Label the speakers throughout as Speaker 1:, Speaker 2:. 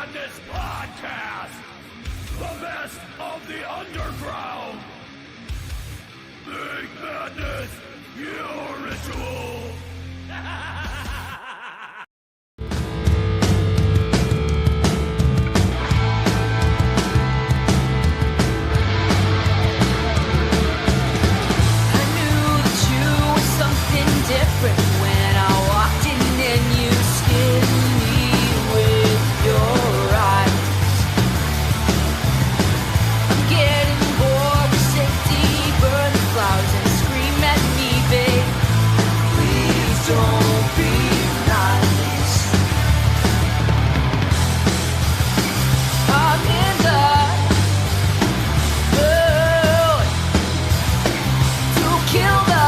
Speaker 1: Madness Podcast! The best of the underground! Make madness your ritual!
Speaker 2: Different when I walked in and you skinned me with your eyes. I'm getting bored with safety, burn the flowers and scream at me, babe. Please don't be nice. I'm in the mood to kill the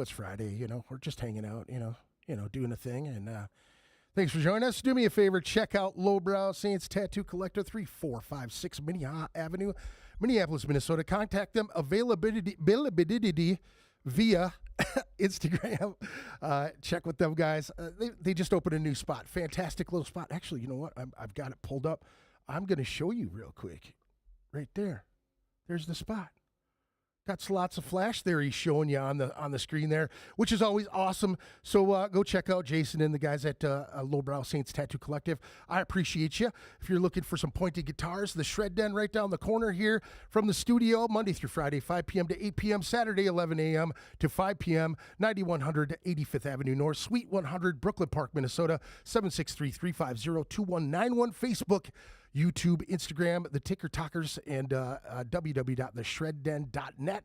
Speaker 3: It's Friday, we're just hanging out, doing a thing. And thanks for joining us. Do me a favor, check out Lowbrow Saints Tattoo Collector, 3456 Minnehaha Avenue, Minneapolis, Minnesota. Contact them, availability via Instagram. Check with them, guys. They just opened a new spot. Fantastic little spot. Actually, you know what? I've got it pulled up. I'm going to show you real quick. Right there. There's the spot. Got lots of flash there he's showing you on the screen there, which is always awesome. So go check out Jason and the guys at Lowbrow Saints Tattoo Collective. I appreciate you. If you're looking for some pointed guitars, the Shred Den right down the corner here from the studio, Monday through Friday, 5 p.m. to 8 p.m., Saturday, 11 a.m. to 5 p.m., 9100 85th Avenue North, Suite 100, Brooklyn Park, Minnesota, 763-350-2191, Facebook, YouTube, Instagram, the Ticker Talkers, and www.theshredden.net.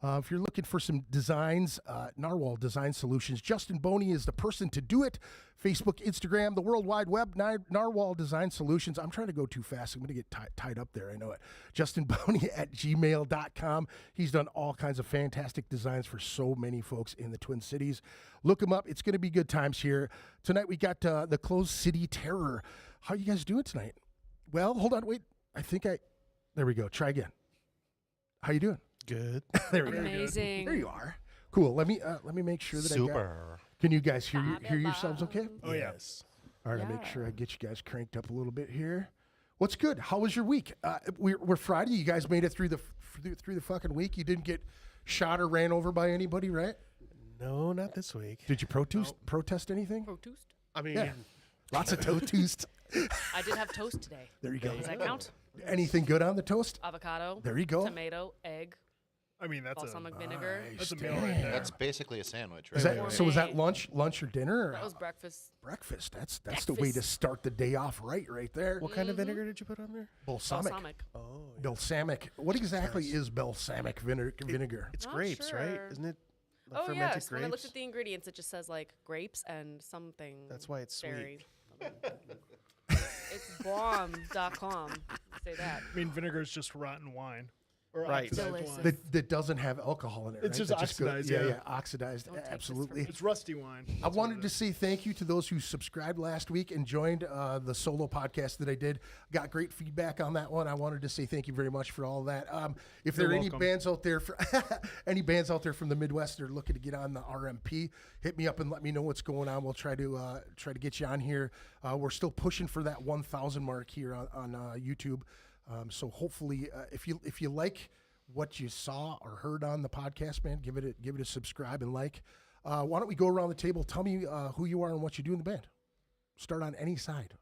Speaker 3: If you're looking for some designs, Narwhal Design Solutions, Justin Boney is the person to do it. Facebook, Instagram, the World Wide Web, Narwhal Design Solutions. I'm trying to go too fast. I'm going to get tied up there. I know it. Justin Boney at gmail.com. He's done all kinds of fantastic designs for so many folks in the Twin Cities. Look him up. It's going to be good times here. Tonight we got the Closed City Terror. How you guys doing tonight? Well, hold on. Wait. There we go. Try again. How you doing?
Speaker 4: Good.
Speaker 3: There we go.
Speaker 2: Amazing.
Speaker 3: There you are. Cool. Let me make sure that I got. Can you guys hear yourselves okay?
Speaker 4: Oh, yes.
Speaker 3: All right, I'll make
Speaker 2: Yeah.
Speaker 3: sure I get you guys cranked up a little bit here. What's good? How was your week? We're Friday. You guys made it through the fucking week. You didn't get shot or ran over by anybody, right?
Speaker 4: No, not this week.
Speaker 3: Did you protest anything?
Speaker 2: Toast.
Speaker 4: I mean,
Speaker 3: Yeah. Lots of toast.
Speaker 2: I did have toast today.
Speaker 3: There you go.
Speaker 2: Does that count?
Speaker 3: Anything good on the toast?
Speaker 2: Avocado.
Speaker 3: There you go.
Speaker 2: Tomato, egg,
Speaker 4: I mean that's
Speaker 2: balsamic vinegar.
Speaker 4: that's a meal right there.
Speaker 5: That's basically a sandwich, right?
Speaker 3: Is that,
Speaker 5: there.
Speaker 3: so was that lunch or dinner? Or
Speaker 2: That was breakfast.
Speaker 3: breakfast. That's the way to start the day off right there.
Speaker 4: What kind of vinegar did you put on there?
Speaker 3: Balsamic.
Speaker 2: Balsamic.
Speaker 4: Oh, yeah.
Speaker 3: Balsamic. What exactly is balsamic vinegar?
Speaker 4: It's
Speaker 2: Not
Speaker 4: grapes, right?
Speaker 2: sure.
Speaker 4: Isn't it? Like
Speaker 2: Oh
Speaker 4: fermented
Speaker 2: yes.
Speaker 4: grapes.
Speaker 2: When I looked at the ingredients, it just says like grapes and something.
Speaker 4: That's why it's sweet.
Speaker 2: berry. It's bomb.com. Say that.
Speaker 6: I mean, vinegar is just rotten wine. Or
Speaker 4: Right.
Speaker 6: oxidized
Speaker 2: Delicious.
Speaker 6: wine.
Speaker 3: That doesn't have alcohol in it.
Speaker 6: It's
Speaker 3: right?
Speaker 6: just
Speaker 3: That
Speaker 6: oxidized,
Speaker 3: yeah,
Speaker 6: yeah.
Speaker 3: oxidized.
Speaker 2: Don't take this
Speaker 3: Absolutely.
Speaker 2: from
Speaker 6: It's rusty wine.
Speaker 3: I wanted to say thank you to those who subscribed last week and joined the solo podcast that I did. Got great feedback on that one. I wanted to say thank you very much for all that. If there
Speaker 6: You're
Speaker 3: are any
Speaker 6: welcome.
Speaker 3: bands out there, any bands out there from the Midwest that are looking to get on the RMP, hit me up and let me know what's going on. We'll try to get you on here. We're still pushing for that 1,000 mark here on YouTube. So hopefully, if you like what you saw or heard on the podcast, man, give it a subscribe and like. Why don't we go around the table? Tell me who you are and what you do in the band. Start on any side.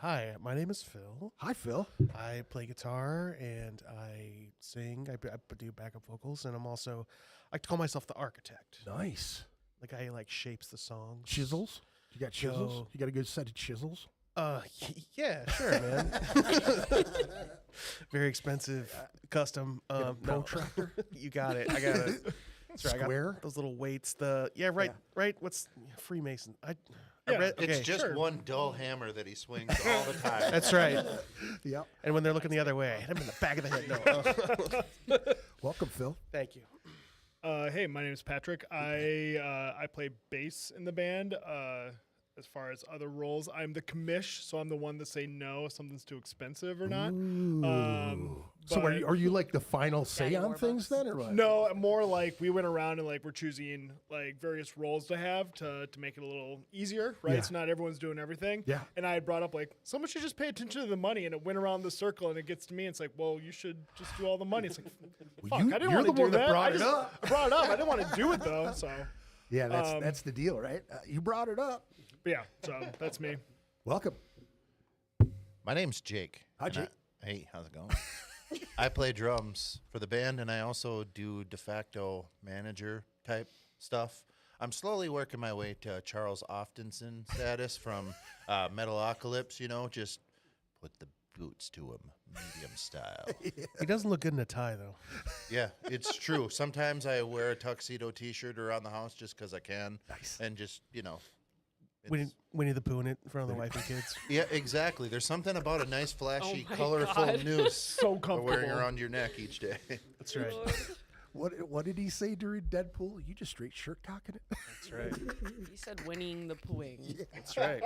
Speaker 4: Hi, my name is Phil.
Speaker 3: Hi, Phil.
Speaker 4: I play guitar and I sing. I do backup vocals, and I'm also I like to call myself the architect.
Speaker 3: Nice.
Speaker 4: Like I shapes the songs.
Speaker 3: Chisels. You got chisels?
Speaker 4: Go.
Speaker 3: You got a good set of chisels?
Speaker 4: Yeah, sure, man. Very expensive, custom. No.
Speaker 3: protractor?
Speaker 4: You got it. I got it. That's right, I got
Speaker 3: Square?
Speaker 4: those little weights. Right. What's Freemason? I
Speaker 6: Yeah,
Speaker 4: read.
Speaker 5: It's
Speaker 4: Okay,
Speaker 5: just
Speaker 6: sure.
Speaker 5: one dull hammer that he swings all the time.
Speaker 4: that's right.
Speaker 3: Yep.
Speaker 4: And when they're looking the other way, hit them in the back of the head. No.
Speaker 3: Welcome, Phil.
Speaker 4: Thank you.
Speaker 6: Hey, my name is Patrick. I play bass in the band. As far as other roles, I'm the commish, so I'm the one to say no if something's too expensive or not.
Speaker 3: So
Speaker 6: but-
Speaker 3: are you like the final say
Speaker 2: Daddy
Speaker 3: on
Speaker 2: Warbucks.
Speaker 3: things then, or what?
Speaker 6: No, more like we went around and like we're choosing like various roles to have to make it a little easier, right?
Speaker 3: Yeah.
Speaker 6: So not everyone's doing everything.
Speaker 3: Yeah.
Speaker 6: And I had brought up like someone should just pay attention to the money, and it went around the circle, and it gets to me. And it's like, well, you should just do all the money. It's like, fuck,
Speaker 3: you-
Speaker 6: I didn't
Speaker 3: you're
Speaker 6: want to
Speaker 3: the
Speaker 6: do
Speaker 3: one that
Speaker 6: that.
Speaker 3: brought
Speaker 6: I
Speaker 3: it
Speaker 6: just
Speaker 3: up.
Speaker 6: brought it up. I didn't want to do it though. So,
Speaker 3: Yeah, that's the deal, right? You brought it up.
Speaker 6: but yeah, so that's me.
Speaker 3: Welcome.
Speaker 5: My name's Jake.
Speaker 3: Hi,
Speaker 5: and
Speaker 3: Jake.
Speaker 5: Hey, how's it going? I play drums for the band, and I also do de facto manager type stuff. I'm slowly working my way to Charles Oftenson status from Metalocalypse, just put the boots to him, medium style.
Speaker 4: He doesn't look good in a tie, though.
Speaker 5: Yeah, it's true. Sometimes I wear a tuxedo T-shirt around the house just because I can.
Speaker 3: Nice.
Speaker 5: And just,
Speaker 4: Winnie the Pooh in it in front of the wife and kids.
Speaker 5: Yeah, exactly. There's something about a nice, flashy,
Speaker 2: my
Speaker 5: colorful
Speaker 2: God.
Speaker 5: noose
Speaker 6: So
Speaker 5: we're wearing
Speaker 6: comfortable.
Speaker 5: around your neck each day.
Speaker 4: That's right.
Speaker 3: What did he say during Deadpool? You just straight shirt cocking it?
Speaker 4: That's right.
Speaker 2: He said winning the pooing.
Speaker 4: That's right.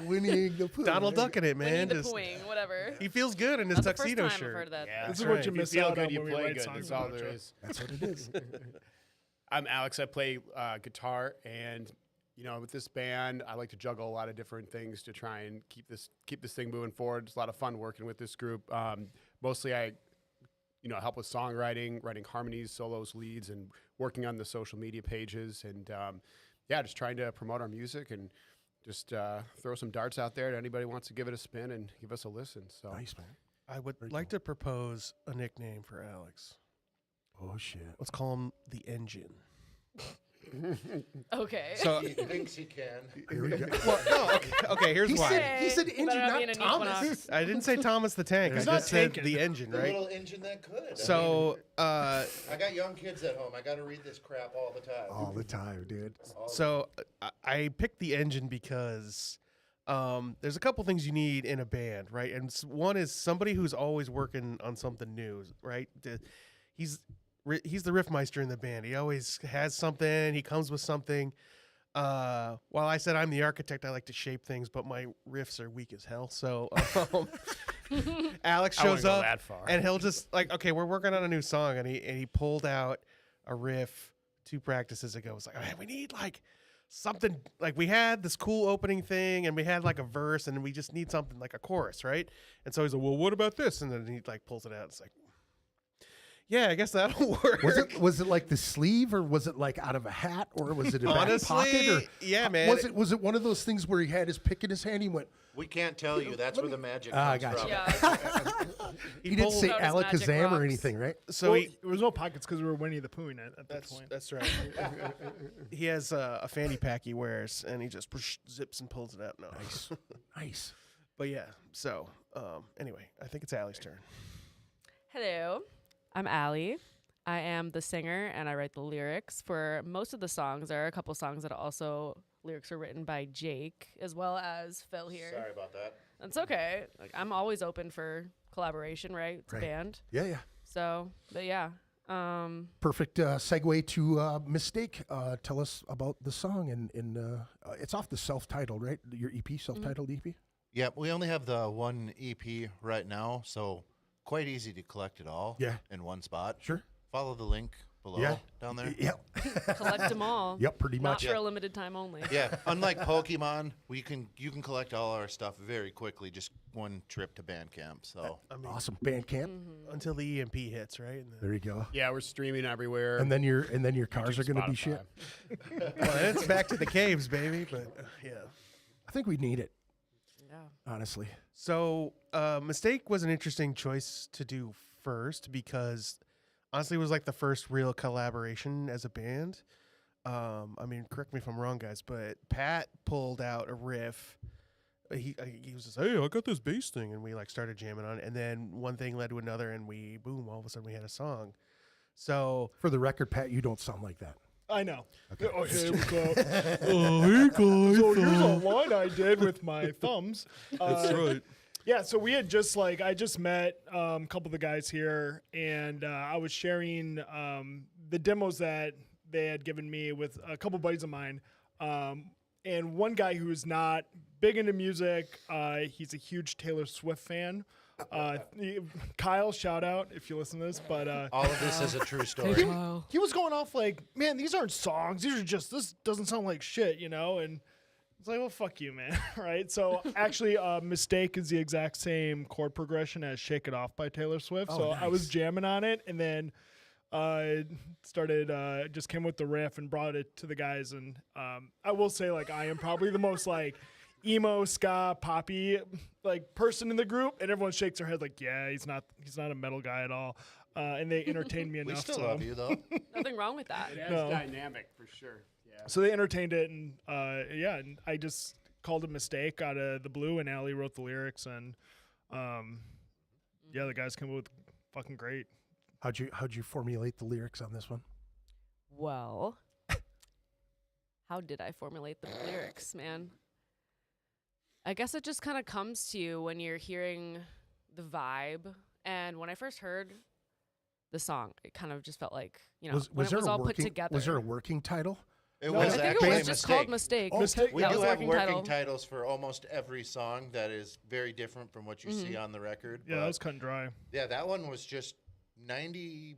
Speaker 3: Winning the pool.
Speaker 4: Donald Duck in it,
Speaker 2: Winning
Speaker 4: man.
Speaker 2: the
Speaker 4: Just,
Speaker 2: pooing, whatever.
Speaker 4: he feels good in his
Speaker 2: That's the first
Speaker 4: tuxedo
Speaker 2: time
Speaker 4: shirt.
Speaker 2: I've heard that.
Speaker 7: Yeah,
Speaker 6: This
Speaker 7: that's
Speaker 6: is what
Speaker 7: right.
Speaker 6: you
Speaker 7: If
Speaker 6: miss
Speaker 7: feel
Speaker 6: out
Speaker 7: good,
Speaker 6: on
Speaker 7: you
Speaker 6: when we
Speaker 7: play
Speaker 6: write
Speaker 7: good.
Speaker 6: songs
Speaker 7: That's all
Speaker 6: about
Speaker 7: there
Speaker 6: you.
Speaker 7: is.
Speaker 3: That's what it is.
Speaker 7: I'm Alex. I play guitar, and with this band, I like to juggle a lot of different things to try and keep this thing moving forward. It's a lot of fun working with this group. Mostly, I help with songwriting, writing harmonies, solos, leads, and working on the social media pages, and just trying to promote our music and just throw some darts out there to anybody who wants to give it a spin and give us a listen. So
Speaker 3: Nice, man.
Speaker 4: I would like to propose a nickname for Alex.
Speaker 3: Oh, shit.
Speaker 4: Let's call him the Engine.
Speaker 2: Okay.
Speaker 4: So
Speaker 5: He thinks he can.
Speaker 3: Here we go.
Speaker 4: well, no, okay. Here's why.
Speaker 3: He said
Speaker 2: Better
Speaker 3: engine,
Speaker 2: not be
Speaker 3: not
Speaker 2: in an
Speaker 3: Thomas.
Speaker 2: Equinox.
Speaker 4: I didn't say Thomas the Tank.
Speaker 6: He's
Speaker 4: I
Speaker 6: not
Speaker 4: just said
Speaker 6: tanking.
Speaker 4: the engine,
Speaker 5: The
Speaker 4: right?
Speaker 5: little engine that could.
Speaker 4: So,
Speaker 5: I got young kids at home. I got to read this crap all the time.
Speaker 3: All the time, dude.
Speaker 4: So I picked the engine because there's a couple things you need in a band, right? And one is somebody who's always working on something new, right? He's the riffmeister in the band. He always has something. He comes with something. While I said I'm the architect, I like to shape things, but my riffs are weak as hell. So Alex
Speaker 7: I wouldn't
Speaker 4: shows
Speaker 7: go
Speaker 4: up
Speaker 7: that far.
Speaker 4: and he'll just like, okay, we're working on a new song, and he pulled out a riff 2 practices ago. It's like, oh, we need like something, like we had this cool opening thing and we had like a verse and we just need something like a chorus, right? And so he's like, well, what about this? And then he like pulls it out. It's like, yeah, I guess that'll work.
Speaker 3: Was it like the sleeve, or was it like out of a hat, or was it a back pocket? Or
Speaker 4: yeah, man.
Speaker 3: Was it one of those things where he had his pick in his hand? He went.
Speaker 5: We can't tell you. That's where the magic
Speaker 3: Ah, I
Speaker 5: comes
Speaker 3: gotcha.
Speaker 5: from.
Speaker 2: Yeah.
Speaker 3: He didn't say
Speaker 2: Out his magic
Speaker 3: Alakazam or
Speaker 2: rocks.
Speaker 3: anything, right?
Speaker 4: So
Speaker 6: Well, there was no pockets because we were Winnie the Pooh at that point.
Speaker 4: that's right. He has a fanny pack he wears, and he just zips and pulls it out. No,
Speaker 3: Nice.
Speaker 4: but yeah. So anyway, I think it's Allie's turn.
Speaker 8: Hello, I'm Allie. I am the singer and I write the lyrics for most of the songs. There are a couple songs that also lyrics are written by Jake as well as Phil here.
Speaker 5: Sorry about that.
Speaker 8: That's okay. Like, I'm always open for collaboration, right? It's a band.
Speaker 3: Yeah.
Speaker 8: So, but yeah.
Speaker 3: Perfect segue to Mistake. Tell us about the song, and it's off the self-titled, right? Your EP, self-titled EP.
Speaker 5: Yep, we only have the one EP right now, so quite easy to collect it all.
Speaker 3: Yeah.
Speaker 5: In one spot.
Speaker 3: Sure.
Speaker 5: Follow the link below down there.
Speaker 3: Yep.
Speaker 8: Collect them all.
Speaker 3: Yep, pretty
Speaker 8: Not
Speaker 3: much.
Speaker 8: for a limited time only.
Speaker 5: Yeah, unlike Pokemon, you can collect all our stuff very quickly, just one trip to Bandcamp. So
Speaker 3: Awesome. Bandcamp.
Speaker 4: Until the EMP hits, right? And
Speaker 3: There you go.
Speaker 7: Yeah, we're streaming everywhere.
Speaker 3: And then your cars are going to be
Speaker 7: Spotify.
Speaker 3: shit.
Speaker 4: well, then it's back to the caves, baby. But yeah.
Speaker 3: I think we need it,
Speaker 8: Yeah.
Speaker 3: honestly.
Speaker 4: So, Mistake was an interesting choice to do first because honestly, it was like the first real collaboration as a band. I mean, correct me if I'm wrong, guys, but Pat pulled out a riff. He was just, hey, I got this bass thing, and we like started jamming on it, and then one thing led to another, and boom, all of a sudden we had a song. So
Speaker 3: For the record, Pat, you don't sound like that.
Speaker 6: I know. Oh, hey, what's up?
Speaker 4: oh, hey guys,
Speaker 6: So here's a line I did with my thumbs.
Speaker 4: that's right.
Speaker 6: Yeah, so we had just I just met a couple of the guys here, and I was sharing the demos that they had given me with a couple buddies of mine. And one guy who's not big into music, he's a huge Taylor Swift fan. Kyle, shout out if you listen to this. But
Speaker 5: all of this is a true story.
Speaker 6: he was going off like, man, these aren't songs. These are just, this doesn't sound like shit, you know? And it's like, well, fuck you, man. Right? So actually, Mistake is the exact same chord progression as Shake It Off by Taylor Swift.
Speaker 3: Oh,
Speaker 6: So I was
Speaker 3: nice.
Speaker 6: jamming on it, and then just came with the riff and brought it to the guys. And I will say, like, I am probably the most like emo ska poppy like person in the group, and everyone shakes their head like, yeah, he's not a metal guy at all. And they entertained me
Speaker 5: We
Speaker 6: enough.
Speaker 5: still
Speaker 6: so.
Speaker 5: love you though.
Speaker 8: Nothing wrong with that.
Speaker 7: It adds
Speaker 6: No.
Speaker 7: dynamic for sure. Yeah.
Speaker 6: So they entertained it, and and I just called it Mistake out of the blue, and Allie wrote the lyrics, and the guys came up with fucking great.
Speaker 3: How'd you formulate the lyrics on this one?
Speaker 8: Well, how did I formulate the lyrics, man? I guess it just kind of comes to you when you're hearing the vibe. And when I first heard the song, it kind of just felt like, when it was all put together.
Speaker 3: Was there a working title?
Speaker 5: It
Speaker 6: No,
Speaker 5: was
Speaker 6: I
Speaker 8: I think
Speaker 5: actually
Speaker 8: it
Speaker 5: a
Speaker 8: was just
Speaker 5: mistake.
Speaker 8: called Mistake.
Speaker 6: Mistake.
Speaker 5: We
Speaker 8: That
Speaker 5: do
Speaker 8: was
Speaker 5: have
Speaker 8: working
Speaker 5: working
Speaker 8: title.
Speaker 5: titles for almost every song that is very different from what you see on the record.
Speaker 6: Yeah,
Speaker 5: but
Speaker 6: that was cut and dry.
Speaker 5: yeah, that one was just 90%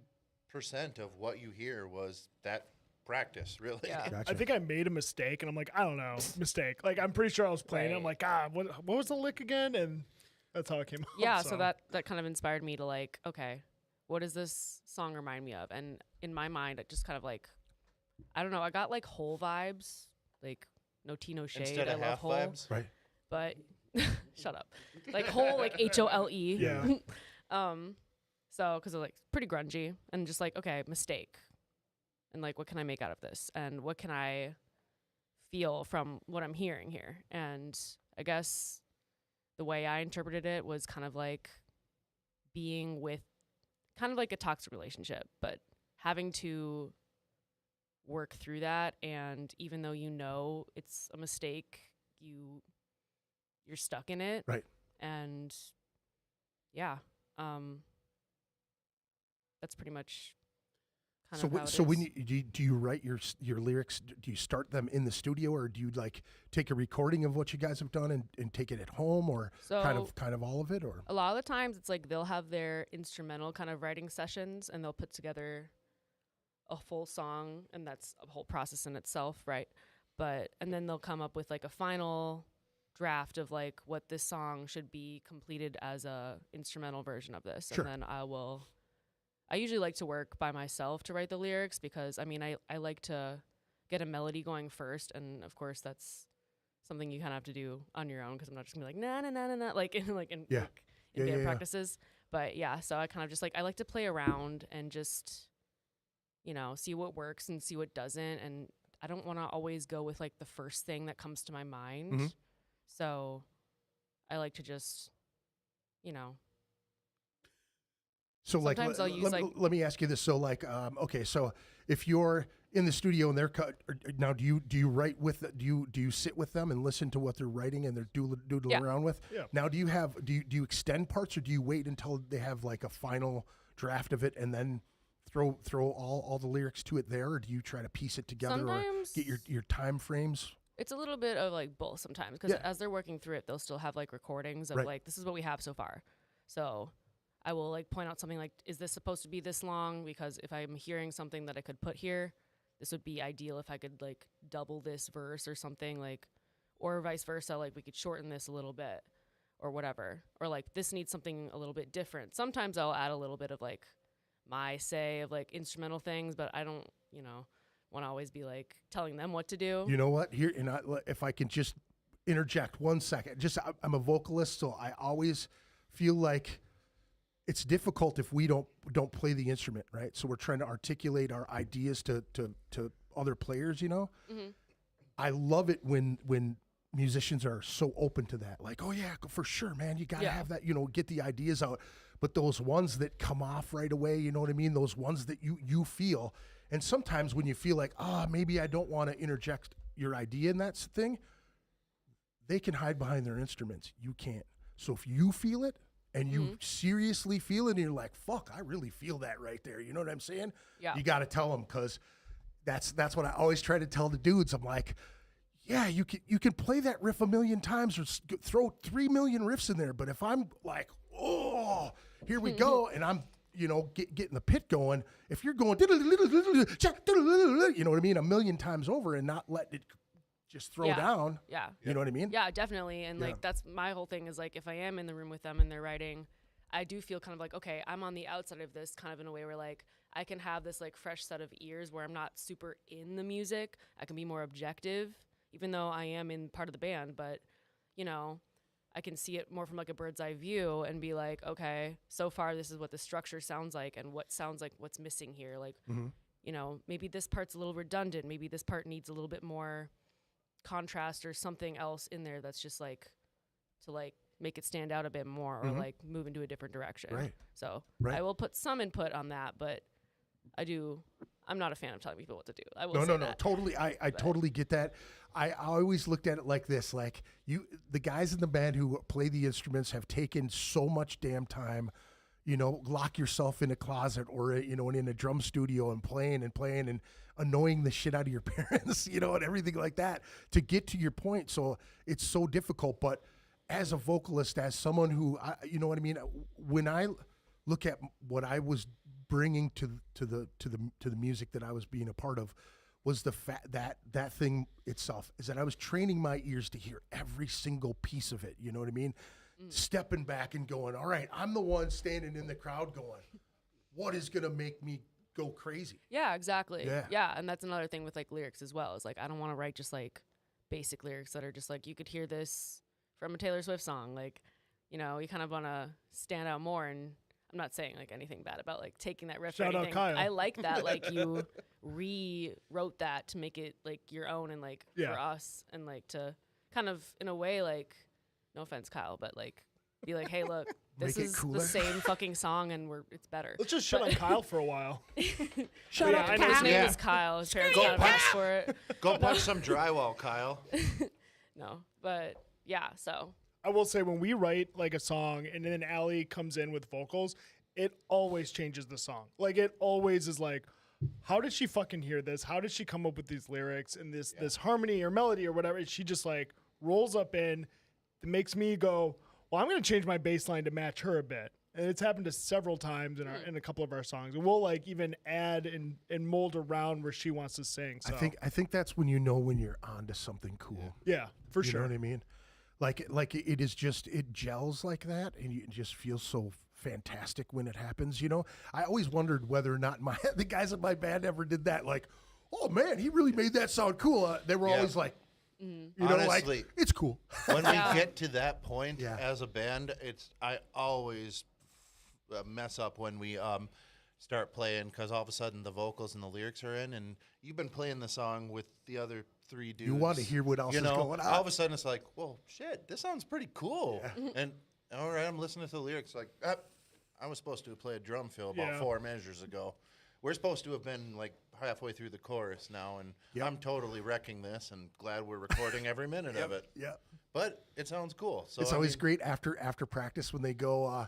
Speaker 5: of what you hear was that practice, really.
Speaker 8: Yeah.
Speaker 3: Gotcha.
Speaker 6: I think I made a mistake, and I'm like, I don't know, mistake. Like, I'm pretty sure I was playing it. I'm like, what was the lick again? And that's how it came out.
Speaker 8: Yeah, so that kind of inspired me to like, okay, what does this song remind me of? And in my mind, it just kind of like, I don't know, I got like Hole vibes, like no tea, no shade.
Speaker 5: Instead
Speaker 8: I
Speaker 5: of
Speaker 8: love
Speaker 5: half
Speaker 8: Hole,
Speaker 5: vibes.
Speaker 3: Right.
Speaker 8: but shut up, like Hole, like HOLE.
Speaker 6: Yeah.
Speaker 8: So because it's like pretty grungy and just like, okay, Mistake. and like what can I make out of this, and what can I feel from what I'm hearing here. And I guess the way I interpreted it was kind of like being with kind of like a toxic relationship, but having to work through that. And even though you know it's a mistake, you're stuck in it.
Speaker 3: Right.
Speaker 8: And yeah, that's pretty much kind
Speaker 3: So
Speaker 8: of how it
Speaker 3: so
Speaker 8: is.
Speaker 3: when do you write your lyrics? Do you start them in the studio, or do you like take a recording of what you guys have done and take it at home, or kind of all of it, or?
Speaker 8: A lot of the times it's like they'll have their instrumental kind of writing sessions and they'll put together a full song, and that's a whole process in itself, right? And then they'll come up with like a final draft of like what this song should be completed as a instrumental version of this.
Speaker 3: Sure.
Speaker 8: And then I usually like to work by myself to write the lyrics, because I mean I like to get a melody going first, and of course that's something you kind of have to do on your own, because I'm not just gonna be like na na na na na like in band practices. But yeah, so I kind of just like, I like to play around and just, you know, see what works and see what doesn't, and I don't want to always go with like the first thing that comes to my mind.
Speaker 3: Mm-hmm.
Speaker 8: So I like to just, you know.
Speaker 3: So like,
Speaker 8: Sometimes I'll use
Speaker 3: let me ask you this. So like, okay, so if you're in the studio and they're now, do you write with, do you sit with them and listen to what they're writing and they're doodling around with?
Speaker 6: Yeah.
Speaker 3: Now, do you extend parts, or do you wait until they have like a final draft of it and then throw all the lyrics to it there, or do you try to piece it together,
Speaker 8: Sometimes
Speaker 3: or get your time frames?
Speaker 8: it's a little bit of like both sometimes, because as they're working through it, they'll still have like recordings of like, this is what we have so far. So I will like point out something like, is this supposed to be this long? Because if I'm hearing something that I could put here, this would be ideal if I could like double this verse or something, like, or vice versa, like we could shorten this a little bit or whatever. Or like, this needs something a little bit different. Sometimes I'll add a little bit of like my say of like instrumental things, but I don't, you know, want to always be like telling them what to do.
Speaker 3: You know what? Here, and if I can just interject 1 second, I'm a vocalist, so I always feel like it's difficult if we don't play the instrument, right? So we're trying to articulate our ideas to other players, you know?
Speaker 8: Mm-hmm.
Speaker 3: I love it when musicians are so open to that. Like, oh yeah, for sure, man, you got to have that, you know, get the ideas out. But those ones that come off right away, you know what I mean? Those ones that you feel. And sometimes when you feel like, maybe I don't want to interject your idea in that thing, they can hide behind their instruments. You can't. So if you feel it, and you seriously feel it, and you're like, fuck, I really feel that right there. You know what I'm saying?
Speaker 8: Yeah.
Speaker 3: You got to tell them, because that's what I always try to tell the dudes. I'm like, yeah, you can play that riff a million times or throw 3 million riffs in there. But if I'm like, oh, here we go, and I'm, you know, getting the pit going, if you're going, you know what I mean, a million times over and not letting it just throw down.
Speaker 8: Yeah.
Speaker 3: You know what I mean?
Speaker 8: Yeah, definitely. And like, that's my whole thing is like, if I am in the room with them and they're writing, I do feel kind of like, okay, I'm on the outside of this kind of in a way where like, I can have this like fresh set of ears where I'm not super in the music. I can be more objective, even though I am in part of the band, but you know, I can see it more from like a bird's eye view and be like, okay, so far this is what the structure sounds like and what sounds like what's missing here. Like, you know, maybe this part's a little redundant. Maybe this part needs a little bit more contrast or something else in there that's just like to like make it stand out a bit more or like move into a different direction.
Speaker 3: Right.
Speaker 8: So
Speaker 3: Right.
Speaker 8: I will put some input on that, but I'm not a fan of telling people what to do. I will
Speaker 3: No,
Speaker 8: say that.
Speaker 3: totally. I totally get that. I always looked at it like this, like the guys in the band who play the instruments have taken so much damn time, you know, lock yourself in a closet or, you know, in a drum studio and playing and annoying the shit out of your parents, you know, and everything like that to get to your point. So it's so difficult. But as a vocalist, as someone who, you know what I mean? When I look at what I was bringing to the music that I was being a part of, was the fact that thing itself is that I was training my ears to hear every single piece of it. You know what I mean? Stepping back and going, all right, I'm the one standing in the crowd going, what is going to make me go crazy?
Speaker 8: Yeah, exactly.
Speaker 3: Yeah.
Speaker 8: Yeah, and that's another thing with like lyrics as well. Is like I don't want to write just like basic lyrics that are just like you could hear this from a Taylor Swift song. Like, you know, you kind of want to stand out more. And I'm not saying like anything bad about like taking that riff
Speaker 6: Shout
Speaker 8: or
Speaker 6: out
Speaker 8: anything.
Speaker 6: Kyle.
Speaker 8: I like that like you rewrote that to make it like your own and like
Speaker 6: Yeah.
Speaker 8: for us and like to kind of in a way like no offense Kyle but like be like hey look this
Speaker 3: Make it
Speaker 8: is
Speaker 3: cooler.
Speaker 8: the same fucking song and it's better.
Speaker 6: Let's just shit on Kyle for a while.
Speaker 8: Shout
Speaker 6: out to
Speaker 8: His
Speaker 6: Kyle.
Speaker 8: name
Speaker 5: Yeah.
Speaker 8: is Kyle. His parents
Speaker 5: Go
Speaker 8: got
Speaker 5: punch.
Speaker 8: us for it.
Speaker 5: Go punch some drywall, Kyle.
Speaker 8: No, but yeah. So
Speaker 6: I will say when we write like a song and then Allie comes in with vocals, it always changes the song. Like it always is like, how did she fucking hear this? How did she come up with these lyrics and this harmony or melody or whatever? And she just like rolls up in. It makes me go, well, I'm gonna change my bass line to match her a bit. And it's happened to several times in a couple of our songs. And we'll like even add and mold around where she wants to sing. So
Speaker 3: I think that's when you know when you're onto something cool.
Speaker 6: yeah, for
Speaker 3: You
Speaker 6: sure.
Speaker 3: know what I mean? Like it is just it gels like that, and you just feel so fantastic when it happens. You know, I always wondered whether or not the guys in my band ever did that. Like, oh man, he really made that sound cool. They were
Speaker 5: Yeah.
Speaker 3: always like, you know,
Speaker 5: Honestly,
Speaker 3: like it's cool.
Speaker 5: when we get to that point
Speaker 3: Yeah.
Speaker 5: as a band, I always mess up when we start playing because all of a sudden the vocals and the lyrics are in, and you've been playing the song with the other three dudes.
Speaker 3: You want to hear what else
Speaker 5: you
Speaker 3: is
Speaker 5: know,
Speaker 3: going on.
Speaker 5: all of a sudden it's like, well, shit, this sounds pretty cool. And all right, I'm listening to the lyrics like, I was supposed to play a drum fill about
Speaker 6: Yeah.
Speaker 5: 4 measures ago. We're supposed to have been like halfway through the chorus now, and
Speaker 3: Yep.
Speaker 5: I'm totally wrecking this and glad we're recording every minute of it.
Speaker 3: Yeah.
Speaker 5: But it sounds cool. So
Speaker 3: It's
Speaker 5: I
Speaker 3: always
Speaker 5: mean,
Speaker 3: great after practice when they go,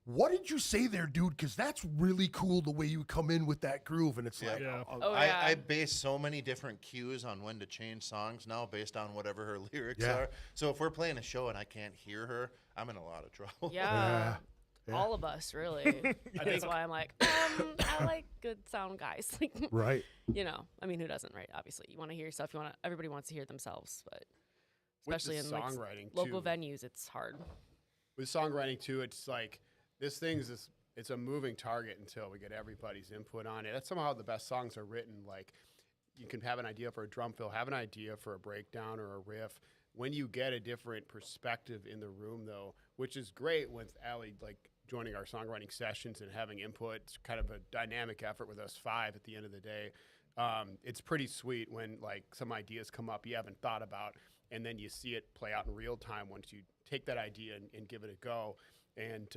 Speaker 3: what did you say there, dude? Because that's really cool the way you come in with that groove. And it's
Speaker 5: Yeah.
Speaker 3: like,
Speaker 6: Yeah.
Speaker 8: Oh, yeah.
Speaker 5: I base so many different cues on when to change songs now based on whatever her lyrics
Speaker 3: Yeah.
Speaker 5: are. So if we're playing a show and I can't hear her, I'm in a lot of trouble.
Speaker 8: yeah.
Speaker 3: Yeah.
Speaker 8: All of us really. That's why I'm like, I like good sound guys. Like,
Speaker 3: right.
Speaker 8: you know, I mean, who doesn't, right? Obviously, you want to hear yourself. Everybody wants to hear themselves, but
Speaker 7: With
Speaker 8: especially
Speaker 7: the
Speaker 8: in like
Speaker 7: songwriting,
Speaker 8: local
Speaker 7: too.
Speaker 8: venues, it's hard.
Speaker 7: With songwriting too, it's like this thing's it's a moving target until we get everybody's input on it. That's somehow the best songs are written. Like you can have an idea for a drum fill, have an idea for a breakdown or a riff. When you get a different perspective in the room, though, which is great with Allie like joining our songwriting sessions and having input, it's kind of a dynamic effort with us 5 at the end of the day. It's pretty sweet when like some ideas come up you haven't thought about, and then you see it play out in real time once you take that idea and give it a go. And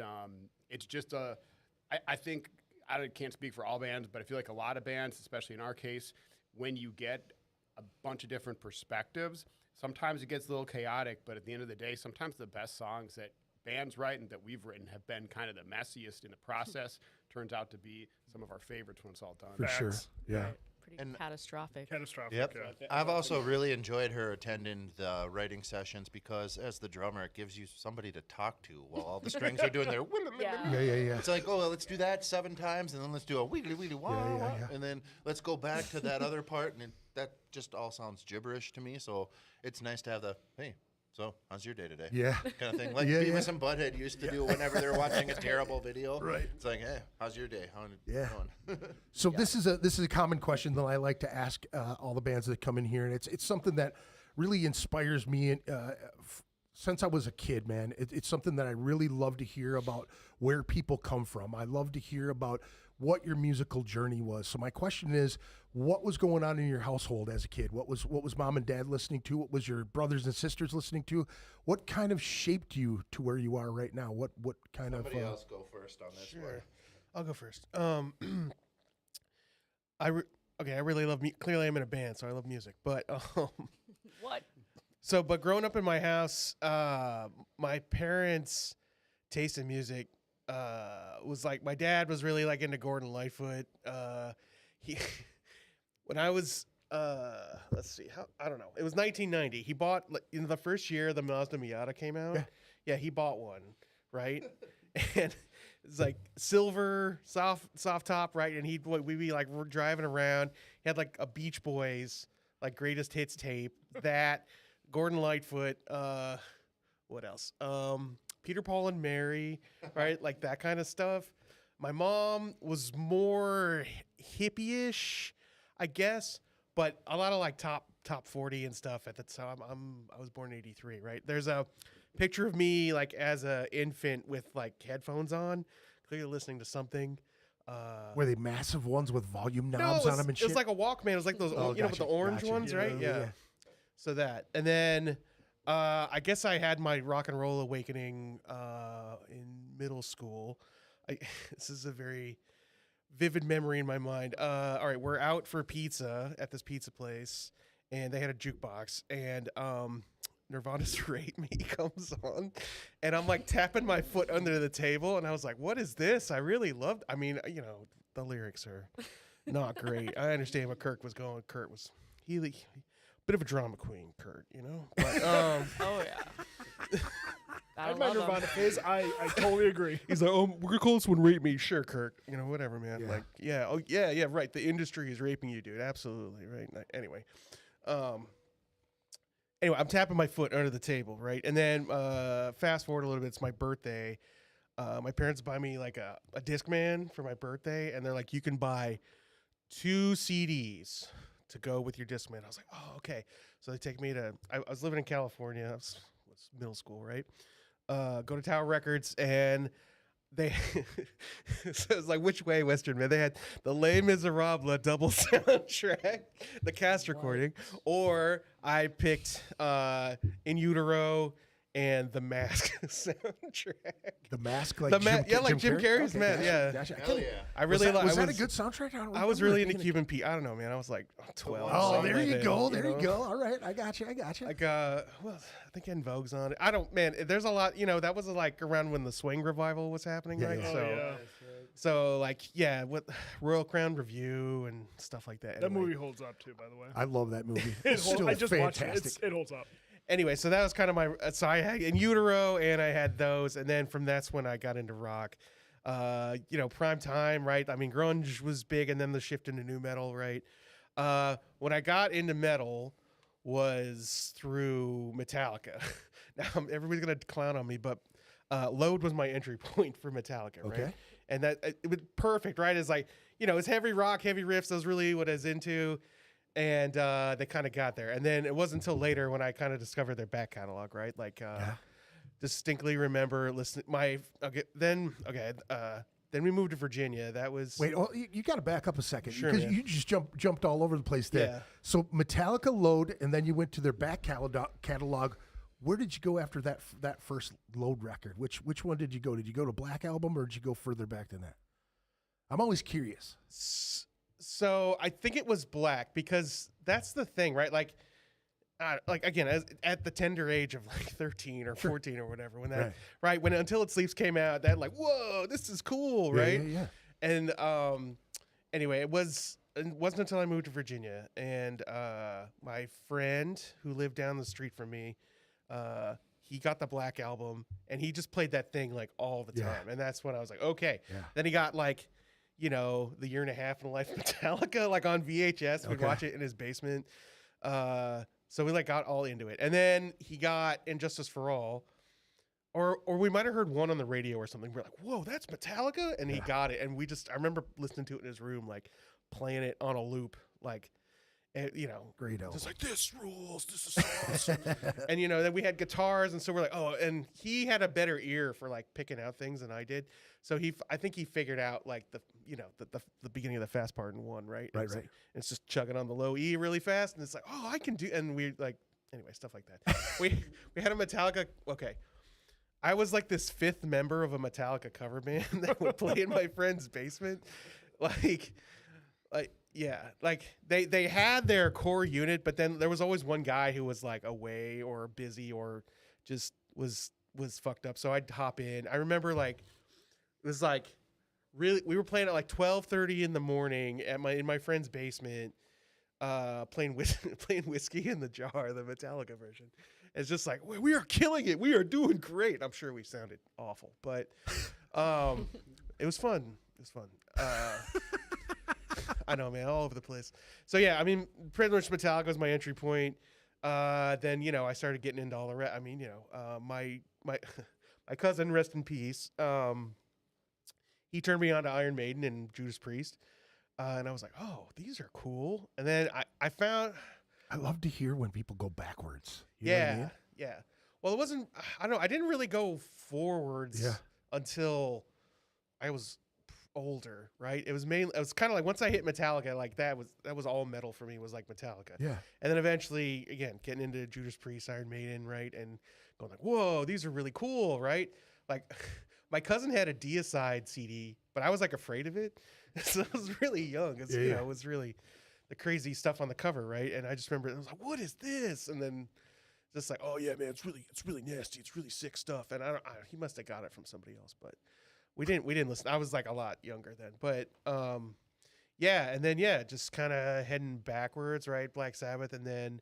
Speaker 7: it's just I think, I can't speak for all bands, but I feel like a lot of bands, especially in our case, when you get a bunch of different perspectives, sometimes it gets a little chaotic, but at the end of the day, sometimes the best songs that bands write and that we've written have been kind of the messiest in the process. Turns out to be some of our favorites when it's all done.
Speaker 3: For sure. Yeah.
Speaker 8: Pretty
Speaker 5: And-
Speaker 8: catastrophic.
Speaker 6: Catastrophic.
Speaker 5: Yep.
Speaker 6: Yeah.
Speaker 5: I've also really enjoyed her attending the writing sessions because as the drummer, it gives you somebody to talk to while all the strings are doing their
Speaker 8: Yeah.
Speaker 3: Yeah. Yeah.
Speaker 5: It's like, oh, well, let's do that 7 times, and then let's do a wiggly wiggly wah,
Speaker 3: Yeah, yeah,
Speaker 5: wah,
Speaker 3: yeah.
Speaker 5: and then let's go back to that other part, and that just all sounds gibberish to me. So it's nice to have the hey, so how's your day today?
Speaker 3: Yeah.
Speaker 5: Kind of thing, like
Speaker 3: Yeah,
Speaker 5: Beavis
Speaker 3: yeah.
Speaker 5: and Butthead used to do whenever they're watching a terrible video.
Speaker 3: Right.
Speaker 5: It's like, hey, how's your day? How
Speaker 3: Yeah.
Speaker 5: going?
Speaker 3: So this is a common question that I like to ask all the bands that come in here, and it's something that really inspires me. Since I was a kid, man, it's something that I really love to hear about where people come from. I love to hear about what your musical journey was. So my question is, what was going on in your household as a kid? What was mom and dad listening to? What was your brothers and sisters listening to? What kind of shaped you to where you are right now? What kind
Speaker 5: Somebody
Speaker 3: of
Speaker 5: else go first on this one.
Speaker 4: I'll go first. I really love clearly I'm in a band, so I love music. But
Speaker 8: What?
Speaker 4: but growing up in my house, my parents' taste in music was like my dad was really like into Gordon Lightfoot. He when I was let's see how I don't know. It was 1990. He bought like, in the first year the Mazda Miata came out. Yeah, he bought one, right? And it's like silver soft top, right? And we'd be like we're driving around. He had like a Beach Boys like greatest hits tape, that Gordon Lightfoot, what else? Peter, Paul, and Mary, right? Like that kind of stuff. My mom was more hippie-ish, I guess, but a lot of like top 40 and stuff at the time. I was born in '83, right? There's a picture of me like as a infant with like headphones on, clearly listening to something.
Speaker 3: Were they massive ones with volume
Speaker 4: No,
Speaker 3: knobs on them and
Speaker 4: it
Speaker 3: shit?
Speaker 4: was like a Walkman. It was like those,
Speaker 3: Oh,
Speaker 4: with the
Speaker 3: gotcha,
Speaker 4: orange
Speaker 3: gotcha.
Speaker 4: ones, right? Yeah. So that, and then I guess I had my rock and roll awakening in middle school. This is a very vivid memory in my mind. All right, we're out for pizza at this pizza place, and they had a jukebox, and Nirvana's "Rape Me" comes on, and I'm like tapping my foot under the table, and I was like, "What is this?" I really loved. I mean, the lyrics are not great. I understand what Kurt was going. Kurt was bit of a drama queen, Kurt. But
Speaker 8: Oh yeah.
Speaker 6: I had my Nirvana phase. I totally agree.
Speaker 4: he's like, "Oh, we're gonna call this one 'Rape Me.'" Sure, Kurt. Whatever, man.
Speaker 3: Yeah.
Speaker 4: Like, yeah, oh yeah, right. The industry is raping you, dude. Absolutely, right. Anyway, I'm tapping my foot under the table, right? And then fast forward a little bit. It's my birthday. My parents buy me like a Discman for my birthday, and they're like, "You can buy 2 CDs to go with your Discman." I was like, "Oh, okay." So they take me to. I was living in California. I was middle school, right? Go to Tower Records, and they so it was like, which way, Western Man? They had the Les Miserables double soundtrack, the cast recording, or I picked In Utero and the Mask soundtrack.
Speaker 3: The Mask, like
Speaker 4: Jim Carrey's
Speaker 3: okay,
Speaker 4: Man.
Speaker 3: gotcha,
Speaker 4: Yeah,
Speaker 3: gotcha.
Speaker 5: Hell yeah.
Speaker 4: I really like.
Speaker 3: Was that a good soundtrack?
Speaker 4: I was really into Cuban Pete. I don't know, man. I was like 12.
Speaker 3: Oh,
Speaker 4: something
Speaker 3: there
Speaker 4: like
Speaker 3: you
Speaker 4: that,
Speaker 3: go. There
Speaker 4: know?
Speaker 3: you go. All right, I got you.
Speaker 4: Like, well, I think En Vogue's on it. I don't, man. There's a lot. That was like around when the swing revival was happening,
Speaker 3: Yeah,
Speaker 4: right?
Speaker 3: yeah.
Speaker 6: Oh,
Speaker 4: So,
Speaker 6: yeah.
Speaker 4: so like, yeah, what Royal Crown Review and stuff like that.
Speaker 6: That
Speaker 4: Anyway.
Speaker 6: movie holds up too, by the way.
Speaker 3: I love that movie.
Speaker 6: It
Speaker 3: It's
Speaker 6: holds,
Speaker 3: still
Speaker 6: I just watched it.
Speaker 3: fantastic.
Speaker 6: It holds up.
Speaker 4: Anyway, so that was kind of my. So I had In Utero, and I had those, and then that's when I got into rock. Prime time, right? I mean, grunge was big, and then the shift into new metal, right? When I got into metal was through Metallica. Now everybody's gonna clown on me, but Load was my entry point for Metallica, right?
Speaker 3: Okay.
Speaker 4: And that it was perfect, right? It's like it's heavy rock, heavy riffs. That was really what I was into. And they kind of got there. And then it wasn't until later when I kind of discovered their back catalog, right? Like, distinctly remember listening. Then we moved to Virginia. That was
Speaker 3: Wait, you got to back up a second
Speaker 4: Sure,
Speaker 3: because
Speaker 4: man.
Speaker 3: you just jumped all over the place there.
Speaker 4: Yeah.
Speaker 3: So Metallica, Load, and then you went to their back catalog. Where did you go after that first Load record? Which one did you go? Did you go to Black Album or did you go further back than that? I'm always curious.
Speaker 4: So I think it was Black because that's the thing, right? Like again, at the tender age of like 13 or 14 or whatever, when that right when Until It Sleeps came out, that like, whoa, this is cool, right?
Speaker 3: Yeah.
Speaker 4: And anyway, it wasn't until I moved to Virginia, and my friend who lived down the street from me, he got the Black Album, and he just played that thing like all the time, and that's when I was like, okay.
Speaker 3: Yeah.
Speaker 4: Then he got like, the Year and a Half in the Life of Metallica, like on VHS. We'd watch it in his basement. So we like got all into it, and then he got Injustice for All, or we might have heard one on the radio or something. We're like, whoa, that's Metallica, and he got it, and I remember listening to it in his room, like playing it on a loop, like. And,
Speaker 3: Great album.
Speaker 4: just like, this rules, this is awesome. And, then we had guitars. And so we're like, oh, and he had a better ear for like picking out things than I did. So I think he figured out like the beginning of the fast part in one, right?
Speaker 3: Right.
Speaker 4: Like, it's just chugging on the low E really fast. And it's like, oh, I can do, and we like, anyway, stuff like that. we had a Metallica. Okay. I was like this 5th member of a Metallica cover band that would play in my friend's basement. Yeah, like they had their core unit, but then there was always one guy who was like away or busy or just was fucked up. So I'd hop in. I remember like it was like really we were playing at like 12:30 in the morning in my friend's basement, playing Whiskey in the Jar, the Metallica version. It's just like we are killing it. We are doing great. I'm sure we sounded awful, but it was fun. It was fun. I know, man, all over the place. So yeah, I mean, pretty much Metallica was my entry point. Then I started getting into all the rest. I mean, my cousin, rest in peace. He turned me on to Iron Maiden and Judas Priest, and I was like, oh, these are cool. And then I found.
Speaker 3: I love to hear when people go backwards. You know what I mean?
Speaker 4: Yeah. Well, it wasn't. I don't know. I didn't really go forwards until I was older, right? It was kind of like once I hit Metallica, like that was all metal for me, was like Metallica.
Speaker 3: Yeah.
Speaker 4: And then eventually, again, getting into Judas Priest, Iron Maiden, right? And going like, whoa, these are really cool, right? Like my cousin had a Deicide CD, but I was like afraid of it. So I was really young. It's, you know, it was really the crazy stuff on the cover, right? And I just remember I was like, what is this? And then just like, oh yeah, man, it's really nasty. It's really sick stuff. And he must have got it from somebody else, but we didn't listen. I was like a lot younger then, but yeah. And then, just kind of heading backwards, right? Black Sabbath. And then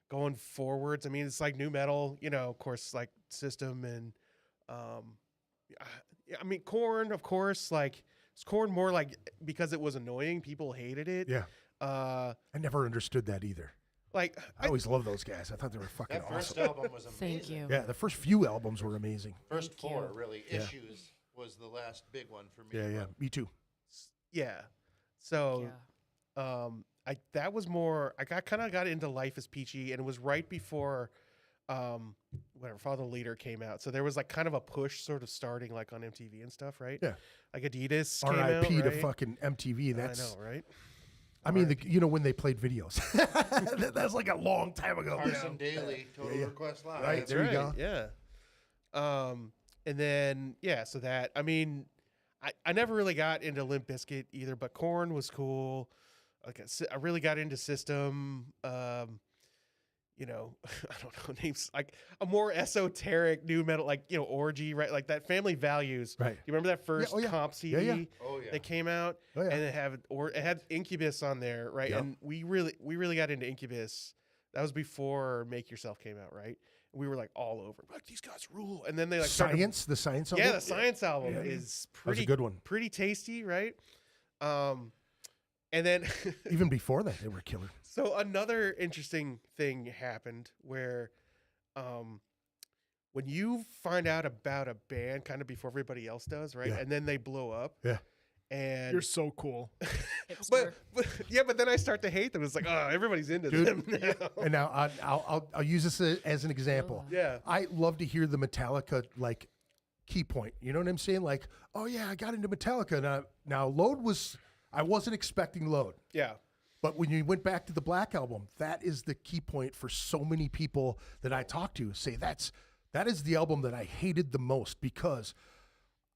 Speaker 4: going forwards. I mean, it's like new metal, you know, of course, like System and, I mean, Korn, of course, like it's Korn more like because it was annoying. People hated it.
Speaker 3: Yeah. I never understood that either.
Speaker 4: Like
Speaker 3: I always loved those guys. I thought they were fucking
Speaker 5: That first
Speaker 3: awesome.
Speaker 5: album was amazing.
Speaker 8: Thank you.
Speaker 3: Yeah, the first few albums were amazing.
Speaker 5: First
Speaker 8: Thank
Speaker 5: four,
Speaker 8: you.
Speaker 5: really.
Speaker 3: Yeah.
Speaker 5: Issues was the last big one for me.
Speaker 3: Yeah,
Speaker 5: but
Speaker 3: me too.
Speaker 4: Yeah. So,
Speaker 8: Yeah.
Speaker 4: that was more. I kind of got into Life is Peachy, and it was right before, whatever Father Leader came out. So there was like kind of a push, sort of starting like on MTV and stuff, right?
Speaker 3: Yeah.
Speaker 4: Like Adidas came out,
Speaker 3: R.I.P. to
Speaker 4: right?
Speaker 3: fucking MTV. That's
Speaker 4: I know, right?
Speaker 3: I mean, when they played videos. That's like a long time ago.
Speaker 5: Carson Daly, Total
Speaker 3: Yeah.
Speaker 5: Request Live.
Speaker 3: Right.
Speaker 4: That's
Speaker 3: there you go.
Speaker 4: Yeah. And then so that, I mean, I never really got into Limp Bizkit either, but Korn was cool. Like I really got into System. You know, I don't know names, like a more esoteric new metal, like, you know, Orgy, right? Like that Family Values.
Speaker 3: Right.
Speaker 4: You remember that first
Speaker 3: oh, yeah.
Speaker 4: comp CD
Speaker 3: Yeah.
Speaker 5: Oh, yeah.
Speaker 4: that came out?
Speaker 3: Oh, yeah.
Speaker 4: And it had Incubus on there, right?
Speaker 3: Yep.
Speaker 4: And we really got into Incubus. That was before Make Yourself came out, right? And we were like all over, like, these guys rule. And then they like started,
Speaker 3: the Science album.
Speaker 4: yeah, the Science album
Speaker 3: Yeah.
Speaker 4: is
Speaker 3: That was
Speaker 4: pretty
Speaker 3: a good one.
Speaker 4: pretty tasty, right? And then
Speaker 3: Even before that, they were killer.
Speaker 4: so another interesting thing happened where when you find out about a band kind of before everybody else does, right?
Speaker 3: Yeah.
Speaker 4: And then they blow up.
Speaker 3: Yeah.
Speaker 4: And
Speaker 6: You're so cool.
Speaker 4: but then I start to hate them. It's like, oh, everybody's into
Speaker 3: Dude,
Speaker 4: them now.
Speaker 3: And now I'll use this as an example.
Speaker 4: Yeah.
Speaker 3: I love to hear the Metallica like key point. You know what I'm saying? Like, oh yeah, I got into Metallica. Now Load I wasn't expecting Load.
Speaker 4: Yeah.
Speaker 3: But when you went back to the Black Album, that is the key point for so many people that I talk to. Say that is the album that I hated the most because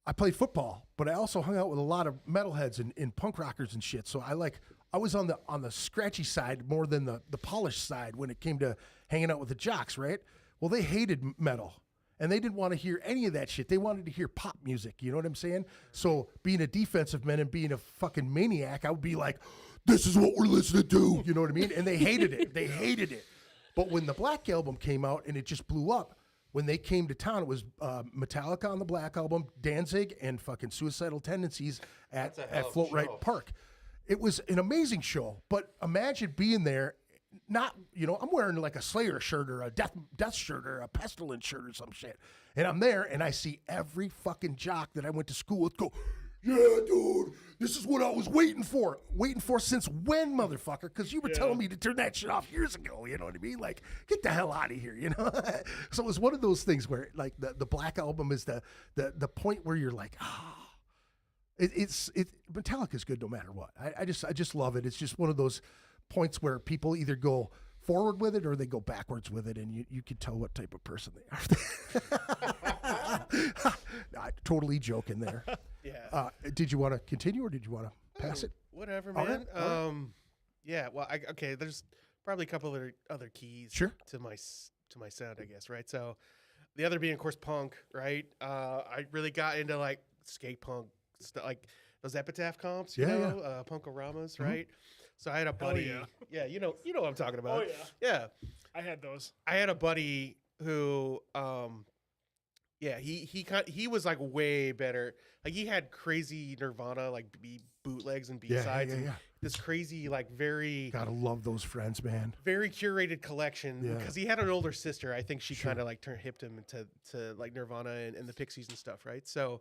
Speaker 3: I played football, but I also hung out with a lot of metalheads and punk rockers and shit. So I was on the scratchy side more than the polished side when it came to hanging out with the jocks, right? Well, they hated metal. And they didn't want to hear any of that shit. They wanted to hear pop music. You know what I'm saying? So being a defensive man and being a fucking maniac, I would be like, this is what we're listening to. You know what I mean? And they hated it. They hated it. But when the Black Album came out and it just blew up, when they came to town, it was Metallica on the Black Album, Danzig, and fucking Suicidal Tendencies at Float Right Park. It was an amazing show. But imagine being there. Not, I'm wearing like a Slayer shirt or a Death shirt or a Pestilence shirt or some shit. And I'm there and I see every fucking jock that I went to school with go, yeah, dude, this is what I was waiting for. Waiting for since when, motherfucker? Because you were telling me to turn that shit off years ago. You know what I mean? Like, get the hell out of here, So it was one of those things where like the Black Album is the point where you're like, Metallica's good no matter what. I just love it. It's just one of those points where people either go forward with it or they go backwards with it, and you can tell what type of person they are. Totally joking there.
Speaker 4: Yeah.
Speaker 3: Did you want to continue or did you want to pass it?
Speaker 4: Whatever,
Speaker 3: All
Speaker 4: man.
Speaker 3: right.
Speaker 4: Yeah. Well, okay. There's probably a couple other keys
Speaker 3: Sure.
Speaker 4: to my sound, I guess. Right. So the other being, of course, punk. Right. I really got into like skate punk stuff, like those Epitaph comps. You know, Punkoramas. Right. So I had a buddy.
Speaker 6: yeah.
Speaker 4: You know what I'm talking about.
Speaker 6: Oh,
Speaker 4: Yeah.
Speaker 6: I had those.
Speaker 4: I had a buddy who, he was like way better. Like he had crazy Nirvana, like bootlegs and B-sides. And this crazy, like very,
Speaker 3: Gotta love those friends, man.
Speaker 4: very curated collection.
Speaker 3: Yeah.
Speaker 4: Because he had an older sister. I think she
Speaker 3: Sure.
Speaker 4: kind of like hipped him to like Nirvana and the Pixies and stuff. Right. So,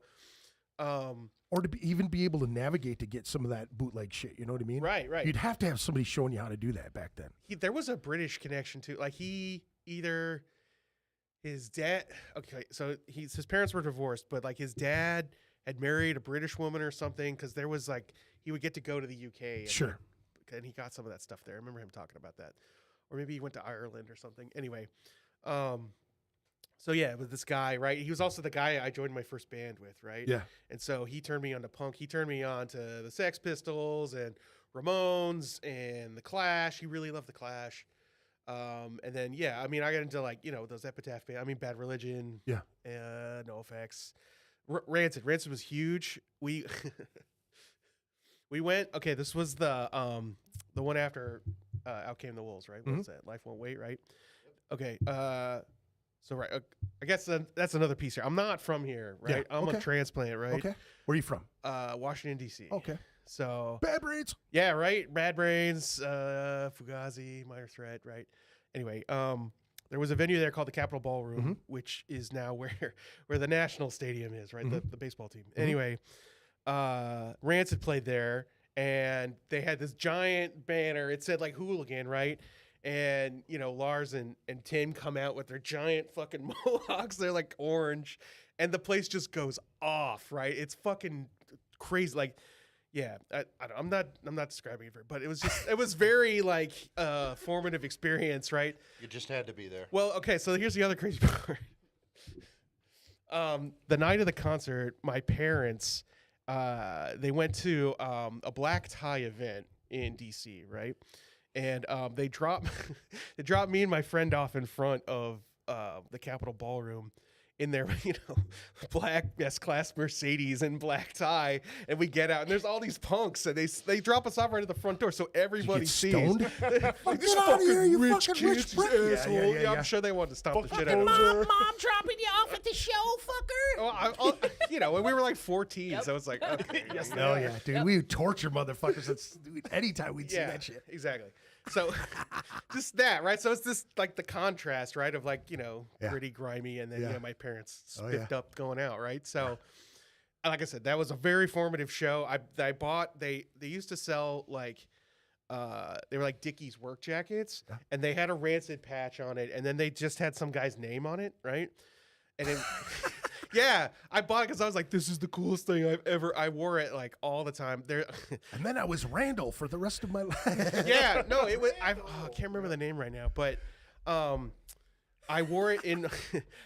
Speaker 3: Or to even be able to navigate to get some of that bootleg shit. You know what I mean?
Speaker 4: right.
Speaker 3: You'd have to have somebody showing you how to do that back then.
Speaker 4: There was a British connection too. Like his dad. Okay, so his parents were divorced, but like his dad had married a British woman or something, because there was like he would get to go to the UK. And
Speaker 3: Sure.
Speaker 4: and he got some of that stuff there. I remember him talking about that, or maybe he went to Ireland or something. Anyway, so yeah, with this guy, right? He was also the guy I joined my first band with, right?
Speaker 3: Yeah.
Speaker 4: And so he turned me on to punk. He turned me on to the Sex Pistols and Ramones and the Clash. He really loved the Clash. And then I mean, I got into like those Epitaph bands. I mean, Bad Religion.
Speaker 3: Yeah.
Speaker 4: NoFX. Rancid. Rancid was huge. We we went. Okay, this was the one after Out Came the Wolves, right? What was that? Life Won't Wait, right? Okay. So right, I guess that's another piece here. I'm not from here, right?
Speaker 3: Yeah,
Speaker 4: I'm
Speaker 3: okay.
Speaker 4: a transplant, right?
Speaker 3: Okay. Where are you from?
Speaker 4: Washington D.C.
Speaker 3: Okay.
Speaker 4: So
Speaker 3: Bad Brains.
Speaker 4: yeah, right. Bad Brains, Fugazi, Minor Threat, right? Anyway, there was a venue there called the Capitol Ballroom, which is now where the National Stadium is, right? The baseball team. Anyway, Rancid played there, and they had this giant banner. It said like hooligan, right? And Lars and Tim come out with their giant fucking mohawks. They're like orange, and the place just goes off, right? It's fucking crazy. Like, yeah, I'm not describing it, but it was very like formative experience, right?
Speaker 5: You just had to be there.
Speaker 4: Well, okay, so here's the other crazy part. The night of the concert, my parents they went to a black tie event in DC, right? And they dropped me and my friend off in front of the Capitol Ballroom in their black S-Class Mercedes and black tie, and we get out and there's all these punks, and they drop us off right at the front door so everybody sees.
Speaker 3: Stoned?
Speaker 4: Like,
Speaker 3: Get out of here, you fucking
Speaker 4: kids,
Speaker 3: rich prick.
Speaker 4: asshole.
Speaker 3: Yeah,
Speaker 4: I'm sure they wanted to stomp the shit out
Speaker 6: Fucking
Speaker 4: of
Speaker 6: poser.
Speaker 4: us.
Speaker 2: Mom dropping you off at the show, fucker.
Speaker 4: Well, when we were like 14, I was like, okay, yes,
Speaker 3: Oh yeah, dude. We would torture motherfuckers. Anytime we'd see that shit.
Speaker 4: Exactly. So just that, right? So it's this like the contrast, right, of like, gritty, grimy, and then my parents spiffed up going out, right? So like I said, that was a very formative show. I bought they used to sell like they were like Dickies work jackets, and they had a Rancid patch on it, and then they just had some guy's name on it, right? And then yeah, I bought it because I was like, this is the coolest thing I've ever. I wore it like all the time. There,
Speaker 3: And then I was Randall for the rest of my life.
Speaker 4: yeah, no, it was. I can't remember the name right now, but I wore it in.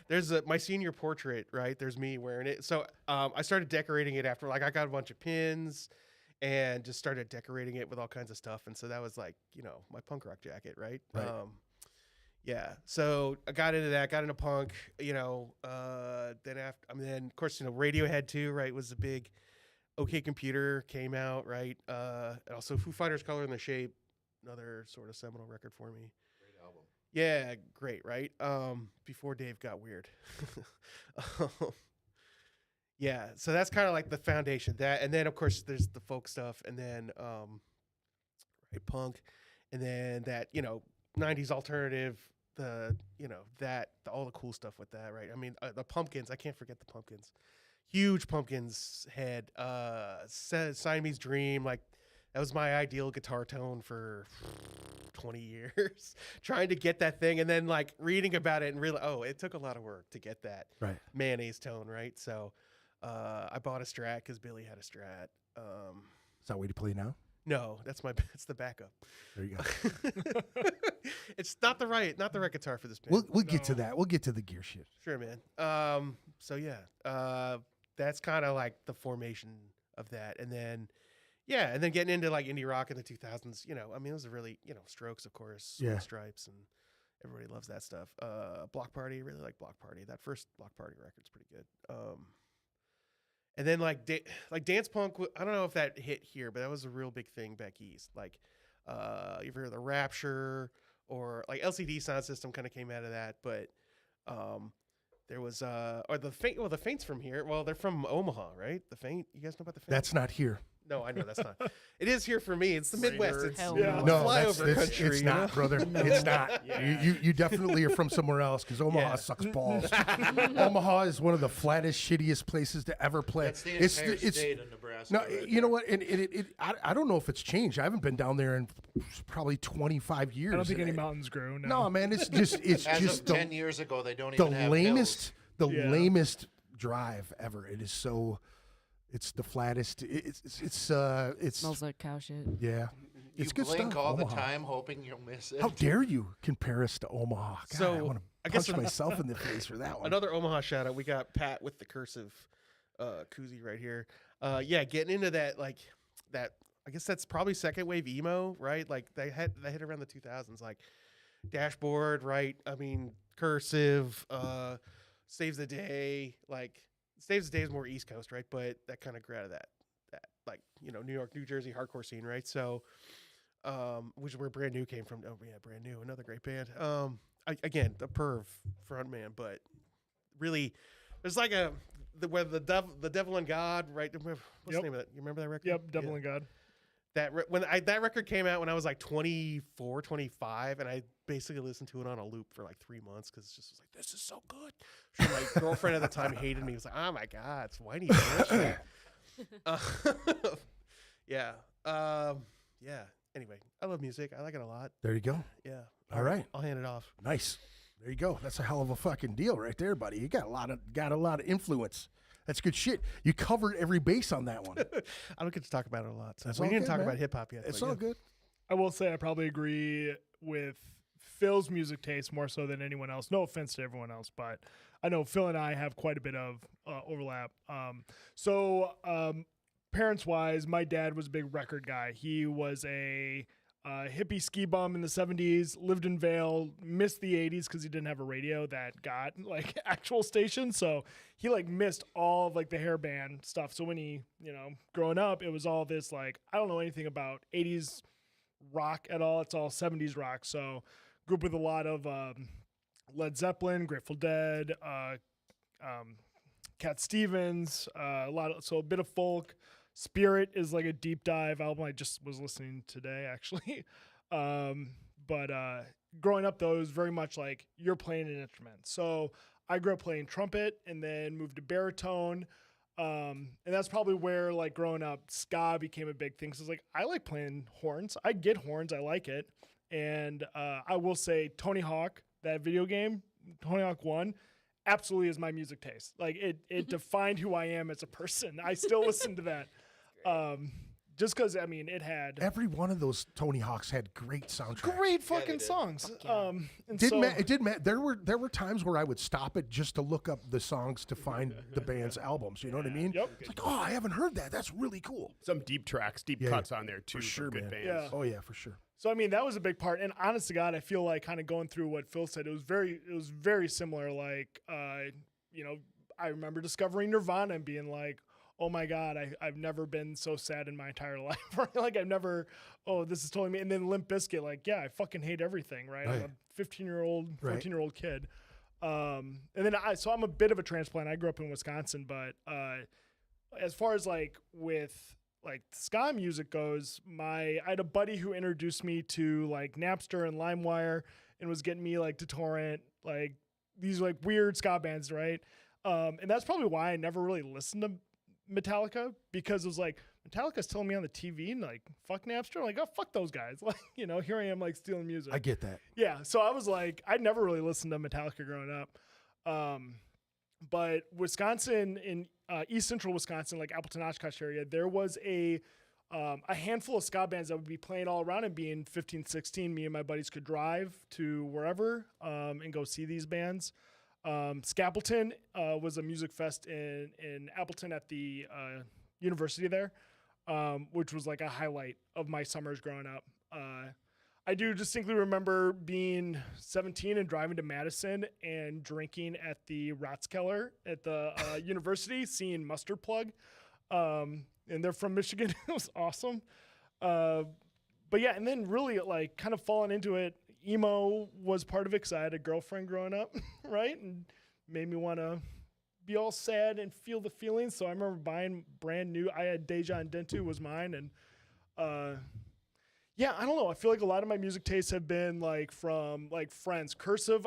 Speaker 4: There's my senior portrait, right? There's me wearing it. So I started decorating it after. Like I got a bunch of pins, and just started decorating it with all kinds of stuff. And so that was like my punk rock jacket, right?
Speaker 3: Right.
Speaker 4: Yeah, so I got into that, got into punk, then of course, Radiohead too, right, was a big, OK Computer came out, right, and also Foo Fighters' Color and the Shape, another sort of seminal record for me.
Speaker 5: Great album.
Speaker 4: Yeah, great, right, before Dave got weird. Yeah, so that's kind of like the foundation, that, and then, of course, there's the folk stuff, and then, right, punk, and then that, 90s alternative, all the cool stuff with that, right? I mean, the Pumpkins, I can't forget the Pumpkins. Huge Pumpkins head, Siamese Dream, like that was my ideal guitar tone for 20 years, trying to get that thing, and then like reading about it and realize, it took a lot of work to get that mayonnaise tone, right? So I bought a Strat because Billy had a Strat.
Speaker 3: Is that way to play now?
Speaker 4: No, that's the backup.
Speaker 3: There you go.
Speaker 4: It's not the right guitar for this band.
Speaker 3: We'll get to that. We'll get to the gear shit.
Speaker 4: Sure, man. So yeah, that's kind of like the formation of that, and then getting into like indie rock in the 2000s. I mean, it was a really Strokes, of course, Stripes, and everybody loves that stuff. Block Party, really like Block Party. That first Block Party record's pretty good. And then like dance punk, I don't know if that hit here, but that was a real big thing back east. Like, you've heard of the Rapture or like LCD Sound System kind of came out of that, but there was or the Faint. Well, the Faint's from here. Well, they're from Omaha, right? The Faint. You guys know about the Faint?
Speaker 3: That's not here.
Speaker 4: No, I know that's not. It is here for me. It's the Midwest. It's
Speaker 8: Hell
Speaker 3: No,
Speaker 4: flyover country.
Speaker 3: it's not, brother. It's not. You definitely are from somewhere else because Omaha sucks balls. Omaha is one of the flattest, shittiest places to ever play.
Speaker 5: That's the entire state of Nebraska.
Speaker 3: No,
Speaker 5: right
Speaker 3: you know what? And I don't know if it's changed. I haven't been down there in probably 25 years.
Speaker 6: I don't think any mountains grow.
Speaker 3: No, man, it's just
Speaker 5: As of
Speaker 3: the
Speaker 5: 10 years ago, they don't
Speaker 3: the
Speaker 5: even have
Speaker 3: lamest
Speaker 5: hills.
Speaker 3: lamest drive ever. It is so It's the flattest. It's
Speaker 8: Smells like cow shit.
Speaker 3: yeah.
Speaker 5: You
Speaker 3: It's good
Speaker 5: blink
Speaker 3: stuff.
Speaker 5: all the
Speaker 3: Omaha.
Speaker 5: time, hoping you'll miss it.
Speaker 3: How dare you compare us to Omaha? God,
Speaker 4: So,
Speaker 3: I want
Speaker 4: I
Speaker 3: to
Speaker 4: guess
Speaker 3: punch myself in the face for that one.
Speaker 4: Another Omaha shout out. We got Pat with the cursive koozie right here. Yeah, getting into that that. I guess that's probably second wave emo, right? Like they hit around the 2000s, like Dashboard, right? I mean, cursive, Saves the Day. Like Saves the Day is more East Coast, right? But that kind of grew out of that like New York, New Jersey hardcore scene, right? So, which is where Brand New came from. Oh yeah, Brand New, another great band. Again, the Perv frontman, but really, there's like where the Devil and God, right? What's the name of that? You remember that record?
Speaker 6: Yep, Devil and God.
Speaker 4: That record came out when I was like 24, 25, and I basically listened to it on a loop for like 3 months because it just was like, this is so good. So my girlfriend at the time hated me. He was like, oh my God, it's whiny bullshit. Yeah. Yeah. Anyway, I love music. I like it a lot.
Speaker 3: There you go.
Speaker 4: Yeah.
Speaker 3: All right.
Speaker 4: I'll hand it off.
Speaker 3: Nice. There you go. That's a hell of a fucking deal right there, buddy. You got a lot of influence. That's good shit. You covered every base on that one.
Speaker 4: I don't get to talk about it a lot. So
Speaker 3: That's
Speaker 4: we
Speaker 3: all
Speaker 4: didn't
Speaker 3: good,
Speaker 4: talk
Speaker 3: man.
Speaker 4: about hip hop yet.
Speaker 3: It's
Speaker 4: but
Speaker 3: all
Speaker 4: yeah.
Speaker 3: good.
Speaker 6: I will say I probably agree with Phil's music taste more so than anyone else. No offense to everyone else, but I know Phil and I have quite a bit of overlap. Parents-wise, my dad was a big record guy. He was a hippie ski bum in the 70s, lived in Vail, missed the 80s because he didn't have a radio that got like actual stations. So he like missed all of like the hair band stuff. So when he, growing up, it was all this like, I don't know anything about 80s rock at all. It's all 70s rock. So grew up with a lot of Led Zeppelin, Grateful Dead, Cat Stevens, a bit of folk. Spirit is like a deep dive album I just was listening today, actually. But growing up, though, it was very much like you're playing an instrument. So I grew up playing trumpet and then moved to baritone. And that's probably where, like, growing up, ska became a big thing. So it's like, I like playing horns. I get horns. I like it. And I will say Tony Hawk, that video game, Tony Hawk 1, absolutely is my music taste. Like it defined who I am as a person. I still listen to that. Just because, I mean, it had
Speaker 3: Every one of those Tony Hawks had great soundtracks.
Speaker 6: great fucking songs. And
Speaker 3: It didn't matter. There were times where I would stop it just to look up the songs to find the band's albums. You know what I mean?
Speaker 6: Yep.
Speaker 3: It's like, oh, I haven't heard that. That's really cool.
Speaker 7: Some deep tracks, deep
Speaker 3: Yeah,
Speaker 7: cuts on there too.
Speaker 3: For sure,
Speaker 7: good
Speaker 3: man.
Speaker 7: bands.
Speaker 6: Yeah.
Speaker 3: Oh yeah, for sure.
Speaker 6: So I mean that was a big part, and honest to God, I feel like kind of going through what Phil said, it was very similar. Like, I remember discovering Nirvana and being like, oh my God, I've never been so sad in my entire life. Like I've never, this is totally me. And then Limp Bizkit, like, yeah, I fucking hate everything, right?
Speaker 3: Right.
Speaker 6: I'm a 15-year-old,
Speaker 3: Right.
Speaker 6: 14-year-old kid. And then so I'm a bit of a transplant. I grew up in Wisconsin, but as far as like with like ska music goes, I had a buddy who introduced me to like Napster and LimeWire and was getting me like to torrent like these like weird ska bands, right? And that's probably why I never really listened to Metallica, because it was like Metallica's telling me on the TV and like fuck Napster. I'm like, oh fuck those guys. Like, here I am like stealing music.
Speaker 3: I get that.
Speaker 6: Yeah, so I was like, I'd never really listened to Metallica growing up. But Wisconsin, in East Central Wisconsin, like Appleton, Oshkosh area, there was a handful of ska bands that would be playing all around, and being 15, 16, me and my buddies could drive to wherever and go see these bands. Scapleton was a music fest in Appleton at the university there, which was like a highlight of my summers growing up. I do distinctly remember being 17 and driving to Madison and drinking at the Ratskeller at the university, seeing Mustard Plug. And they're from Michigan. It was awesome. But yeah, and then really like kind of falling into it. Emo was part of it because I had a girlfriend growing up, right? And made me want to be all sad and feel the feelings. So I remember buying brand new. I had Deja and Dentu was mine. And yeah, I don't know. I feel like a lot of my music tastes have been like from like friends. Cursive,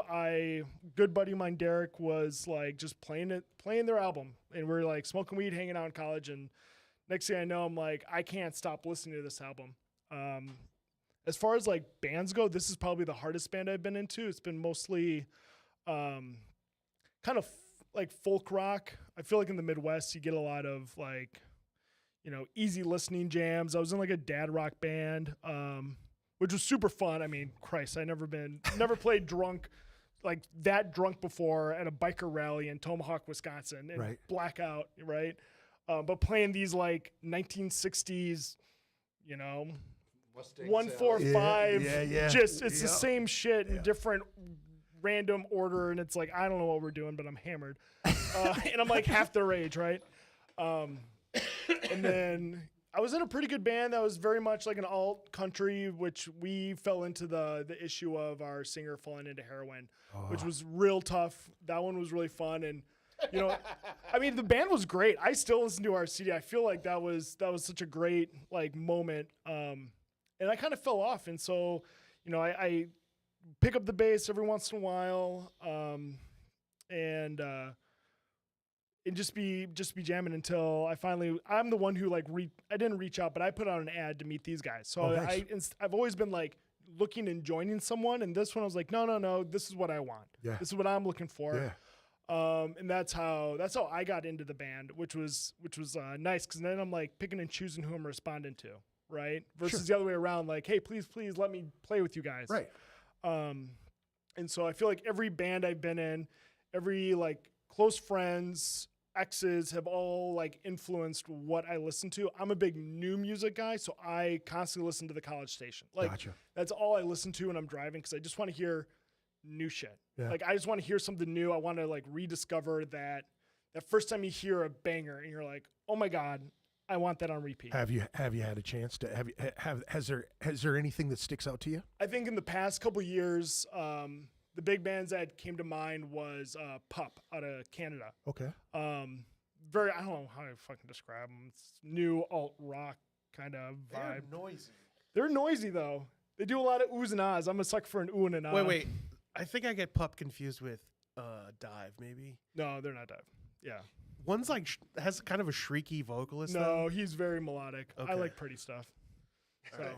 Speaker 6: good buddy of mine, Derek, was like just playing their album. And we're like smoking weed, hanging out in college. And next thing I know, I'm like, I can't stop listening to this album. As far as like bands go, this is probably the hardest band I've been into. It's been mostly kind of like folk rock. I feel like in the Midwest, you get a lot of like easy listening jams. I was in like a dad rock band, which was super fun. I mean, Christ, never played drunk, like that drunk before at a biker rally in Tomahawk, Wisconsin, and
Speaker 3: Right.
Speaker 6: blackout, right? But playing these like 1960s,
Speaker 5: Mustang
Speaker 6: 145,
Speaker 3: Yeah.
Speaker 6: just it's the
Speaker 3: Yeah.
Speaker 6: same shit in different random order, and it's like I don't know what we're doing, but I'm hammered, and I'm like half their age, right? And then I was in a pretty good band that was very much like an alt country, which we fell into the issue of our singer falling into heroin, which was real tough. That one was really fun, and I mean the band was great. I still listen to our CD. I feel like that was such a great like moment, and I kind of fell off, and so I pick up the bass every once in a while, and just be jamming until I'm the one who like I didn't reach out, but I put out an ad to meet these guys. So
Speaker 3: nice.
Speaker 6: I've always been like looking and joining someone, and this one I was like, no, this is what I want.
Speaker 3: Yeah.
Speaker 6: This is what I'm looking for.
Speaker 3: Yeah.
Speaker 6: And that's how I got into the band, which was nice, because then I'm like picking and choosing who I'm responding to, right? Versus the other way around, like, hey, please let me play with you guys.
Speaker 3: Right.
Speaker 6: And so I feel like every band I've been in, every like close friends, exes have all like influenced what I listen to. I'm a big new music guy, so I constantly listen to the College Station. Like
Speaker 3: Gotcha.
Speaker 6: that's all I listen to when I'm driving, because I just want to hear new shit.
Speaker 3: Yeah.
Speaker 6: Like I just want to hear something new. I want to like rediscover that first time you hear a banger and you're like, oh my God, I want that on repeat.
Speaker 3: Have you had a chance to has there anything that sticks out to you?
Speaker 6: I think in the past couple years, the big bands that came to mind was Pup out of Canada.
Speaker 3: Okay.
Speaker 6: I don't know how to fucking describe them. It's new alt rock kind of vibe. They're noisy though. They do a lot of oohs and ahs. I'm a sucker for an ooh and an ah.
Speaker 4: Wait. I think I get Pup confused with Dive, maybe.
Speaker 6: No, they're not Dive. Yeah.
Speaker 4: One's like has kind of a shrieky vocalist.
Speaker 6: No,
Speaker 4: though.
Speaker 6: he's very melodic. I
Speaker 4: Okay.
Speaker 6: like pretty stuff. So,
Speaker 4: right.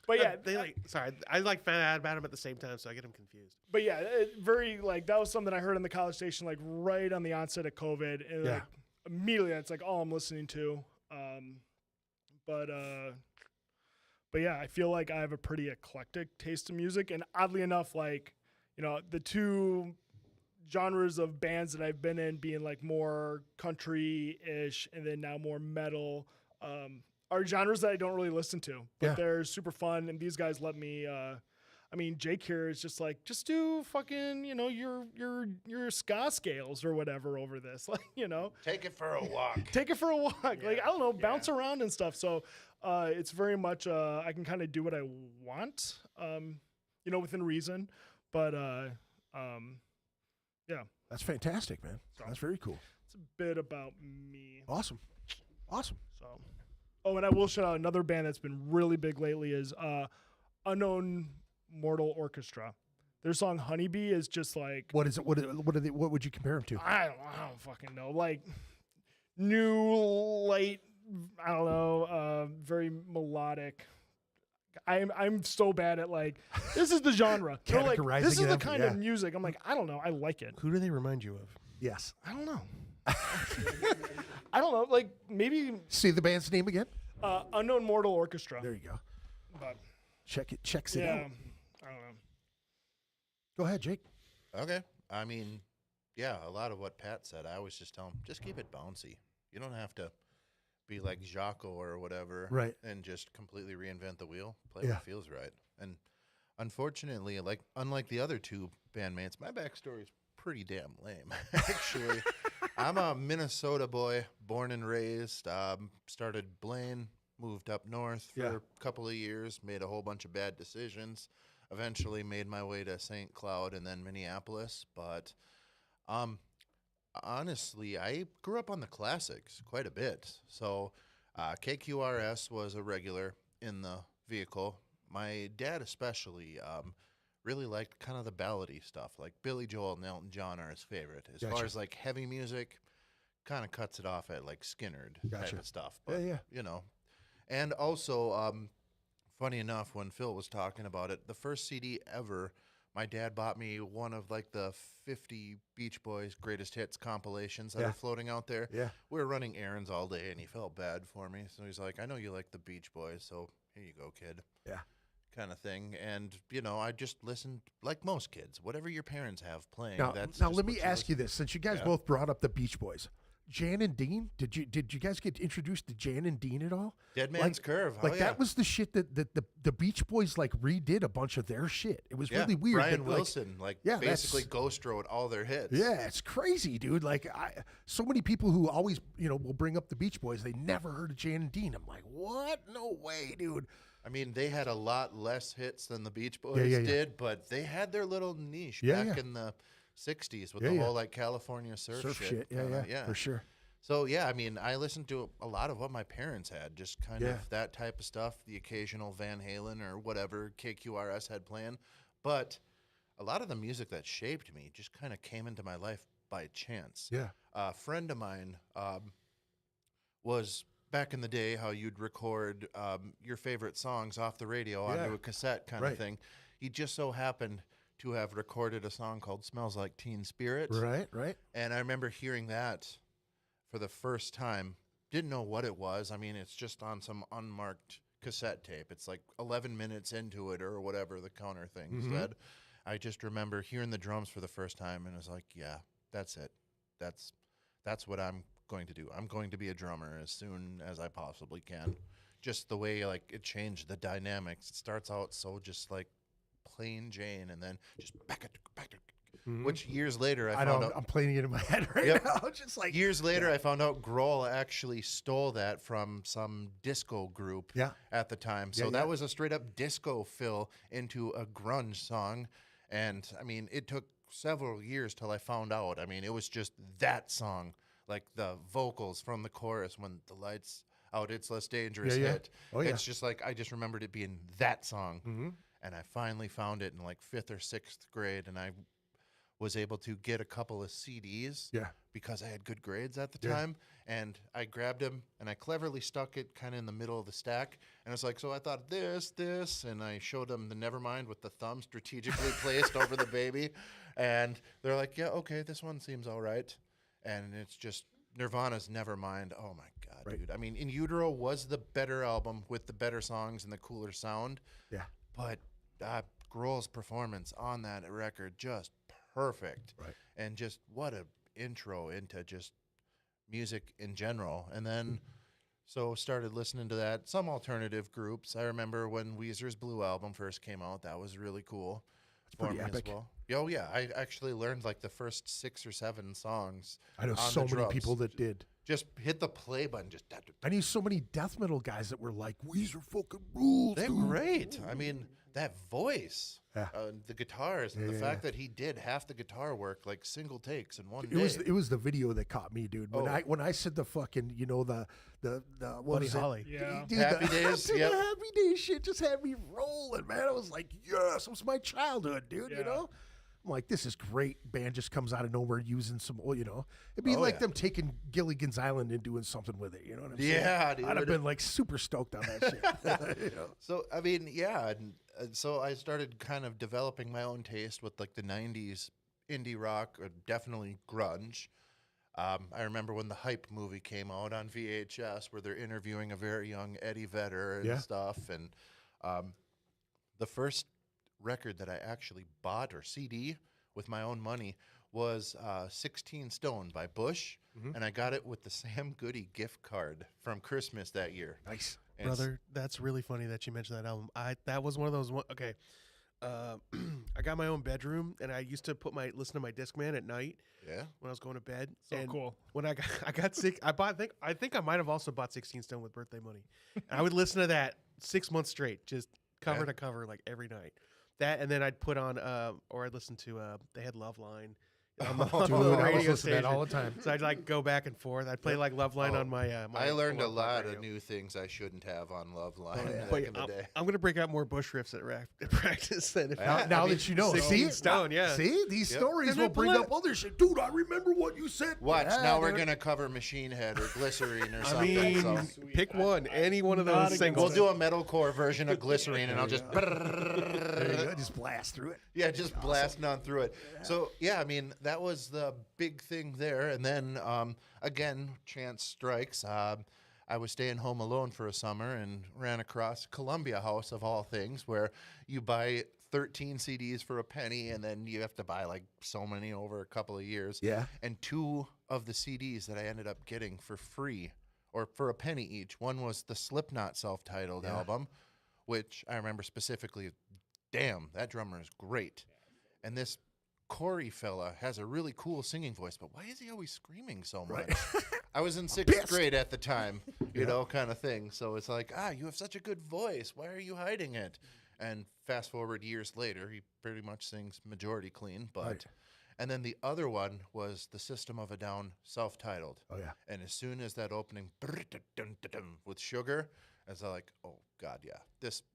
Speaker 6: but yeah,
Speaker 4: they like. Sorry, I like bad about them at the same time, so I get them confused.
Speaker 6: But yeah, very like that was something I heard on the College Station like right on the onset of COVID, and like immediately that's like all I'm listening to. But yeah, I feel like I have a pretty eclectic taste in music, and oddly enough, like the two genres of bands that I've been in being like more country-ish and then now more metal are genres that I don't really listen to, but they're super fun, and these guys let me I mean, Jake here is just like, just do fucking, your ska scales or whatever over this, like,
Speaker 5: Take it for a walk.
Speaker 6: take it for a walk. Like, I don't know, bounce around and stuff. So it's very much, I can kind of do what I want, within reason. But, yeah.
Speaker 3: That's fantastic, man. That's very cool.
Speaker 6: It's a bit about me.
Speaker 3: Awesome.
Speaker 6: So, oh, and I will shout out another band that's been really big lately is Unknown Mortal Orchestra. Their song Honeybee is just like,
Speaker 3: What is it? What would you compare them to?
Speaker 6: I don't fucking know. Like new, light, I don't know, very melodic. I'm so bad at like, this is the genre. They're like,
Speaker 3: Categorizing
Speaker 6: this is the
Speaker 3: them,
Speaker 6: kind of music. I'm like, I don't know. I like it.
Speaker 4: Who do they remind you of?
Speaker 3: Yes.
Speaker 6: I don't know. I don't know. Like maybe
Speaker 3: See the band's name again?
Speaker 6: Unknown Mortal Orchestra.
Speaker 3: There you go.
Speaker 6: But
Speaker 3: Checks it
Speaker 6: yeah,
Speaker 3: out.
Speaker 6: I don't know.
Speaker 3: Go ahead, Jake.
Speaker 5: Okay. I mean, yeah, a lot of what Pat said. I always just tell him, just keep it bouncy. You don't have to be like Jaco or whatever,
Speaker 3: Right.
Speaker 5: and just completely reinvent the wheel. Play
Speaker 3: Yeah.
Speaker 5: what feels right. And unfortunately, like unlike the other two bandmates, my backstory is pretty damn lame. Actually, I'm a Minnesota boy, born and raised. Started Blaine, moved up north for a couple of years, made a whole bunch of bad decisions. Eventually made my way to St. Cloud and then Minneapolis. But honestly, I grew up on the classics quite a bit. So KQRS was a regular in the vehicle. My dad especially really liked kind of the ballady stuff. Like Billy Joel and Elton John are his favorite. As far as like heavy music, kind of cuts it off at like Skinnerd type of stuff. But, And also, funny enough, when Phil was talking about it, the first CD ever my dad bought me one of like the 50 Beach Boys greatest hits compilations that
Speaker 3: Yeah.
Speaker 5: are floating out there.
Speaker 3: Yeah.
Speaker 5: We were running errands all day, and he felt bad for me. So he's like, I know you like the Beach Boys, so here you go, kid.
Speaker 3: Yeah.
Speaker 5: Kind of thing. And, I just listened like most kids, whatever your parents have playing.
Speaker 3: Now,
Speaker 5: that's
Speaker 3: now
Speaker 5: just
Speaker 3: let
Speaker 5: what
Speaker 3: me ask you
Speaker 5: listen-
Speaker 3: this: since you guys both brought up the Beach Boys, Jan and Dean, did you guys get introduced to Jan and Dean at all?
Speaker 5: Dead Man's Curve.
Speaker 3: Like
Speaker 5: oh,
Speaker 3: that
Speaker 5: yeah.
Speaker 3: was the shit that the Beach Boys like redid a bunch of their shit. It was
Speaker 5: Yeah,
Speaker 3: really weird.
Speaker 5: Brian
Speaker 3: that, like,
Speaker 5: Wilson,
Speaker 3: yeah,
Speaker 5: basically
Speaker 3: that's-
Speaker 5: ghost wrote all their hits.
Speaker 3: yeah, it's crazy, dude. Like so many people who always will bring up the Beach Boys, they never heard of Jan and Dean. I'm like, what? No way, dude.
Speaker 5: I mean, they had a lot less hits than the Beach Boys
Speaker 3: yeah.
Speaker 5: did, but they had their little niche
Speaker 3: Yeah,
Speaker 5: back
Speaker 3: yeah.
Speaker 5: in the 60s with
Speaker 3: Yeah,
Speaker 5: the
Speaker 3: yeah.
Speaker 5: whole like California surf shit.
Speaker 3: Yeah, for sure.
Speaker 5: So, yeah, I mean, I listened to a lot of what my parents had, just kind
Speaker 3: Yeah.
Speaker 5: of that type of stuff, the occasional Van Halen or whatever KQRS had playing. But a lot of the music that shaped me just kind of came into my life by chance.
Speaker 3: Yeah.
Speaker 5: A friend of mine was back in the day how you'd record your favorite songs off the radio
Speaker 3: Yeah.
Speaker 5: onto a cassette kind
Speaker 3: Right.
Speaker 5: of thing. He just so happened to have recorded a song called Smells Like Teen Spirit.
Speaker 3: Right.
Speaker 5: And I remember hearing that for the first time. Didn't know what it was. I mean, it's just on some unmarked cassette tape. It's like 11 minutes into it or whatever the counter thing
Speaker 3: Mm-hmm.
Speaker 5: said. I just remember hearing the drums for the first time and I was like, yeah, that's it. That's what I'm going to do. I'm going to be a drummer as soon as I possibly can. Just the way like it changed the dynamics. It starts out so just like plain Jane and then just back to which years later I
Speaker 3: I
Speaker 5: found
Speaker 3: know.
Speaker 5: out
Speaker 3: I'm playing it in my head right
Speaker 5: Yep.
Speaker 3: now. Just like
Speaker 5: years later, I found out Grohl actually stole that from some disco group
Speaker 3: Yeah.
Speaker 5: at the time. So
Speaker 3: Yeah,
Speaker 5: that
Speaker 3: yeah.
Speaker 5: was a straight up disco fill into a grunge song. And I mean, it took several years till I found out. I mean, it was just that song, like the vocals from the chorus when the lights out, it's less dangerous
Speaker 3: Yeah, yeah.
Speaker 5: hit.
Speaker 3: Oh, yeah.
Speaker 5: It's just like, I just remembered it being that song.
Speaker 3: Mhm.
Speaker 5: And I finally found it in like 5th or 6th grade. And I was able to get a couple of CDs
Speaker 3: Yeah.
Speaker 5: because I had good grades at the
Speaker 3: Yeah.
Speaker 5: time. And I grabbed them and I cleverly stuck it kind of in the middle of the stack. And it's like, so I thought this, and I showed them the Nevermind with the thumb strategically placed over the baby. And they're like, yeah, okay, this one seems all right. And it's just Nirvana's Nevermind. Oh my God,
Speaker 3: Right.
Speaker 5: dude. I mean, In Utero was the better album with the better songs and the cooler sound.
Speaker 3: Yeah.
Speaker 5: But Grohl's performance on that record, just perfect.
Speaker 3: Right.
Speaker 5: And just what a intro into just music in general. And then so started listening to that. Some alternative groups. I remember when Weezer's Blue album first came out. That was really cool. That's
Speaker 3: pretty epic.
Speaker 5: Oh yeah, I actually learned like the first 6 or 7 songs.
Speaker 3: I know
Speaker 5: on
Speaker 3: so
Speaker 5: the
Speaker 3: many
Speaker 5: drums.
Speaker 3: people that did.
Speaker 5: Just hit the play button. Just
Speaker 3: I knew so many death metal guys that were like, Weezer fucking rules,
Speaker 5: they're
Speaker 3: dude."
Speaker 5: great. I mean, that voice,
Speaker 3: Yeah.
Speaker 5: the guitars, and
Speaker 3: Yeah,
Speaker 5: the
Speaker 3: yeah,
Speaker 5: fact that he did half the guitar work like single takes in one
Speaker 3: It
Speaker 5: day.
Speaker 3: was the video that caught me, dude. When
Speaker 5: Oh.
Speaker 3: I said the fucking the what
Speaker 4: Buddy
Speaker 3: was it?
Speaker 4: Holly.
Speaker 6: Yeah.
Speaker 3: Dude,
Speaker 5: Happy
Speaker 3: the,
Speaker 5: Days,
Speaker 3: dude,
Speaker 5: yep.
Speaker 3: the Happy Days shit just had me rolling, man. I was like, yes, it was my childhood, dude. You
Speaker 6: Yeah.
Speaker 3: know, I'm like, this is great. Band just comes out of nowhere using some, it'd be
Speaker 5: Oh,
Speaker 3: like
Speaker 5: yeah.
Speaker 3: them taking Gilligan's Island and doing something with it. You know what I'm saying?
Speaker 5: Yeah, dude.
Speaker 3: I'd have been like super stoked on that shit. You know?
Speaker 5: So I mean, yeah, and so I started kind of developing my own taste with like the '90s indie rock, or definitely grunge. I remember when the Hype movie came out on VHS, where they're interviewing a very young Eddie Vedder and
Speaker 3: Yeah.
Speaker 5: stuff. And the first record that I actually bought, or CD, with my own money was 16 Stone by Bush, and I got it with the Sam Goody gift card from Christmas that year.
Speaker 3: Nice.
Speaker 5: And it's-
Speaker 4: Brother, that's really funny that you mentioned that album. That was one of those. Okay, I got my own bedroom, and I used to listen to my Discman at night
Speaker 5: Yeah.
Speaker 4: when I was going to bed.
Speaker 6: So
Speaker 4: and
Speaker 6: cool.
Speaker 4: When I got sick, I think I might have also bought 16 Stone with birthday money. And I would listen to that 6 months straight, just cover
Speaker 5: Yeah.
Speaker 4: to cover, like every night. That, and then I'd put on, or I'd listen to. They had Love Line. On the, on
Speaker 3: Dude,
Speaker 4: the
Speaker 3: I was
Speaker 4: radio
Speaker 3: listening to that
Speaker 4: station.
Speaker 3: all the time.
Speaker 4: So I'd like go back and forth. I'd play like Love Line
Speaker 5: Oh,
Speaker 4: on my. My
Speaker 5: I learned a
Speaker 4: Volor
Speaker 5: lot
Speaker 4: radio.
Speaker 5: of new things I shouldn't have on Love Line
Speaker 3: yeah.
Speaker 5: back
Speaker 4: But
Speaker 5: in the
Speaker 4: I'm,
Speaker 5: day.
Speaker 4: I'm going to break out more Bush riffs at practice then. If
Speaker 5: Yeah.
Speaker 3: Now
Speaker 5: I mean,
Speaker 3: that you know,
Speaker 4: 16
Speaker 3: see,
Speaker 4: Stone, yeah.
Speaker 3: See, these
Speaker 5: Yep.
Speaker 3: stories
Speaker 4: And
Speaker 3: will
Speaker 4: then
Speaker 3: bring
Speaker 4: pull
Speaker 3: up other shit, dude. I remember what you said.
Speaker 5: Watch,
Speaker 3: Yeah,
Speaker 5: now we're
Speaker 3: dude.
Speaker 5: going to cover Machine Head or Glycerine or
Speaker 4: I
Speaker 5: something.
Speaker 4: mean,
Speaker 5: so.
Speaker 4: pick one, any one of
Speaker 6: Not
Speaker 4: those
Speaker 6: against
Speaker 4: singles.
Speaker 5: We'll do a metalcore version of Glycerine, and I'll just.
Speaker 3: There you go. Just blast through it.
Speaker 5: Yeah, just blasting on through it. So, yeah, I mean, that was the big thing there. And then, again, chance strikes. I was staying home alone for a summer and ran across Columbia House, of all things, where you buy 13 CDs for a penny, and then you have to buy, like, so many over a couple of years.
Speaker 3: Yeah.
Speaker 5: And 2 of the CDs that I ended up getting for free, or for a penny each, one was the Slipknot self-titled album, which I remember specifically, damn, that drummer is great. And this Corey fella has a really cool singing voice, but why is he always screaming so much? I was in 6th grade at the time, you know, kind of thing. So it's like, you have such a good voice. Why are you hiding it? And fast forward years later, he pretty much sings majority clean. But and then the other one was the System of a Down self-titled.
Speaker 3: Oh, yeah.
Speaker 5: And as soon as that opening with Sugar, I was like, oh, God, yeah.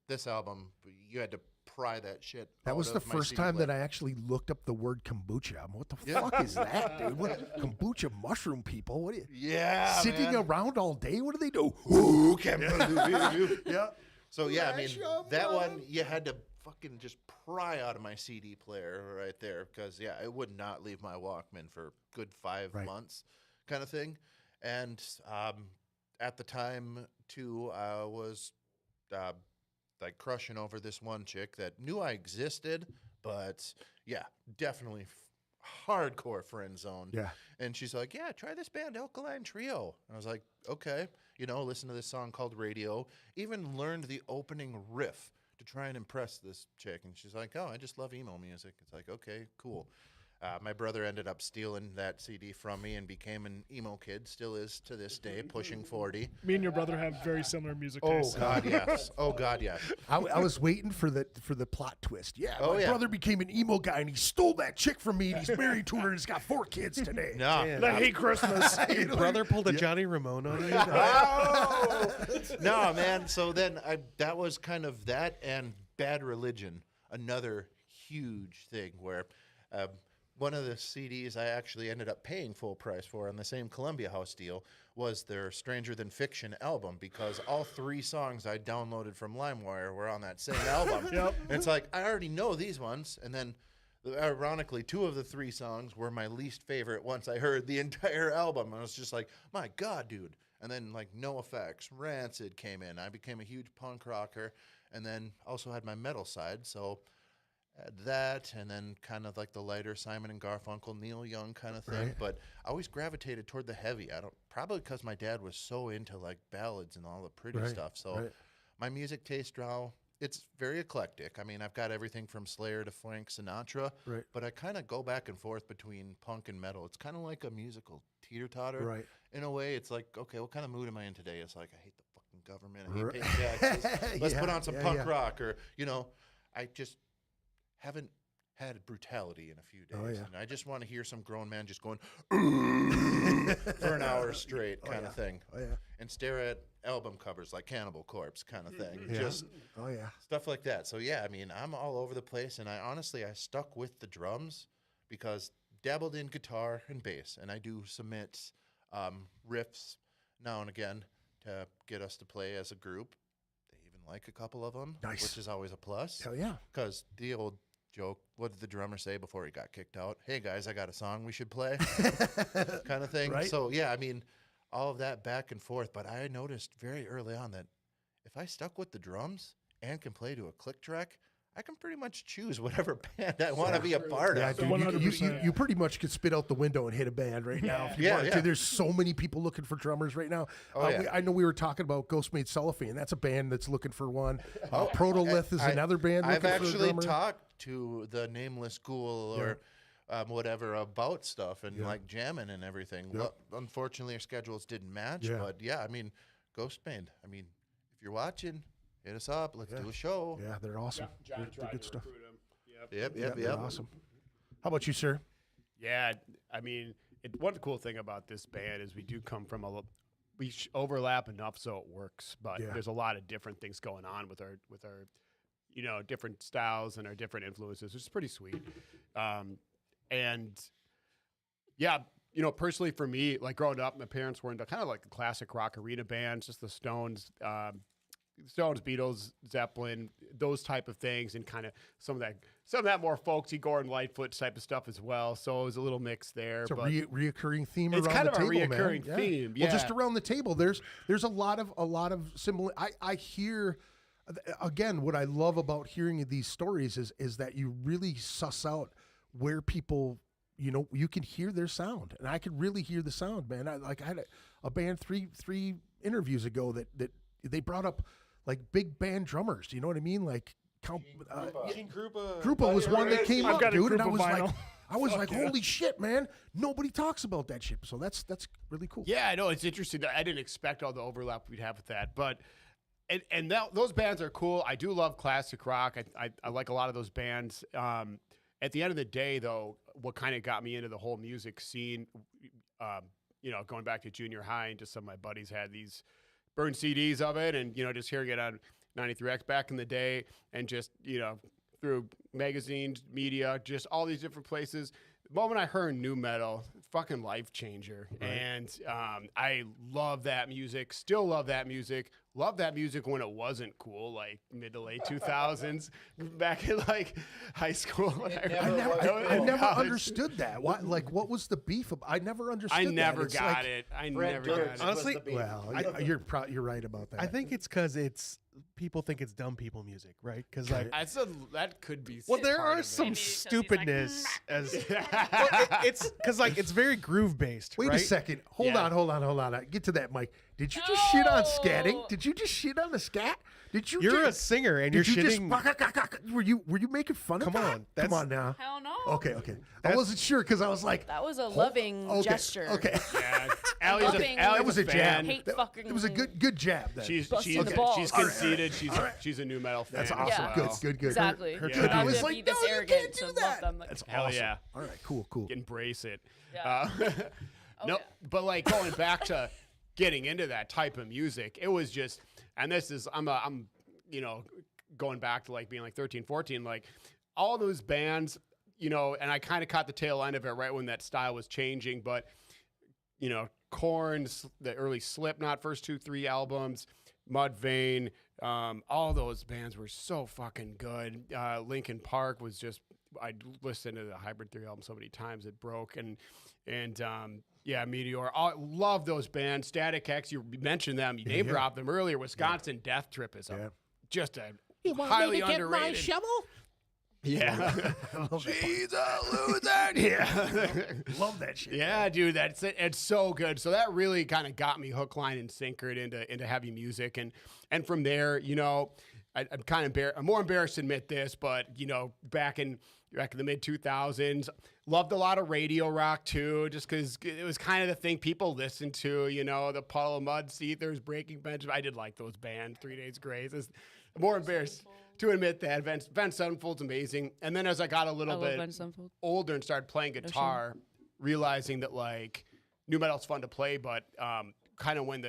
Speaker 5: This album, you had to pry that shit
Speaker 3: That
Speaker 5: out
Speaker 3: was the
Speaker 5: of my
Speaker 3: first
Speaker 5: CD
Speaker 3: time
Speaker 5: player.
Speaker 3: that I actually looked up the word kombucha. What the fuck is that, dude? What kombucha mushroom people? What are you sitting
Speaker 5: man.
Speaker 3: around all day? What do they do?
Speaker 5: Who can believe you?
Speaker 3: Yeah.
Speaker 5: So, yeah, I mean,
Speaker 3: Mash 'em
Speaker 5: that
Speaker 3: up.
Speaker 5: one, you had to fucking just pry out of my CD player right there because, yeah, it would not leave my Walkman for a good 5 months kind of thing. And at the time, too, I was like crushing over this one chick that knew I existed, but, yeah, definitely hardcore friend zoned.
Speaker 3: Yeah.
Speaker 5: And she's like, yeah, try this band, Alkaline Trio. And I was like, okay. You know, listen to this song called Radio. Even learned the opening riff to try and impress this chick. And she's like, oh, I just love emo music. It's like, okay, cool. My brother ended up stealing that CD from me and became an emo kid, still is to this day, pushing 40.
Speaker 6: Me and your brother have very similar music
Speaker 5: Oh,
Speaker 6: tastes.
Speaker 5: God, yes. Oh, God, yes.
Speaker 3: I was waiting for the plot twist. Yeah,
Speaker 5: Oh,
Speaker 3: my
Speaker 5: yeah.
Speaker 3: brother became an emo guy and he stole that chick from me and he's married to her and he's got 4 kids today.
Speaker 5: No.
Speaker 6: And I hate Christmas.
Speaker 4: Your brother pulled a Johnny Ramone on you.
Speaker 5: Oh! No, man. So then that was kind of that and Bad Religion, another huge thing where one of the CDs I actually ended up paying full price for on the same Columbia House deal was their Stranger Than Fiction album because all 3 songs I downloaded from LimeWire were on that same album.
Speaker 6: Yep.
Speaker 5: And it's like, I already know these ones. And then, ironically, 2 of the 3 songs were my least favorite once I heard the entire album. I was just like, my God, dude. And then, like, No Effects, Rancid came in. I became a huge punk rocker and then also had my metal side. So that and then kind of like the lighter Simon and Garfunkel, Neil Young kind of thing.
Speaker 3: Right.
Speaker 5: But I always gravitated toward the heavy. Probably because my dad was so into like ballads and all the pretty stuff. So my music taste now, it's very eclectic. I mean, I've got everything from Slayer to Frank Sinatra, but I kind of go back and forth between punk and metal. It's kind of like a musical teeter-totter.
Speaker 3: Right.
Speaker 5: In a way, it's like, okay, what kind of mood am I in today? It's like, I hate the fucking government. I hate paying taxes. Let's put on some punk rock or, you know, I just haven't had brutality in a few days. And I just want to hear some grown man just going for an hour straight kind of thing. And stare at album covers like Cannibal Corpse kind of thing. Just stuff like that. So, yeah, I mean, I'm all over the place. And I stuck with the drums because dabbled in guitar and bass. And I do submit riffs now and again to get us to play as a group. They even like a couple of them, which is always a plus.
Speaker 3: Hell yeah.
Speaker 5: Because the old joke, what did the drummer say before he got kicked out? Hey, guys, I got a song we should play kind of thing.
Speaker 3: Right.
Speaker 5: So, yeah, I mean, all of that back and forth. But I noticed very early on that if I stuck with the drums and can play to a click track, I can pretty much choose whatever band I want to be a part
Speaker 3: Yeah,
Speaker 5: of.
Speaker 3: dude, you pretty much could spit out the window and hit a band right now if you wanted to. There's so many people looking for drummers right now. I know we were talking about Ghost Made Cellophane. That's a band that's looking for one. Protolith is another band looking
Speaker 5: I've
Speaker 3: for a
Speaker 5: actually
Speaker 3: drummer.
Speaker 5: talked to the Nameless Ghoul or whatever about stuff and like jamming and everything. Well, unfortunately, our schedules didn't match. But, yeah, I mean, Ghost Band. I mean, if you're watching, hit us up. Let's do a show.
Speaker 3: Yeah, they're awesome.
Speaker 7: John
Speaker 3: They're
Speaker 7: tried
Speaker 3: good
Speaker 7: to
Speaker 3: stuff.
Speaker 7: recruit him.
Speaker 5: Yep.
Speaker 3: They're awesome. How about you, sir?
Speaker 7: Yeah, I mean, one cool thing about this band is we do come from we overlap enough so it works, but there's a lot of different things going on with our you know, different styles and our different influences, which is pretty sweet. And yeah, you know, personally for me, like growing up, my parents were into kind of like the classic rock arena bands, just the Stones, Stones, Beatles, Zeppelin, those type of things, and kind of some of that more folksy Gordon Lightfoot type of stuff as well. So it was a little mix there.
Speaker 3: It's a
Speaker 7: but
Speaker 3: reoccurring theme
Speaker 7: it's
Speaker 3: around
Speaker 7: kind
Speaker 3: the
Speaker 7: of a
Speaker 3: table,
Speaker 7: reoccring
Speaker 3: man.
Speaker 7: theme.
Speaker 3: Well, just
Speaker 7: yeah.
Speaker 3: around the table, there's a lot of similar. I hear again what I love about hearing these stories is that you really suss out where people. You can hear their sound, and I could really hear the sound, man. I had a band three interviews ago that they brought up like big band drummers. Do you know what I mean? Like
Speaker 5: Gene Krupa.
Speaker 3: Krupa was one that came
Speaker 6: I've
Speaker 3: up,
Speaker 6: got a
Speaker 3: dude, and
Speaker 6: Krupa vinyl.
Speaker 3: I was like, holy shit, man! Nobody talks about that shit. So that's really cool.
Speaker 7: Yeah, I know it's interesting. I didn't expect all the overlap we'd have with that, but those bands are cool. I do love classic rock. I like a lot of those bands. At the end of the day, though, what kind of got me into the whole music scene, going back to junior high, and just some of my buddies had these burned CDs of it, and just hearing it on 93X back in the day, and just through magazines, media, just all these different places. The moment I heard new metal, fucking life changer, and I love that music. Still love that music. Love that music when it wasn't cool, like mid to late 2000s, back in like high school.
Speaker 3: I never understood that. What was the beef? I never understood.
Speaker 7: I
Speaker 3: that.
Speaker 7: never
Speaker 3: It's
Speaker 7: got
Speaker 3: like-
Speaker 7: it. I
Speaker 5: Fred
Speaker 7: never
Speaker 5: Durst
Speaker 7: got it.
Speaker 4: Honestly,
Speaker 5: was the beef.
Speaker 3: Well, you're right about that.
Speaker 4: I think it's because people think it's dumb people music, right? Because like,
Speaker 7: That could be.
Speaker 4: well, there
Speaker 7: part
Speaker 4: are
Speaker 7: of it.
Speaker 4: some
Speaker 8: Maybe 'cause he's like,
Speaker 4: stupidness as well, it's because like it's very groove based.
Speaker 3: Wait
Speaker 4: right?
Speaker 3: a second. Hold
Speaker 7: Yeah.
Speaker 3: on. Get to that, Mike. Did you just shit on scatting? Did you just shit on the scat? Did you?
Speaker 4: You're a
Speaker 3: just,
Speaker 4: singer and
Speaker 3: did
Speaker 4: you're
Speaker 3: you
Speaker 4: shitting.
Speaker 3: Were you making fun of
Speaker 4: Come
Speaker 3: that?
Speaker 4: on,
Speaker 3: Come
Speaker 4: that's-
Speaker 3: on now.
Speaker 8: Hell no.
Speaker 3: Okay. I wasn't sure because I was like,
Speaker 8: That was a loving
Speaker 3: okay,
Speaker 8: gesture.
Speaker 3: Okay.
Speaker 7: Yeah, Allie's
Speaker 8: Loving-
Speaker 3: That was a jab.
Speaker 7: fan.
Speaker 8: Hate
Speaker 3: That-
Speaker 8: fucking-
Speaker 3: It was a good jab. Then.
Speaker 7: She's
Speaker 8: Busting the balls.
Speaker 7: she's
Speaker 8: All right,
Speaker 7: conceited. She's a new metal fan.
Speaker 3: That's
Speaker 7: as
Speaker 3: awesome.
Speaker 8: Yeah.
Speaker 7: well.
Speaker 3: Good.
Speaker 8: Exactly.
Speaker 3: Her
Speaker 7: Yeah.
Speaker 3: good. I
Speaker 7: I
Speaker 3: was
Speaker 8: to
Speaker 3: like,
Speaker 8: be
Speaker 3: no,
Speaker 8: this
Speaker 3: you
Speaker 8: arrogant
Speaker 3: can't
Speaker 8: to
Speaker 3: do
Speaker 8: love
Speaker 3: that.
Speaker 8: them. Like,
Speaker 3: That's
Speaker 7: Hell
Speaker 3: awesome.
Speaker 7: yeah.
Speaker 3: All right. Cool.
Speaker 7: Embrace it.
Speaker 8: Yeah.
Speaker 7: No,
Speaker 8: yeah.
Speaker 7: but like going back to getting into that type of music, it was just, and this is, I'm going back to like being like 13, 14, like all those bands, and I kind of caught the tail end of it right when that style was changing, but Korn's, the early Slipknot first 2-3 albums, Mudvayne, all those bands were so fucking good. Linkin Park was just, I listened to the Hybrid 3 album so many times it broke, and Meteor. Love those bands. Static X, you mentioned them, you name dropped them earlier. Wisconsin Death Trip is just a highly underrated.
Speaker 3: shovel?
Speaker 7: Yeah.
Speaker 3: She's a loser.
Speaker 7: Yeah.
Speaker 3: Love that shit.
Speaker 7: Yeah, dude, that's it. It's so good. So that really kind of got me hook, line, and sinkered into heavy music, and from there, I'm kind of I'm more embarrassed to admit this, but back in the mid 2000s, loved a lot of radio rock too, just because it was kind of the thing people listened to. The Puddle of Mud, Seethers, Breaking Bench. I did like those bands. 3 Days Grace. I'm more embarrassed to admit that. Vent Sevenfold's amazing. And then as I got a little bit older and started playing guitar, realizing that like new metal's fun to play, but kind of when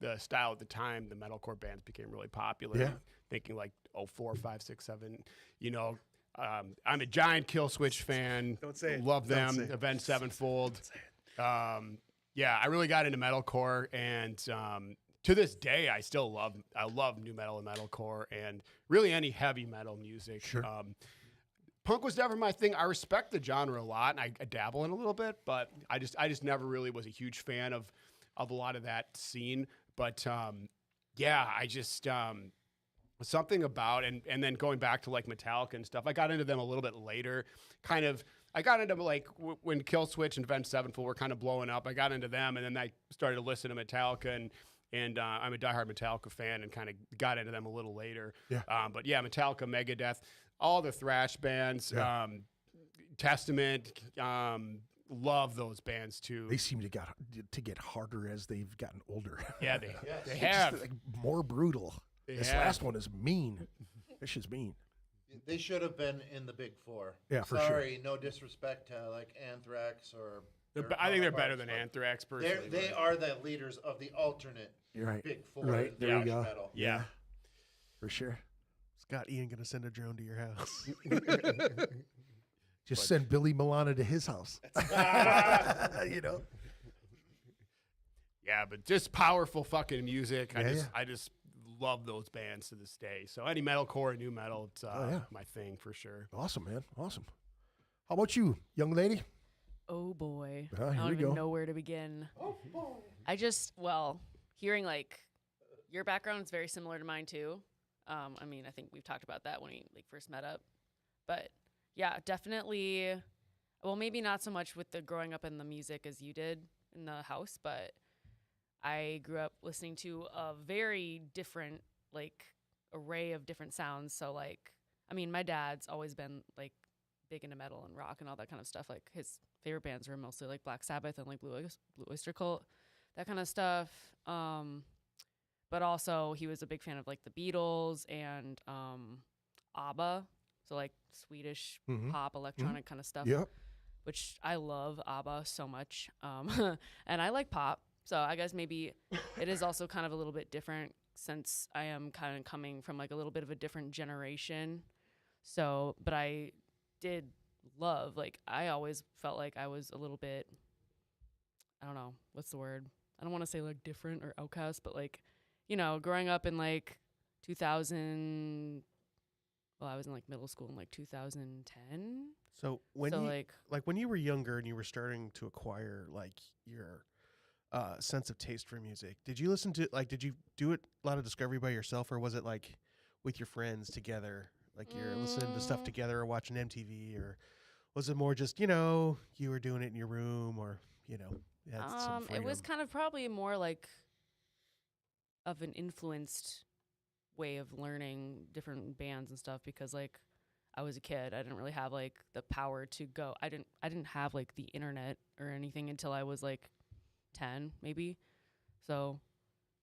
Speaker 7: the style at the time, the metalcore bands became really popular.
Speaker 3: Yeah.
Speaker 7: Thinking like 04, 5, 6, 7, I'm a giant Killswitch fan.
Speaker 4: Don't say it.
Speaker 7: Love
Speaker 4: Don't
Speaker 7: them.
Speaker 4: say it.
Speaker 7: Avenged Sevenfold. I really got into metalcore, and to this day, I love new metal and metalcore, and really any heavy metal music.
Speaker 3: Sure.
Speaker 7: Punk was never my thing. I respect the genre a lot, and I dabble in a little bit, but I just never really was a huge fan of a lot of that scene. But I just something about and then going back to like Metallica and stuff. I got into them a little bit later. I got into like when Killswitch and Avenged Sevenfold were kind of blowing up. I got into them, and then I started to listen to Metallica and I'm a diehard Metallica fan and kind of got into them a little later.
Speaker 3: Yeah.
Speaker 7: Metallica, Megadeth, all the thrash bands, Testament, love those bands too.
Speaker 3: They seem to get harder as they've gotten older.
Speaker 7: Yeah, they
Speaker 3: Just,
Speaker 7: have.
Speaker 3: like, more brutal. This
Speaker 7: have.
Speaker 3: last one is mean. This shit's mean.
Speaker 5: They should have been in the big four.
Speaker 3: Yeah, for
Speaker 5: Sorry, no disrespect to like Anthrax or.
Speaker 7: I think they're better than
Speaker 5: counterparts,
Speaker 7: Anthrax
Speaker 5: but
Speaker 7: personally.
Speaker 5: They are the leaders of the alternate
Speaker 3: You're right.
Speaker 5: big four.
Speaker 3: Right,
Speaker 5: in
Speaker 3: there you
Speaker 5: thrash
Speaker 3: go.
Speaker 5: metal.
Speaker 7: Yeah.
Speaker 3: For sure.
Speaker 4: Scott Ian gonna send a drone to your house.
Speaker 3: Just send Billy Milana to his house.
Speaker 7: Yeah, but just powerful fucking music.
Speaker 3: Yeah,
Speaker 7: I just love those bands to this day. So any metalcore and new metal, it's
Speaker 3: yeah.
Speaker 7: my thing for sure.
Speaker 3: Awesome, man. Awesome. How about you, young lady?
Speaker 8: Oh boy.
Speaker 3: Ah,
Speaker 8: I
Speaker 3: here
Speaker 8: don't
Speaker 3: we
Speaker 8: even
Speaker 3: go.
Speaker 8: know where to begin. I just, well, hearing like your background is very similar to mine too. I mean, I think we've talked about that when we like first met up. But yeah, definitely. Well, maybe not so much with the growing up in the music as you did in the house, but I grew up listening to a very different like array of different sounds. So like, I mean, my dad's always been like big into metal and rock and all that kind of stuff. Like his favorite bands were mostly like Black Sabbath and like Blue Oyster Cult, that kind of stuff. But also he was a big fan of like the Beatles and ABBA, so like Swedish pop electronic kind of stuff.
Speaker 3: Yep.
Speaker 8: Which I love ABBA so much. And I like pop, so I guess maybe it is also kind of a little bit different since I am kind of coming from like a little bit of a different generation. So, but I did love, like, I always felt like I was a little bit, I don't know, what's the word? I don't want to say like different or outcast, but like, you know, growing up in like 2000, well, I was in like middle school in like 2010.
Speaker 4: So when
Speaker 8: So,
Speaker 4: you like when you were younger and you were starting to acquire like your sense of taste for music, did you listen to did you do it a lot of discovery by yourself, or was it like with your friends together, like you're listening to stuff together or watching MTV, or was it more just, you know, you were doing it in your room, or you know, you had some
Speaker 8: It was
Speaker 4: freedom?
Speaker 8: kind of probably more like of an influenced way of learning different bands and stuff, because like I was a kid. I didn't really have like the power to go. I didn't have like the internet or anything until I was like 10 maybe. So,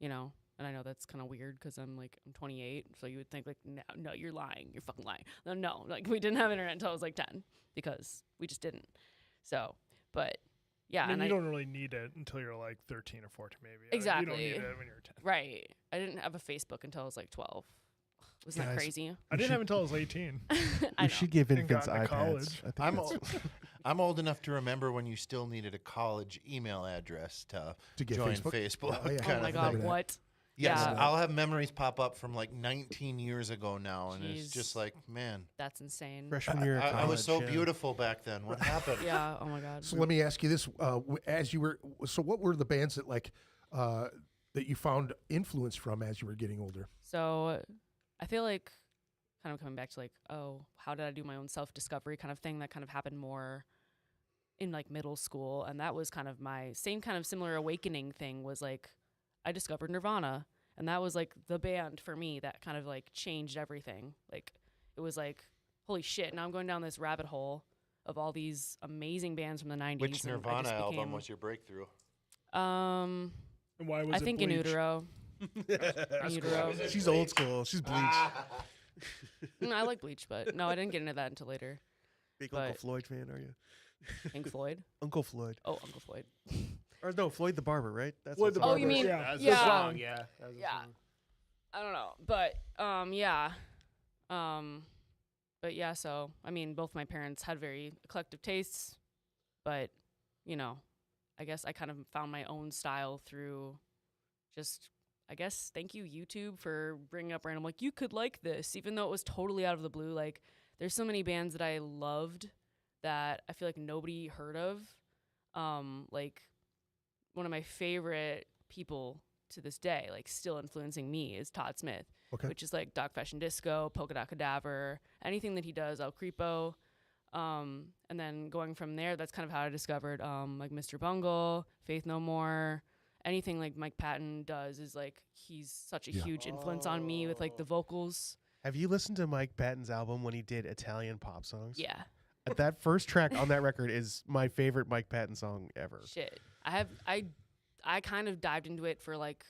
Speaker 8: you know, and I know that's kind of weird because I'm 28. So you would think like, no, you're lying. You're fucking lying. No, like we didn't have internet until I was like 10 because we just didn't. So, but yeah.
Speaker 6: I mean,
Speaker 8: and
Speaker 6: you don't really need it until you're like 13 or 14, maybe.
Speaker 8: Exactly.
Speaker 6: You don't need it when you're 10.
Speaker 8: Right. I didn't have a Facebook until I was like 12. Wasn't that
Speaker 3: Guys,
Speaker 8: crazy?
Speaker 6: I didn't have it until I was 18.
Speaker 8: I
Speaker 4: We
Speaker 8: know.
Speaker 4: should give
Speaker 6: And
Speaker 4: infants
Speaker 6: got into
Speaker 4: iPads.
Speaker 6: college.
Speaker 4: I think
Speaker 5: I'm
Speaker 4: that's-
Speaker 5: I'm old enough to remember when you still needed a college email address to
Speaker 3: get
Speaker 5: join
Speaker 3: Facebook?
Speaker 5: Facebook.
Speaker 3: Oh, yeah.
Speaker 8: Oh
Speaker 5: kind
Speaker 8: my
Speaker 5: of
Speaker 8: God,
Speaker 5: thing.
Speaker 3: that.
Speaker 8: what?
Speaker 5: Yes,
Speaker 8: Yeah.
Speaker 5: I'll have memories pop up from like 19 years ago now, and it's
Speaker 8: Jeez.
Speaker 5: just like, man,
Speaker 8: That's insane.
Speaker 4: freshman year of
Speaker 5: I was so
Speaker 4: college, yeah.
Speaker 5: beautiful back then. What happened?
Speaker 8: Yeah. Oh my God.
Speaker 3: So let me ask you this: as you were, so what were the bands that that you found influence from as you were getting older?
Speaker 8: So I feel like kind of coming back to like, oh, how did I do my own self-discovery kind of thing, that kind of happened more in like middle school. And that was kind of my same kind of similar awakening thing, was like I discovered Nirvana, and that was like the band for me that kind of like changed everything. Like it was like, holy shit, now I'm going down this rabbit hole of all these amazing bands from the 90s.
Speaker 5: Which
Speaker 8: and I
Speaker 5: Nirvana
Speaker 8: just
Speaker 5: album
Speaker 8: became-
Speaker 5: was your breakthrough?
Speaker 8: Um,
Speaker 6: And why was
Speaker 8: I
Speaker 6: it
Speaker 8: think In
Speaker 6: Bleach?
Speaker 8: Utero. In Utero.
Speaker 4: She's old school. She's Bleach.
Speaker 8: I like Bleach, but no, I didn't get into that until later.
Speaker 4: Big Uncle
Speaker 8: but-
Speaker 4: Floyd fan, are you?
Speaker 8: Pink Floyd.
Speaker 4: Uncle Floyd.
Speaker 8: Oh, Uncle Floyd.
Speaker 4: Or no, Floyd the Barber, right? That's
Speaker 6: Floyd
Speaker 4: what
Speaker 6: the
Speaker 4: song
Speaker 8: Oh,
Speaker 4: it
Speaker 8: you
Speaker 4: is.
Speaker 8: mean-
Speaker 6: Yeah.
Speaker 7: That's
Speaker 8: Yeah.
Speaker 7: the song, yeah. That was the
Speaker 8: Yeah.
Speaker 7: song.
Speaker 8: I don't know, but yeah, but yeah. So I mean, both my parents had very eclectic tastes, but you know, I guess I kind of found my own style through just, I guess, thank you YouTube for bringing up random, like, you could like this, even though it was totally out of the blue. Like, there's so many bands that I loved that I feel like nobody heard of. Like one of my favorite people to this day, like still influencing me, is Todd Smith,
Speaker 3: Okay.
Speaker 8: which is like Dog Fashion Disco, Polka Dot Cadaver, anything that he does, El Creepo. And then going from there, that's kind of how I discovered like Mr. Bungle, Faith No More, anything like Mike Patton does is like, he's such a huge influence on me with like the vocals.
Speaker 4: Have you listened to Mike Patton's album when he did Italian pop songs?
Speaker 8: Yeah.
Speaker 4: That first track on that record is my favorite Mike Patton song ever.
Speaker 8: Shit. I kind of dived into it for like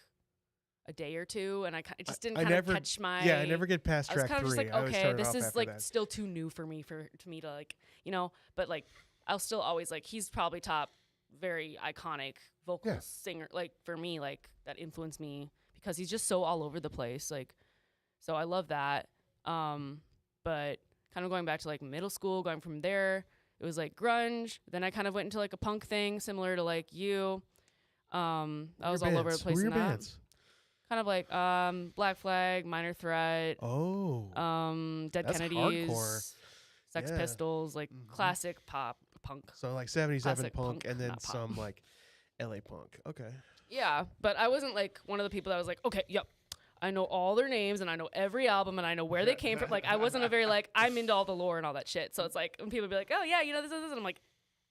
Speaker 8: a day or two, and it just didn't
Speaker 4: I
Speaker 8: kind of
Speaker 4: never-
Speaker 8: catch my.
Speaker 4: Yeah, I never get past
Speaker 8: I was
Speaker 4: track
Speaker 8: kind of just
Speaker 4: 3.
Speaker 8: like,
Speaker 4: I always
Speaker 8: okay,
Speaker 4: started
Speaker 8: this
Speaker 4: off
Speaker 8: is
Speaker 4: after
Speaker 8: like
Speaker 4: that.
Speaker 8: still too new for me to me to like, you know. But like, I'll still always like, he's probably top, very iconic vocal
Speaker 3: Yeah.
Speaker 8: singer. Like for me, like that influenced me because he's just so all over the place. Like, so I love that. But kind of going back to like middle school, going from there, it was like grunge. Then I kind of went into like a punk thing, similar to like you. I was all over the place
Speaker 4: Who were
Speaker 8: in
Speaker 4: your
Speaker 8: that.
Speaker 4: bands?
Speaker 8: kind of like Black Flag, Minor Threat,
Speaker 4: Oh.
Speaker 8: Dead
Speaker 4: That's
Speaker 8: Kennedys,
Speaker 4: hardcore.
Speaker 8: Sex
Speaker 4: Yeah.
Speaker 8: Pistols, like classic pop punk.
Speaker 4: So like 77
Speaker 8: Classic
Speaker 4: punk,
Speaker 8: punk,
Speaker 4: and then
Speaker 8: not pop.
Speaker 4: some like LA punk. Okay.
Speaker 8: Yeah, but I wasn't like one of the people that was like, okay, yep, I know all their names and I know every album and I know where they came from. Like, I wasn't a very like, I'm into all the lore and all that shit. So it's like when people be like, oh yeah, you know this, and I'm like,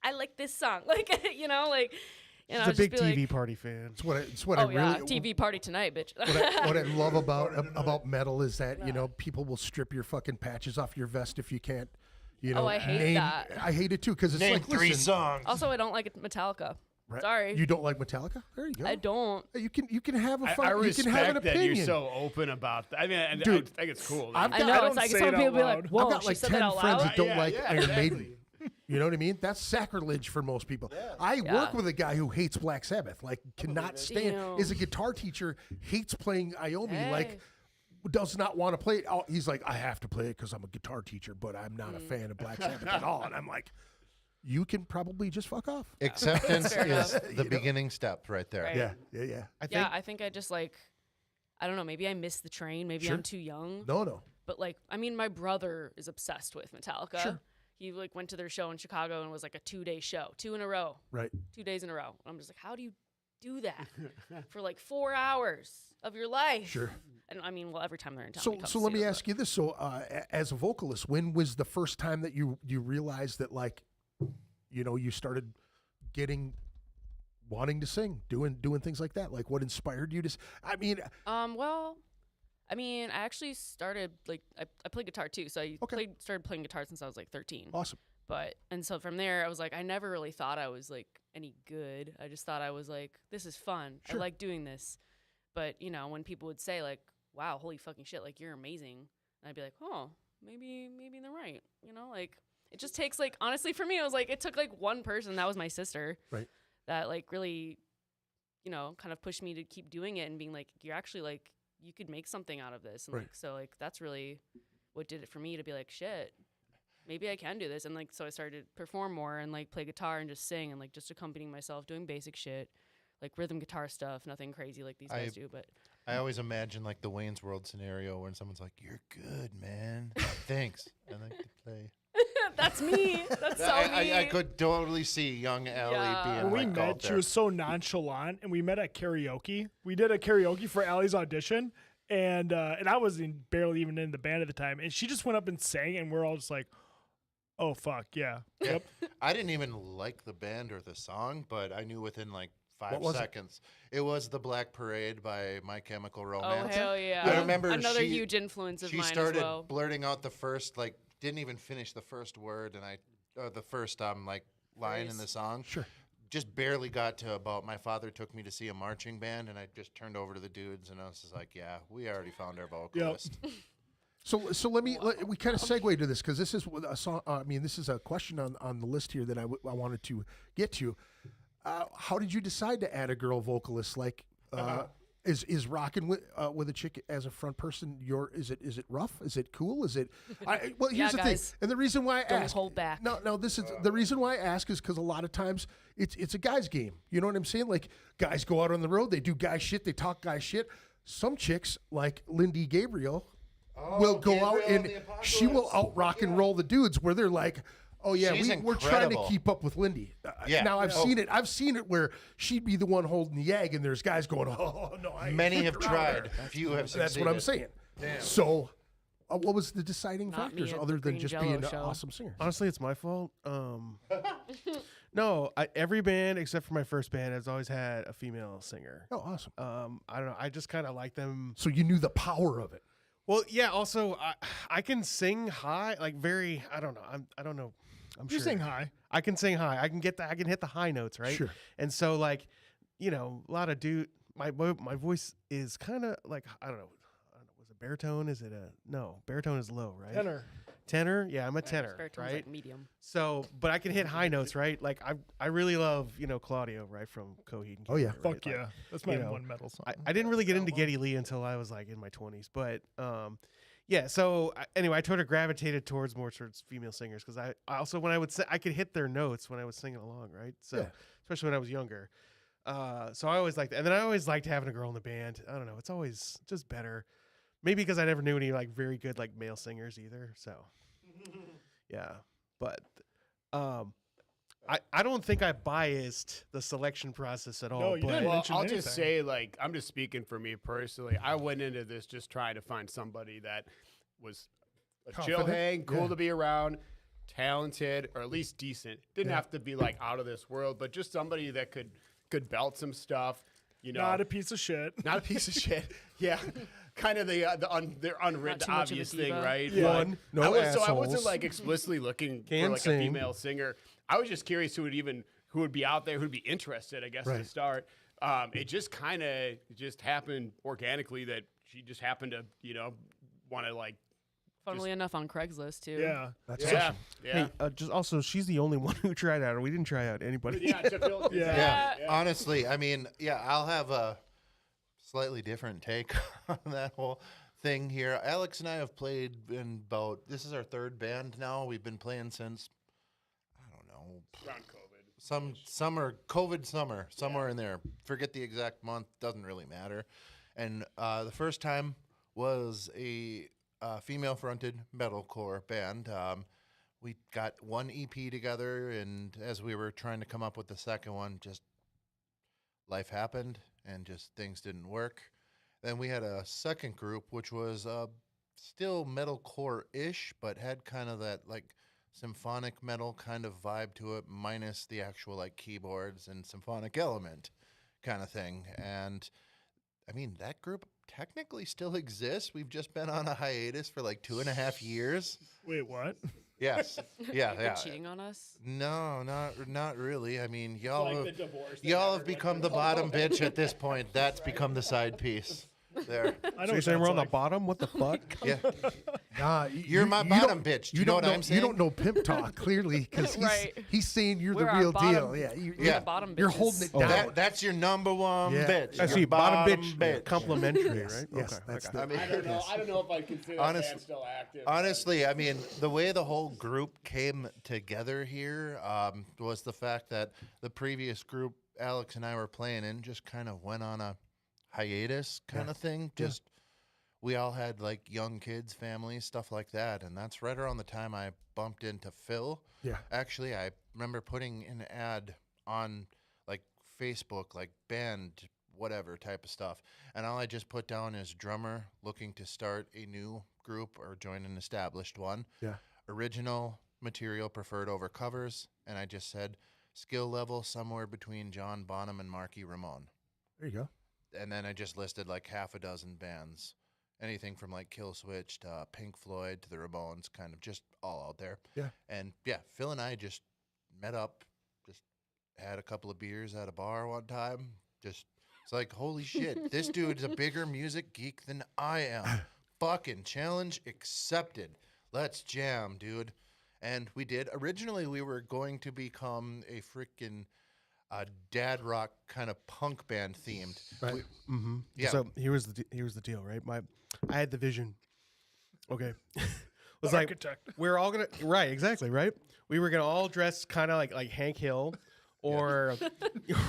Speaker 8: I like this song, like you know, like. And
Speaker 4: She's
Speaker 8: I'll
Speaker 4: a big
Speaker 8: just be
Speaker 4: TV
Speaker 8: like,
Speaker 4: party fan.
Speaker 3: It's what
Speaker 8: oh
Speaker 3: I
Speaker 8: yeah,
Speaker 3: really
Speaker 8: TV party tonight, bitch.
Speaker 3: what I love about metal is that you know people will strip your fucking patches off your vest if you can't. You know,
Speaker 8: Oh, I hate that.
Speaker 3: I hate it too because it's
Speaker 5: Name
Speaker 3: like
Speaker 5: 3
Speaker 3: listen,
Speaker 5: songs.
Speaker 8: Also, I don't like Metallica.
Speaker 3: right,
Speaker 8: Sorry.
Speaker 3: you don't like Metallica? There you go.
Speaker 8: I don't.
Speaker 3: You can have a
Speaker 7: I
Speaker 3: fun. You
Speaker 7: respect
Speaker 3: can have an
Speaker 7: that
Speaker 3: opinion.
Speaker 7: you're so open about that. I mean, I
Speaker 3: Dude,
Speaker 7: think it's cool.
Speaker 3: I've
Speaker 8: I
Speaker 3: got-
Speaker 8: know.
Speaker 6: don't
Speaker 8: It's like
Speaker 6: say
Speaker 8: some
Speaker 6: it
Speaker 8: people
Speaker 6: out
Speaker 8: be like,
Speaker 6: loud.
Speaker 8: whoa,
Speaker 3: I've got
Speaker 8: she
Speaker 3: like
Speaker 8: said
Speaker 3: 10
Speaker 8: that out
Speaker 3: friends
Speaker 8: loud.
Speaker 3: that don't
Speaker 7: Yeah,
Speaker 3: like
Speaker 7: yeah,
Speaker 3: Iron
Speaker 7: exactly.
Speaker 3: Maiden. You know what I mean? That's sacrilege for most people. I work with a guy who hates Black Sabbath, like cannot stand.
Speaker 8: Damn.
Speaker 3: Is a guitar teacher, hates playing Iomi,
Speaker 8: Hey.
Speaker 3: like does not want to play it. Oh, he's like, I have to play it because I'm a guitar teacher, but I'm not a fan of Black Sabbath at all. And I'm like, you can probably just fuck off.
Speaker 5: Acceptance
Speaker 8: Fair
Speaker 5: is
Speaker 8: enough.
Speaker 5: the beginning step right there.
Speaker 8: Right.
Speaker 3: Yeah.
Speaker 4: I think
Speaker 8: Yeah, I think I just like, I don't know, maybe I missed the train. Maybe
Speaker 3: Sure.
Speaker 8: I'm too young.
Speaker 3: No.
Speaker 8: But like, I mean, my brother is obsessed with Metallica.
Speaker 3: Sure.
Speaker 8: He like went to their show in Chicago and it was like a 2-day show, 2 in a row,
Speaker 3: Right.
Speaker 8: 2 days in a row. And I'm just like, how do you do that for like 4 hours of your life?
Speaker 3: Sure.
Speaker 8: And I mean, well, every time they're in town.
Speaker 3: So let me ask you this. So as a vocalist, when was the first time that you realized that like, you know, you started wanting to sing, doing things like that? Like what inspired you to, I mean,
Speaker 8: Well, I mean, I actually started like, I played guitar too. So I started playing guitar since I was like 13.
Speaker 3: awesome.
Speaker 8: And so from there, I was like, I never really thought I was like any good. I just thought I was like, this is fun.
Speaker 3: Sure.
Speaker 8: I like doing this. But, you know, when people would say like, wow, holy fucking shit, like you're amazing. And I'd be like, oh, maybe they're right. You know, like it just takes like, honestly for me, it was like, it took like one person, that was my sister.
Speaker 3: Right.
Speaker 8: That like really, you know, kind of pushed me to keep doing it and being like, you're actually like, you could make something out of this. And
Speaker 3: Right.
Speaker 8: like, so like, that's really what did it for me to be like, shit, maybe I can do this. And like, so I started to perform more and like play guitar and just sing and like just accompanying myself doing basic shit, like rhythm guitar stuff, nothing crazy like these guys do. But
Speaker 5: I always imagine like the Wayne's World scenario when someone's like, "You're good, man. Thanks." I like to play.
Speaker 8: that's me. That's so me.
Speaker 5: I could totally see young Allie
Speaker 8: Yeah.
Speaker 5: being
Speaker 6: When we
Speaker 5: like
Speaker 6: met,
Speaker 5: out
Speaker 6: she
Speaker 5: there.
Speaker 6: was so nonchalant, and we met at karaoke. We did a karaoke for Allie's audition, and I was barely even in the band at the time, and she just went up and sang, and we're all just like, "Oh fuck, yeah, yep."
Speaker 5: I didn't even like the band or the song, but I knew within like 5
Speaker 3: was it?
Speaker 5: seconds. It was The Black Parade by My Chemical
Speaker 8: Oh
Speaker 5: Romance.
Speaker 8: hell yeah!
Speaker 5: I remember
Speaker 8: another
Speaker 5: she-
Speaker 8: huge influence of
Speaker 5: She
Speaker 8: mine
Speaker 5: started
Speaker 8: as well.
Speaker 5: blurting out the first, like, didn't even finish the first word, and the first like line in the song.
Speaker 3: Sure.
Speaker 5: Just barely got to about my father took me to see a marching band, and I just turned over to the dudes, and I was just like, yeah, we already found our vocalist.
Speaker 3: So we kind of segue to this because this is a song. I mean, this is a question on the list here that I wanted to get to. How did you decide to add a girl vocalist? Like, is rocking with a chick as a front person? Is it rough? Is it cool? Is it? Well, here's
Speaker 8: Yeah,
Speaker 3: the
Speaker 8: guys.
Speaker 3: thing, and the reason why I
Speaker 8: Don't
Speaker 3: ask.
Speaker 8: hold back.
Speaker 3: No. This is the reason why I ask is because a lot of times it's a guy's game. You know what I'm saying? Like guys go out on the road, they do guy shit, they talk guy shit. Some chicks like Lindy Gabriel will go out and she will out rock and roll the dudes where they're like, oh yeah,
Speaker 5: She's
Speaker 3: we're trying to
Speaker 5: incredible.
Speaker 3: keep up with Lindy.
Speaker 5: Yeah.
Speaker 3: Now I've seen it. I've seen it where she'd be the one holding the egg, and there's guys going, oh no. I ain't
Speaker 5: Many have
Speaker 3: fucking around
Speaker 5: tried.
Speaker 3: her.
Speaker 5: Few have succeeded.
Speaker 3: That's what I'm saying. So, what was the deciding
Speaker 8: Not me
Speaker 3: factors
Speaker 8: at the
Speaker 3: other than
Speaker 8: Green
Speaker 3: just
Speaker 8: Jell-O
Speaker 3: being an
Speaker 8: show.
Speaker 3: awesome singer?
Speaker 4: honestly, it's my fault. No, every band except for my first band has always had a female singer.
Speaker 3: Oh, awesome.
Speaker 4: I don't know. I just kind of like them.
Speaker 3: So you knew the power of it.
Speaker 4: Well, yeah. Also, I can sing high, like very. I don't know. I don't know. I'm
Speaker 6: You
Speaker 4: sure.
Speaker 6: sing high.
Speaker 4: I can sing high. I can hit the high notes, right?
Speaker 3: Sure.
Speaker 4: And so, like, you know, a lot of my voice is kind of like I don't know. Was it baritone? Is it no? Baritone is low, right? Tenor. Yeah, I'm a tenor,
Speaker 8: Baritone's
Speaker 4: right?
Speaker 8: like medium.
Speaker 4: So, but I can hit high notes, right? Like I really love Claudio, right, from Coheed. And
Speaker 3: Oh, yeah.
Speaker 4: Cambria, right?
Speaker 6: Fuck
Speaker 4: Like,
Speaker 6: yeah, that's my
Speaker 4: you know,
Speaker 6: one metal song.
Speaker 4: I didn't really get into Geddy Lee until I was like in my 20s, but yeah. So anyway, I sort of gravitated towards female singers because I also when I would I could hit their notes when I was singing along, right? So
Speaker 3: Yeah.
Speaker 4: especially when I was younger. So I always liked, and then I always liked having a girl in the band. I don't know, it's always just better. Maybe because I never knew any like very good like male singers either. So yeah, but I don't think I biased the selection process at all.
Speaker 6: No, you
Speaker 4: but
Speaker 6: didn't.
Speaker 7: Well,
Speaker 6: mention
Speaker 7: I'll
Speaker 6: anything.
Speaker 7: just say, like, I'm just speaking for me personally. I went into this just trying to find somebody that was a chill
Speaker 3: Confident?
Speaker 7: hang, cool
Speaker 3: Yeah.
Speaker 7: to be around, talented, or at least decent. Didn't have to be like out of this world, but just somebody that could belt some stuff. You know,
Speaker 6: Not a piece of shit.
Speaker 7: not a piece of shit. Yeah, kind of the unwritten,
Speaker 8: too much of a
Speaker 7: obvious thing,
Speaker 8: diva.
Speaker 7: right?
Speaker 6: Yeah.
Speaker 7: But
Speaker 4: One, no
Speaker 7: so I wasn't
Speaker 4: assholes.
Speaker 7: like explicitly looking
Speaker 4: Can
Speaker 7: for like
Speaker 4: sing.
Speaker 7: a female singer. I was just curious who would be out there, who'd be interested, I guess, to
Speaker 3: Right.
Speaker 7: start. It just kind of just happened organically that she just happened to, want to like,
Speaker 8: Funnily enough, on Craigslist too.
Speaker 6: Yeah.
Speaker 3: That's
Speaker 7: yeah,
Speaker 3: awesome.
Speaker 7: yeah.
Speaker 4: Hey, just also, she's the only one who tried out. We didn't try out anybody.
Speaker 7: Yeah, to fill,
Speaker 6: Yeah.
Speaker 5: Yeah,
Speaker 7: yeah.
Speaker 5: honestly, I mean, yeah, I'll have a slightly different take on that whole thing here. Alex and I have played in this is our third band now. We've been playing since, I don't know,
Speaker 7: Around COVID.
Speaker 5: some summer, COVID summer, somewhere in there. Forget the exact month, doesn't really matter. And the first time was a female-fronted metalcore band. We got one EP together, and as we were trying to come up with the second one, just life happened, and just things didn't work. Then we had a second group, which was still metalcore-ish, but had kind of that like symphonic metal kind of vibe to it, minus the actual like keyboards and symphonic element kind of thing. And I mean, that group technically still exists. We've just been on a hiatus for like 2.5 years.
Speaker 6: Wait, what?
Speaker 5: Yes.
Speaker 8: You've
Speaker 5: Yeah.
Speaker 8: been
Speaker 5: Yeah.
Speaker 8: cheating on us.
Speaker 5: No, not really. I mean, y'all
Speaker 7: Like
Speaker 5: have,
Speaker 7: the divorce that
Speaker 5: y'all have
Speaker 7: everyone
Speaker 5: become
Speaker 7: can
Speaker 5: the
Speaker 7: go
Speaker 5: bottom
Speaker 7: on.
Speaker 5: bitch at this point. That's become the side piece. There.
Speaker 6: I know
Speaker 4: So you're
Speaker 6: what
Speaker 4: saying we're
Speaker 6: that's
Speaker 4: on the
Speaker 6: like.
Speaker 4: bottom? What the fuck?
Speaker 5: Yeah.
Speaker 3: Nah,
Speaker 5: You're my bottom bitch. Do you know what
Speaker 3: know,
Speaker 5: I'm saying?
Speaker 3: You don't know pimp talk clearly because
Speaker 8: Right.
Speaker 3: he's saying you're
Speaker 8: We're
Speaker 3: the
Speaker 8: our
Speaker 3: real
Speaker 8: bottom-
Speaker 3: deal. Yeah,
Speaker 8: We're
Speaker 5: Yeah.
Speaker 8: the bottom
Speaker 3: you're
Speaker 8: bitches.
Speaker 3: holding it
Speaker 4: Oh.
Speaker 3: down.
Speaker 5: That's your number one
Speaker 3: Yeah.
Speaker 5: bitch.
Speaker 4: I
Speaker 5: Your
Speaker 4: see. Bottom bitch,
Speaker 5: bitch.
Speaker 4: complimentary,
Speaker 3: Yes,
Speaker 4: right?
Speaker 3: yes,
Speaker 4: Okay,
Speaker 3: that's
Speaker 4: okay.
Speaker 3: the-
Speaker 5: I mean,
Speaker 7: I don't know if I consider that
Speaker 5: Honest-
Speaker 7: band still active.
Speaker 5: honestly, I mean, the way the whole group came together here was the fact that the previous group Alex and I were playing in just kind of went on a hiatus kind of thing. Just we all had like young kids, families, stuff like that, and that's right around the time I bumped into Phil.
Speaker 3: Yeah.
Speaker 5: Actually, I remember putting an ad on like Facebook, like band whatever type of stuff, and all I just put down is drummer looking to start a new group or join an established one.
Speaker 3: Yeah.
Speaker 5: Original material preferred over covers, and I just said skill level somewhere between John Bonham and Marky Ramone.
Speaker 3: There you go.
Speaker 5: And then I just listed like half a dozen bands. Anything from like Kill Switch to Pink Floyd to the Ramones, kind of just all out there.
Speaker 3: Yeah.
Speaker 5: And yeah, Phil and I just met up, just had a couple of beers at a bar one time. Just, it's like, holy shit, this dude's a bigger music geek than I am. Fucking challenge accepted. Let's jam, dude. And we did. Originally, we were going to become a freaking dad rock kind of punk band themed.
Speaker 3: Right.
Speaker 4: Mm-hmm.
Speaker 5: Yeah.
Speaker 4: So here was the deal, right? I had the vision. Okay. It was like
Speaker 6: Architect.
Speaker 4: we're all gonna exactly right. We were gonna all dress kind of like Hank Hill, or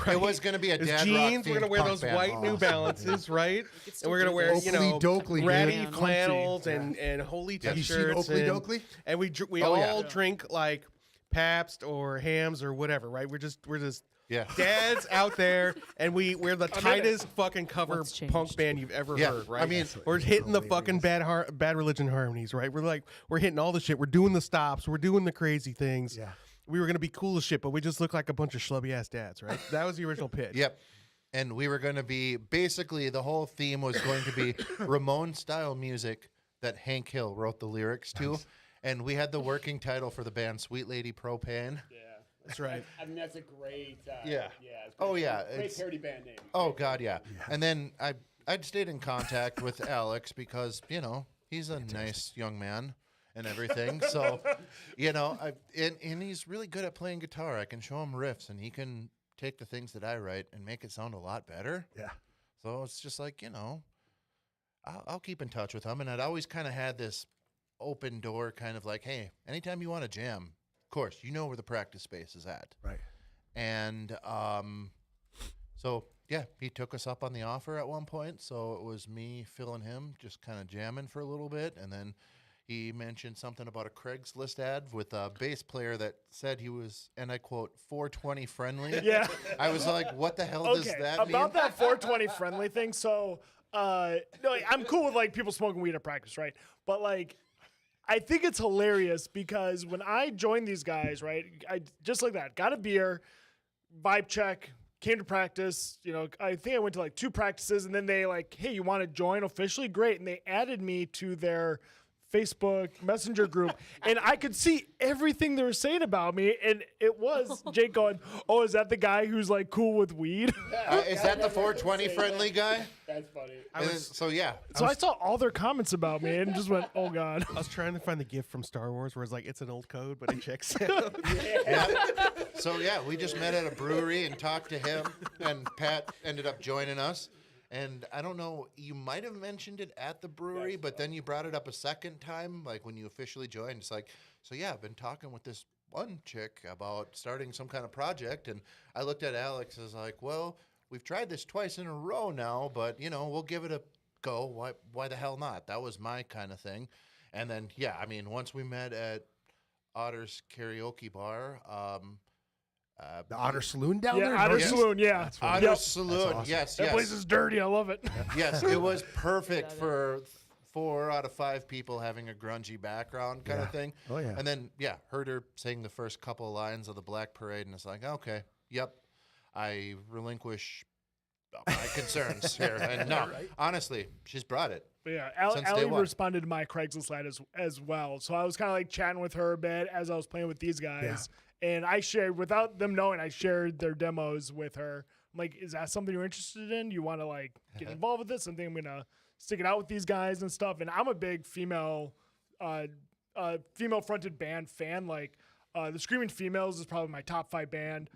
Speaker 5: It was going to be a
Speaker 4: His
Speaker 5: dad rock
Speaker 4: jeans. We're
Speaker 5: themed
Speaker 4: gonna wear
Speaker 5: punk
Speaker 4: those
Speaker 5: band.
Speaker 4: white New
Speaker 5: Oh.
Speaker 4: Balances, right?
Speaker 8: could
Speaker 4: And
Speaker 8: still
Speaker 4: we're gonna
Speaker 8: do
Speaker 4: wear
Speaker 8: this.
Speaker 3: Oakley dokley,
Speaker 4: ratty
Speaker 3: man.
Speaker 4: flannels and holy
Speaker 3: Have you seen
Speaker 4: t-shirts.
Speaker 3: Oakley
Speaker 4: and,
Speaker 3: Dokley?
Speaker 4: and we
Speaker 5: Oh,
Speaker 4: all
Speaker 5: yeah.
Speaker 4: drink like Pabst or Hams or whatever, right? We're just
Speaker 5: Yeah.
Speaker 4: dads out there, and we're the tightest fucking cover
Speaker 8: What's changed?
Speaker 4: punk band you've ever
Speaker 5: Yeah,
Speaker 4: heard, right?
Speaker 5: I mean-
Speaker 4: we're hitting the fucking bad religion harmonies, right? We're hitting all the shit. We're doing the stops. We're doing the crazy things.
Speaker 3: Yeah.
Speaker 4: We were gonna be cool as shit, but we just look like a bunch of schlubby ass dads, right? That was the original pitch.
Speaker 5: Yep. And we were going to be basically the whole theme was going to be Ramon style music that Hank Hill wrote the lyrics to. And we had the working title for the band Sweet Lady Propane.
Speaker 7: Yeah.
Speaker 4: That's right.
Speaker 7: I mean, that's a great.
Speaker 5: Yeah.
Speaker 7: Yeah. It's
Speaker 5: Oh,
Speaker 7: great-
Speaker 5: yeah,
Speaker 7: Great
Speaker 5: it's-
Speaker 7: parody band name.
Speaker 5: Oh God, yeah. And then I'd stayed in contact with Alex because, he's a nice young man and everything. So, and he's really good at playing guitar. I can show him riffs and he can take the things that I write and make it sound a lot better.
Speaker 3: Yeah.
Speaker 5: So it's just like, I'll keep in touch with him. And I'd always kind of had this open door kind of like, hey, anytime you want to jam, of course, you know where the practice space is at.
Speaker 3: Right.
Speaker 5: And So yeah, he took us up on the offer at one point. So it was me, Phil, and him just kind of jamming for a little bit, and then he mentioned something about a Craigslist ad with a bass player that said he was, and I quote, 420 friendly.
Speaker 6: Yeah.
Speaker 5: I was like, what the hell does that mean?
Speaker 6: About that 420 friendly thing. So, no, I'm cool with like people smoking weed at practice, right? But like, I think it's hilarious because when I joined these guys, right, I just like that, got a beer, vibe check, came to practice. You know, I think I went to like 2 practices, and then they like, hey, you want to join officially? Great. And they added me to their Facebook Messenger group, and I could see everything they were saying about me, and it was Jake going, "Oh, is that the guy who's like cool with weed?"
Speaker 5: Is that the 420 friendly guy?
Speaker 7: That's funny.
Speaker 5: So yeah.
Speaker 6: So I saw all their comments about me and just went, "Oh God."
Speaker 4: I was trying to find the gift from Star Wars where it's like it's an old code, but it checks out.
Speaker 5: So yeah, we just met at a brewery and talked to him, and Pat ended up joining us. And I don't know, you might have mentioned it at the brewery, but then you brought it up a second time, like when you officially joined. It's like, so yeah, I've been talking with this one chick about starting some kind of project. And I looked at Alex as like, well, we've tried this twice in a row now, but you know, we'll give it a go. Why the hell not? That was my kind of thing. And then, yeah, I mean, once we met at Otter's Karaoke Bar,
Speaker 3: The Otter Saloon down
Speaker 6: Yeah,
Speaker 3: there?
Speaker 6: Otter
Speaker 3: Yes.
Speaker 6: Saloon, yeah.
Speaker 5: Otter
Speaker 6: Yep.
Speaker 5: Saloon,
Speaker 3: awesome.
Speaker 5: yes,
Speaker 6: That
Speaker 5: yes.
Speaker 6: place is dirty. I love it.
Speaker 5: Yes, it was perfect for 4 out of 5 people having a grungy background kind of thing.
Speaker 3: Oh, yeah.
Speaker 5: And then, yeah, heard her sing the first couple of lines of the Black Parade, and it's like, okay, yep, I relinquish my concerns here. And no, honestly, she's brought it.
Speaker 6: But yeah,
Speaker 5: Since day
Speaker 6: Allie
Speaker 5: one.
Speaker 6: responded to my Craigslist ad as well. So I was kind of like chatting with her a bit as I was playing with these guys. And I shared, without them knowing, I shared their demos with her. I'm like, is that something you're interested in? You want to like get involved with this? Something I'm going to stick it out with these guys and stuff. And I'm a big female fronted band fan. Like the Screaming Females is probably my top 5 band.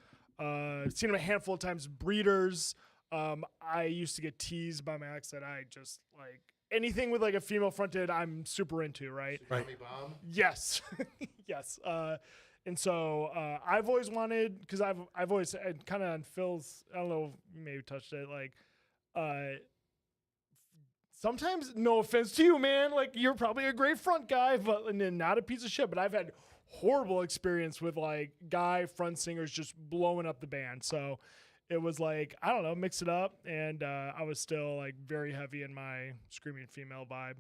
Speaker 6: Seen them a handful of times. Breeders. I used to get teased by my ex that I just like anything with like a female fronted, I'm super into, right?
Speaker 5: Tommy Bomb.
Speaker 6: Yes. Yes. And so I've always wanted, because I've always kind of on Phil's, I don't know, you maybe touched it, like sometimes, no offense to you, man, like you're probably a great front guy, but and then not a piece of shit, but I've had horrible experience with like guy front singers just blowing up the band. So it was like, I don't know, mix it up. And I was still like very heavy in my Screaming Female vibe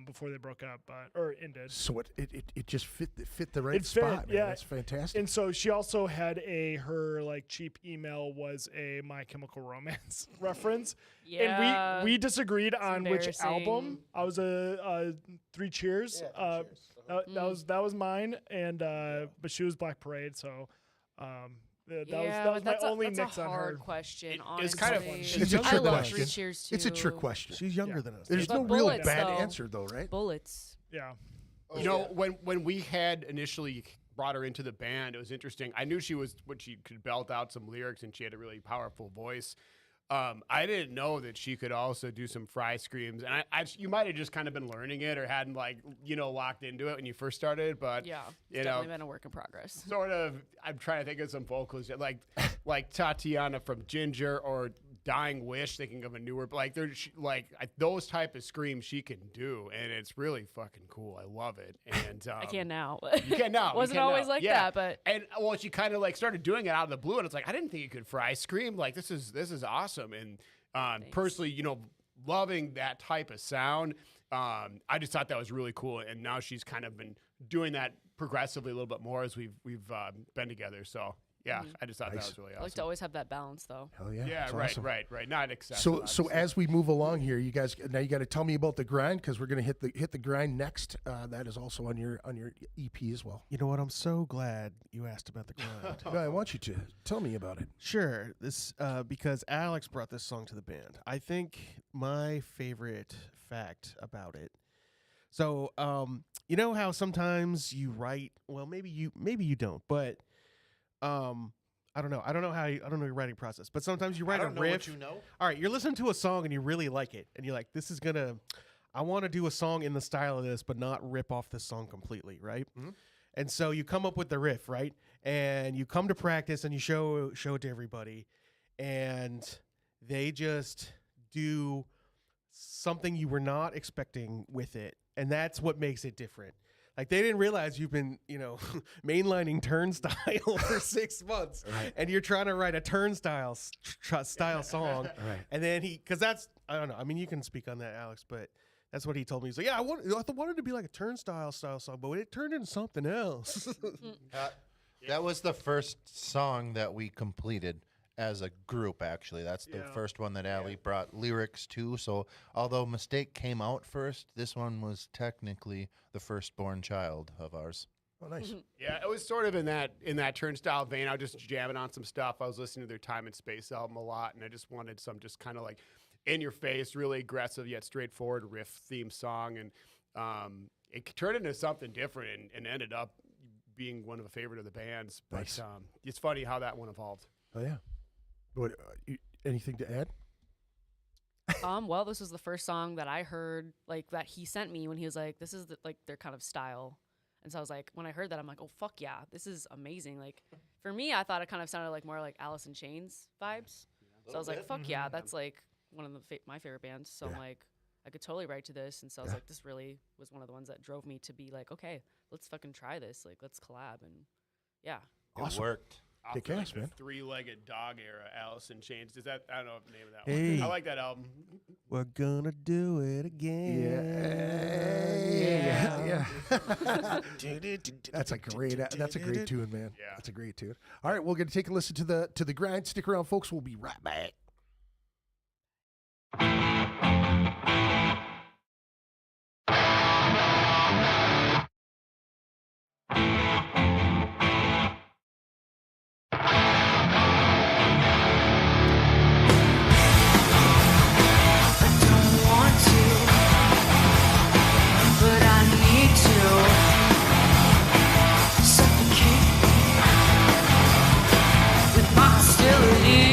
Speaker 6: before they broke up, or ended.
Speaker 3: So it just fit the right
Speaker 6: It fit,
Speaker 3: spot, man.
Speaker 6: yeah.
Speaker 3: That's fantastic.
Speaker 6: And so she also had her like cheap email was a My Chemical Romance reference.
Speaker 8: Yeah.
Speaker 6: And we disagreed on which
Speaker 8: embarrassing.
Speaker 6: album. I was a 3 Cheers. That was mine, and but she was Black Parade, so that was my only
Speaker 8: that's
Speaker 6: mix
Speaker 8: a
Speaker 6: on
Speaker 8: hard
Speaker 6: her.
Speaker 8: question.
Speaker 7: It's kind of-
Speaker 8: honestly.
Speaker 3: It's a
Speaker 8: I
Speaker 3: trick
Speaker 8: love
Speaker 3: question.
Speaker 8: 3 Cheers too.
Speaker 3: It's a trick question.
Speaker 4: She's younger than us.
Speaker 3: There's
Speaker 8: But
Speaker 3: no real
Speaker 8: bullets,
Speaker 3: bad
Speaker 8: though.
Speaker 3: answer, though, right?
Speaker 8: Bullets.
Speaker 6: Yeah.
Speaker 7: You know, when we had initially brought her into the band, it was interesting. I knew she could belt out some lyrics and she had a really powerful voice. I didn't know that she could also do some fry screams, and you might have just kind of been learning it or hadn't locked into it when you first started. But
Speaker 8: Yeah.
Speaker 7: you
Speaker 8: It's
Speaker 7: know,
Speaker 8: definitely been a work in progress.
Speaker 7: sort of. I'm trying to think of some vocals like Tatiana from Ginger or Dying Wish. Thinking of a newer, those type of screams she can do, and it's really fucking cool. I love it, and
Speaker 8: I can now.
Speaker 7: You can now.
Speaker 8: Wasn't
Speaker 7: you can
Speaker 8: always
Speaker 7: now.
Speaker 8: like
Speaker 7: Yeah.
Speaker 8: that, but
Speaker 7: And well, she kind of started doing it out of the blue, and it's like I didn't think you could fry scream. Like this is awesome, and personally, loving that type of sound. I just thought that was really cool, and now she's kind of been doing that progressively a little bit more as we've been together. So yeah, I just thought that was really
Speaker 8: I like to
Speaker 7: awesome.
Speaker 8: always have that balance, though.
Speaker 3: Hell yeah.
Speaker 7: Yeah,
Speaker 3: that's
Speaker 7: right,
Speaker 3: awesome.
Speaker 7: right. Not excessive.
Speaker 3: So
Speaker 7: obviously.
Speaker 3: as we move along here, you guys now you got to tell me about the grind, because we're gonna hit the grind next. That is also on your EP as well.
Speaker 4: You know what? I'm so glad you asked about the grind.
Speaker 3: No, I want you to tell me about it.
Speaker 4: Sure. This because Alex brought this song to the band. I think my favorite fact about it. So you know how sometimes you write. Well, maybe you don't, but I don't know. I don't know your writing process, but sometimes you write
Speaker 5: I don't
Speaker 4: a
Speaker 5: know
Speaker 4: riff.
Speaker 5: what you know.
Speaker 4: All right, you're listening to a song and you really like it, and you're like, I want to do a song in the style of this, but not rip off this song completely, right?
Speaker 5: Mm-hmm.
Speaker 4: And so you come up with the riff, right? And you come to practice and you show it to everybody, and they just do something you were not expecting with it, and that's what makes it different. Like, they didn't realize you've been, mainlining Turnstile for 6 months,
Speaker 3: Right.
Speaker 4: and you're trying to write a Turnstile style song.
Speaker 3: Right.
Speaker 4: And then because that's, I don't know. I mean, you can speak on that, Alex, but that's what he told me. He's like, yeah, I wanted to be like a Turnstile style song, but it turned into something else.
Speaker 5: That was the first song that we completed as a group, actually. That's the first one that Allie brought lyrics to. So although Mistake came out first, this one was technically the firstborn child of ours.
Speaker 3: Oh, nice.
Speaker 7: Yeah, it was sort of in that Turnstile vein. I was just jamming on some stuff. I was listening to their Time and Space album a lot, and I just wanted some just kind of like in your face, really aggressive yet straightforward riff theme song. And it turned into something different and ended up being one of a favorite of the bands. But
Speaker 3: Nice.
Speaker 7: It's funny how that one evolved.
Speaker 3: Oh, yeah. What, anything to add?
Speaker 8: Well, this was the first song that I heard, like, that he sent me when he was like, this is their kind of style. And so I was like, when I heard that, I'm like, oh, fuck yeah, this is amazing. Like, for me, I thought it kind of sounded like more like Alice in Chains vibes. So I was like, fuck yeah, that's like one of my favorite bands. So I'm like, I could totally write to this. And so I was like, this really was one of the ones that drove me to be like, okay, let's fucking try this. Like, let's collab. And yeah.
Speaker 5: It worked.
Speaker 3: Kick
Speaker 7: Off
Speaker 3: ass,
Speaker 7: the
Speaker 3: man.
Speaker 7: Three-legged dog era, Alice in Chains. I don't know the name of that
Speaker 4: Hey.
Speaker 7: one. I like that album.
Speaker 4: We're gonna do it again.
Speaker 3: Yeah. That's a great tune, man.
Speaker 7: Yeah.
Speaker 3: That's a great tune. All right, we're going to take a listen to the grind. Stick around, folks. We'll be right back.
Speaker 2: But I need to suffocate with my hostility.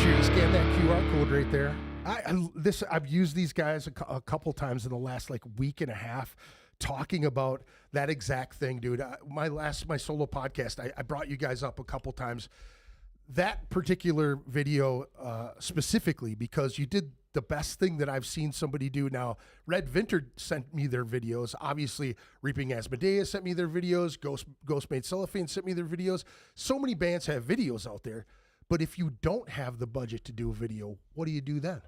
Speaker 3: sure you scan that QR code right there. I've used these guys a couple times in the last like week and a half, talking about that exact thing, dude. My solo podcast, I brought you guys up a couple times. That particular video specifically, because you did the best thing that I've seen somebody do. Now, Red Vinter sent me their videos. Obviously, Reaping Asmodeus sent me their videos. Ghost Made Cellophane sent me their videos. So many bands have videos out there. But if you don't have the budget to do a video, what do you do then?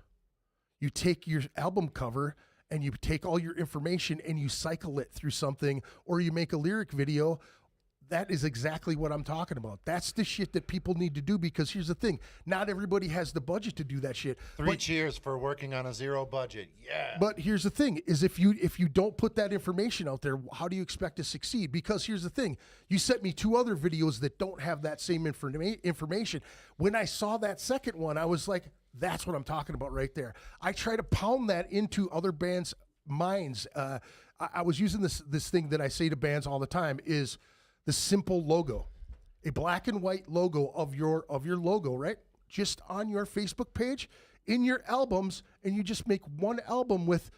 Speaker 3: You take your album cover and you take all your information and you cycle it through something, or you make a lyric video. That is exactly what I'm talking about. That's the shit that people need to do, because here's the thing. Not everybody has the budget to do that shit.
Speaker 5: Three cheers for working on a zero budget. Yeah.
Speaker 3: But here's the thing, is if you don't put that information out there, how do you expect to succeed? Because here's the thing. You sent me 2 other videos that don't have that same information. When I saw that second one, I was like, that's what I'm talking about right there. I try to pound that into other bands' minds. I was using this thing that I say to bands all the time is the simple logo, a black and white logo of your logo, right? Just on your Facebook page, in your albums, and you just make one album with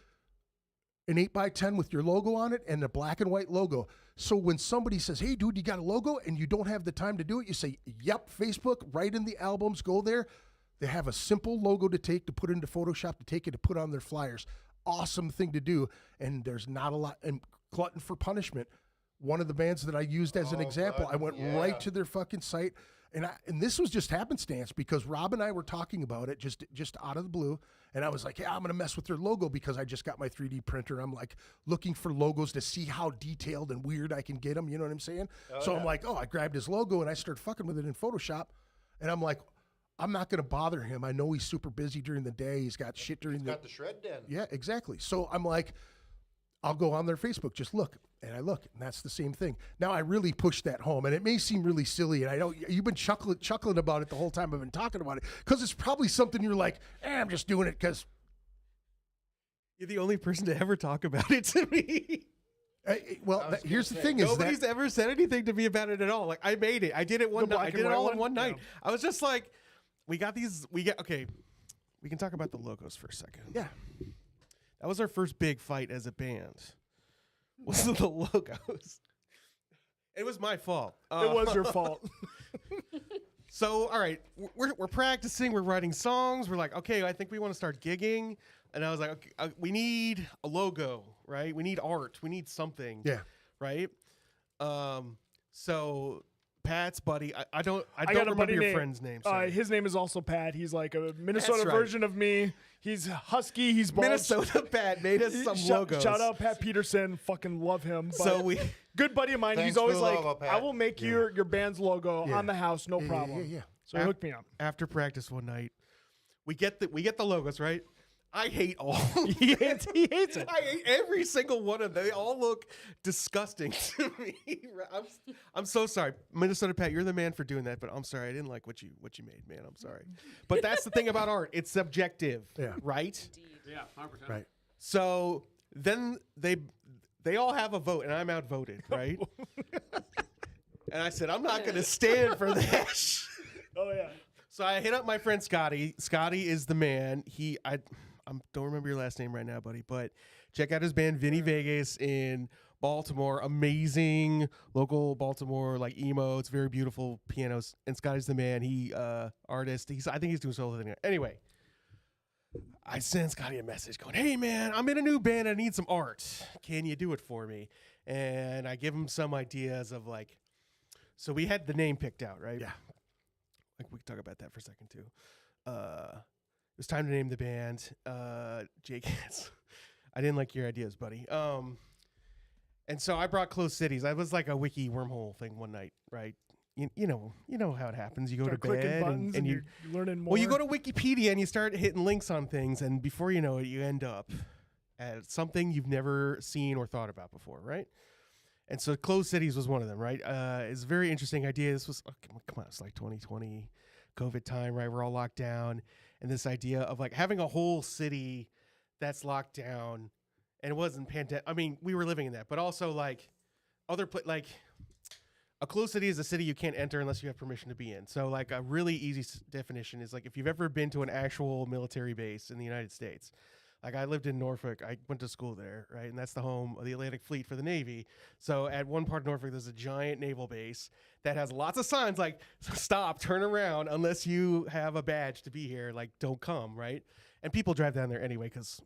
Speaker 3: an 8x10 with your logo on it and a black and white logo. So when somebody says, hey, dude, you got a logo, and you don't have the time to do it, you say, yep, Facebook, right in the albums, go there. They have a simple logo to take, to put into Photoshop, to take it, to put on their flyers. Awesome thing to do, and there's not a lot. And Glutton for Punishment, one of the bands that I used as an example, I went right to their fucking site, and this was just happenstance, because Rob and I were talking about it just out of the blue, and I was like, yeah, I'm gonna mess with their logo because I just got my 3D printer. I'm like looking for logos to see how detailed and weird I can get them. You know what I'm saying? I'm like, I grabbed his logo and I started fucking with it in Photoshop, and I'm like, I'm not gonna bother him. I know he's super busy during the day. He's got shit during
Speaker 5: got the shred den.
Speaker 3: Yeah, exactly. So I'm like, I'll go on their Facebook, just look. And I look, and that's the same thing. Now, I really pushed that home, and it may seem really silly, and I know you've been chuckling about it the whole time I've been talking about it, because it's probably something you're like, I'm just doing it because...
Speaker 4: You're the only person to ever talk about it to me.
Speaker 3: Here's the thing:
Speaker 4: nobody's ever said anything to me about it at all. Like, I made it. I did it one night. I did it all in one night. I was just like, okay, we can talk about the logos for a second.
Speaker 3: Yeah.
Speaker 4: That was our first big fight as a band. Was the logos. It was my fault.
Speaker 6: It was your fault.
Speaker 4: So, all right, we're practicing. We're writing songs. We're like, okay, I think we want to start gigging. And I was like, okay, we need a logo, right? We need art. We need something.
Speaker 3: Yeah.
Speaker 4: Right? So Pat's buddy, I don't
Speaker 6: got
Speaker 4: remember your friend's name.
Speaker 6: His name is also Pat. He's like a Minnesota version of me. He's husky. He's bald.
Speaker 4: Minnesota Pat made us some logos.
Speaker 6: Shout out Pat Peterson. Fucking love him.
Speaker 4: So
Speaker 6: good buddy of mine.
Speaker 5: Thanks
Speaker 6: He's always
Speaker 5: for the
Speaker 6: like,
Speaker 5: logo, Pat.
Speaker 6: I will make your band's logo on the house, no problem.
Speaker 3: Yeah.
Speaker 6: So he hooked me up.
Speaker 4: After practice one night, we get the logos, right? I hate all.
Speaker 6: He hates it.
Speaker 4: I hate every single one of them. They all look disgusting to me. I'm so sorry, Minnesota Pat. You're the man for doing that, but I'm sorry. I didn't like what you made, man. I'm sorry. But that's the thing about art. It's subjective, right?
Speaker 7: Yeah, 100%.
Speaker 3: Right.
Speaker 4: So then they all have a vote, and I'm outvoted, right? And I said, I'm not going to stand for that.
Speaker 6: Oh yeah.
Speaker 4: So I hit up my friend Scotty. Scotty is the man. I don't remember your last name right now, buddy, but check out his band Vinny Vegas in Baltimore. Amazing local Baltimore, like emo. It's very beautiful pianos. And Scotty's the man. He artist. I think he's doing solo thing. Anyway, I sent Scotty a message going, hey man, I'm in a new band. I need some art. Can you do it for me? And I give him some ideas of like, so we had the name picked out, right?
Speaker 3: Yeah.
Speaker 4: Like we can talk about that for a second too. It was time to name the band. Jake, I didn't like your ideas, buddy. And so I brought Closed Cities. I was like a wiki wormhole thing one night, right? You know how it happens. You go to bed and you're
Speaker 6: learning more.
Speaker 4: Well, you go to Wikipedia and you start hitting links on things, and before you know it, you end up at something you've never seen or thought about before, right? And so Closed Cities was one of them, right? It's a very interesting idea. This was, come on, it's like 2020 COVID time, right? We're all locked down. And this idea of like having a whole city that's locked down, and it wasn't pandemic. I mean, we were living in that, but also like other a closed city is a city you can't enter unless you have permission to be in. So like a really easy definition is like if you've ever been to an actual military base in the United States. Like I lived in Norfolk. I went to school there, right? And that's the home of the Atlantic Fleet for the Navy. So at one part of Norfolk, there's a giant naval base that has lots of signs like stop, turn around, unless you have a badge to be here. Like don't come, right? And people drive down there anyway because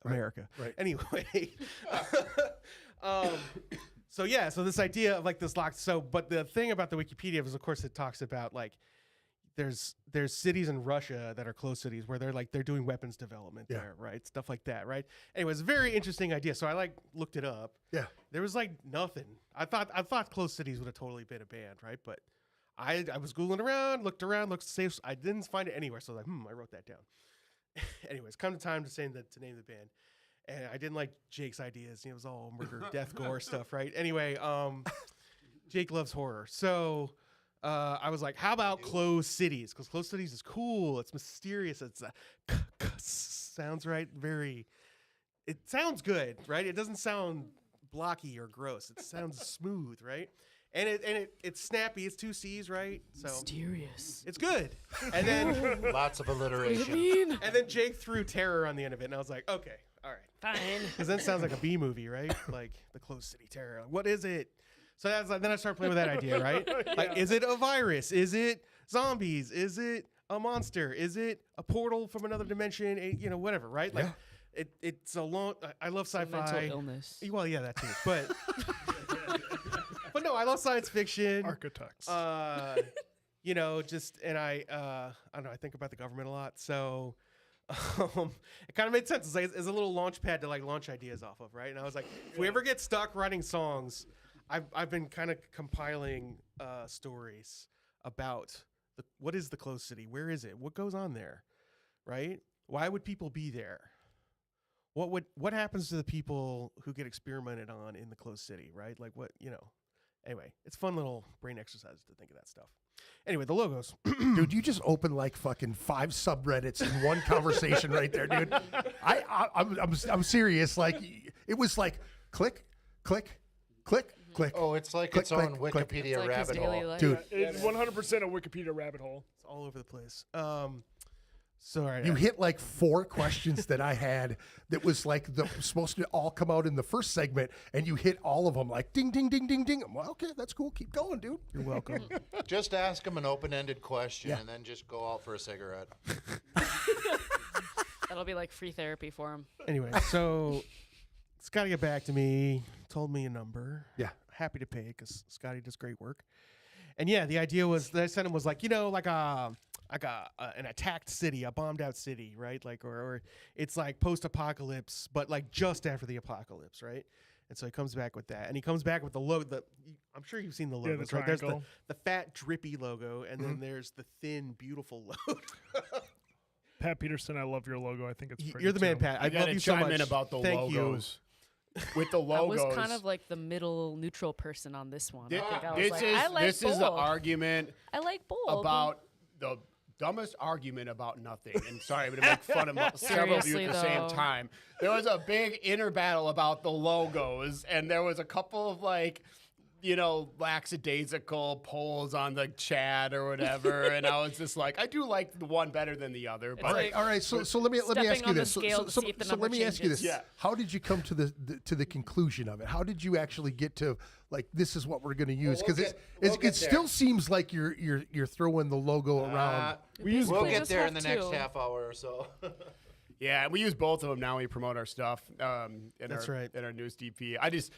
Speaker 4: America.
Speaker 3: Right.
Speaker 4: Anyway. So yeah, so this idea of like this locked. So, but the thing about the Wikipedia is, of course, it talks about like there's cities in Russia that are closed cities where they're doing weapons development there, right? Stuff like that, right? Anyways, very interesting idea. So I like looked it up.
Speaker 3: Yeah.
Speaker 4: There was like nothing. I thought closed cities would have totally been a band, right? But I was Googling around, looked safe. I didn't find it anywhere. So I was like, I wrote that down. Anyways, come to time to name the band. And I didn't like Jake's ideas. It was all murder, death, gore stuff, right? Anyway, Jake loves horror. So I was like, how about closed cities? Because closed cities is cool. It's mysterious. It's sounds right. It sounds good, right? It doesn't sound blocky or gross. It sounds smooth, right? And it's snappy. It's 2 C's, right? So
Speaker 8: Mysterious.
Speaker 4: it's good. And then
Speaker 5: Lots of
Speaker 8: What do
Speaker 5: alliteration.
Speaker 8: you mean?
Speaker 4: and then Jake threw terror on the end of it, and I was like, okay, all right.
Speaker 8: Fine.
Speaker 4: Because that sounds like a B movie, right? Like the closed city terror. What is it? So that's like, then I started playing with that idea, right? Like, is it a virus? Is it zombies? Is it a monster? Is it a portal from another dimension? Whatever, right? Like, it's a long. I love sci-fi.
Speaker 8: Mental illness.
Speaker 4: Well, yeah, that too. But but no, I love science fiction.
Speaker 6: Architects.
Speaker 4: And I don't know. I think about the government a lot, so. It kind of made sense. It's a little launch pad to like launch ideas off of, right? And I was like, if we ever get stuck writing songs, I've been kind of compiling stories about what is the closed city? Where is it? What goes on there? Right? Why would people be there? What happens to the people who get experimented on in the closed city? Right? Like Anyway, it's fun little brain exercise to think of that stuff. Anyway, the logos.
Speaker 3: Dude, you just opened like fucking 5 subreddits in one conversation right there, dude. I'm serious. Like it was like click, click, click, click.
Speaker 5: Oh, it's like
Speaker 3: Click,
Speaker 5: its own
Speaker 3: click, click.
Speaker 5: Wikipedia
Speaker 8: It's like his
Speaker 5: rabbit
Speaker 8: daily
Speaker 5: hole.
Speaker 8: life.
Speaker 3: Dude.
Speaker 6: It's 100% a Wikipedia rabbit hole.
Speaker 4: It's all over the place. Sorry.
Speaker 3: You hit like 4 questions that I had that was like supposed to all come out in the first segment, and you hit all of them like ding, ding, ding, ding, ding. I'm like, okay, that's cool. Keep going, dude.
Speaker 4: You're welcome.
Speaker 5: Just ask him an open-ended question
Speaker 3: Yeah.
Speaker 5: and then just go out for a cigarette.
Speaker 8: That'll be like free therapy for him.
Speaker 4: Anyway, so Scotty got back to me, told me a number.
Speaker 3: Yeah.
Speaker 4: Happy to pay because Scotty does great work. And yeah, the idea was that I sent him was like, an attacked city, a bombed out city, right? Like, or it's like post-apocalypse, but like just after the apocalypse, right? And so he comes back with that, and he comes back with the logo. I'm sure you've seen the logos,
Speaker 6: the
Speaker 4: right? There's
Speaker 6: triangle.
Speaker 4: the fat, drippy logo, and then there's the thin, beautiful logo.
Speaker 6: Pat Peterson, I love your logo. I think it's pretty
Speaker 4: You're the man,
Speaker 6: too.
Speaker 4: Pat. I
Speaker 7: I
Speaker 4: love you so
Speaker 7: chime
Speaker 4: much.
Speaker 7: in about the
Speaker 4: Thank
Speaker 7: logos. With the
Speaker 8: I
Speaker 7: logos.
Speaker 8: was kind of like the middle neutral person on this one.
Speaker 7: Thi-
Speaker 8: I think I was
Speaker 7: this
Speaker 8: like,
Speaker 7: is
Speaker 8: I like
Speaker 7: this
Speaker 8: bold.
Speaker 7: is the argument
Speaker 8: I like bold.
Speaker 7: about the dumbest argument about nothing. And sorry, I'm going to make fun of several of you at the
Speaker 8: Seriously,
Speaker 7: same
Speaker 8: though.
Speaker 7: time. There was a big inner battle about the logos, and there was a couple of lackadaisical polls on the chat or whatever, and I was just like, I do like the one better than the other. But
Speaker 3: All right. So let me
Speaker 8: Stepping
Speaker 3: ask you
Speaker 8: on the
Speaker 3: this.
Speaker 8: scale to see if the
Speaker 3: So let
Speaker 8: number
Speaker 3: me ask you this.
Speaker 8: changes.
Speaker 7: Yeah.
Speaker 3: How did you come to the conclusion of it? How did you actually get to like this is what we're going to use?
Speaker 5: we'll
Speaker 3: Because
Speaker 5: get
Speaker 3: it
Speaker 5: there.
Speaker 3: still seems like you're throwing the logo around.
Speaker 6: We
Speaker 5: We'll
Speaker 8: We
Speaker 5: get
Speaker 8: just
Speaker 5: there
Speaker 8: have
Speaker 5: in the next
Speaker 8: 2.
Speaker 5: half hour or so.
Speaker 7: yeah, we use both of them now when we promote our stuff.
Speaker 4: That's right.
Speaker 7: In our newest DP. I just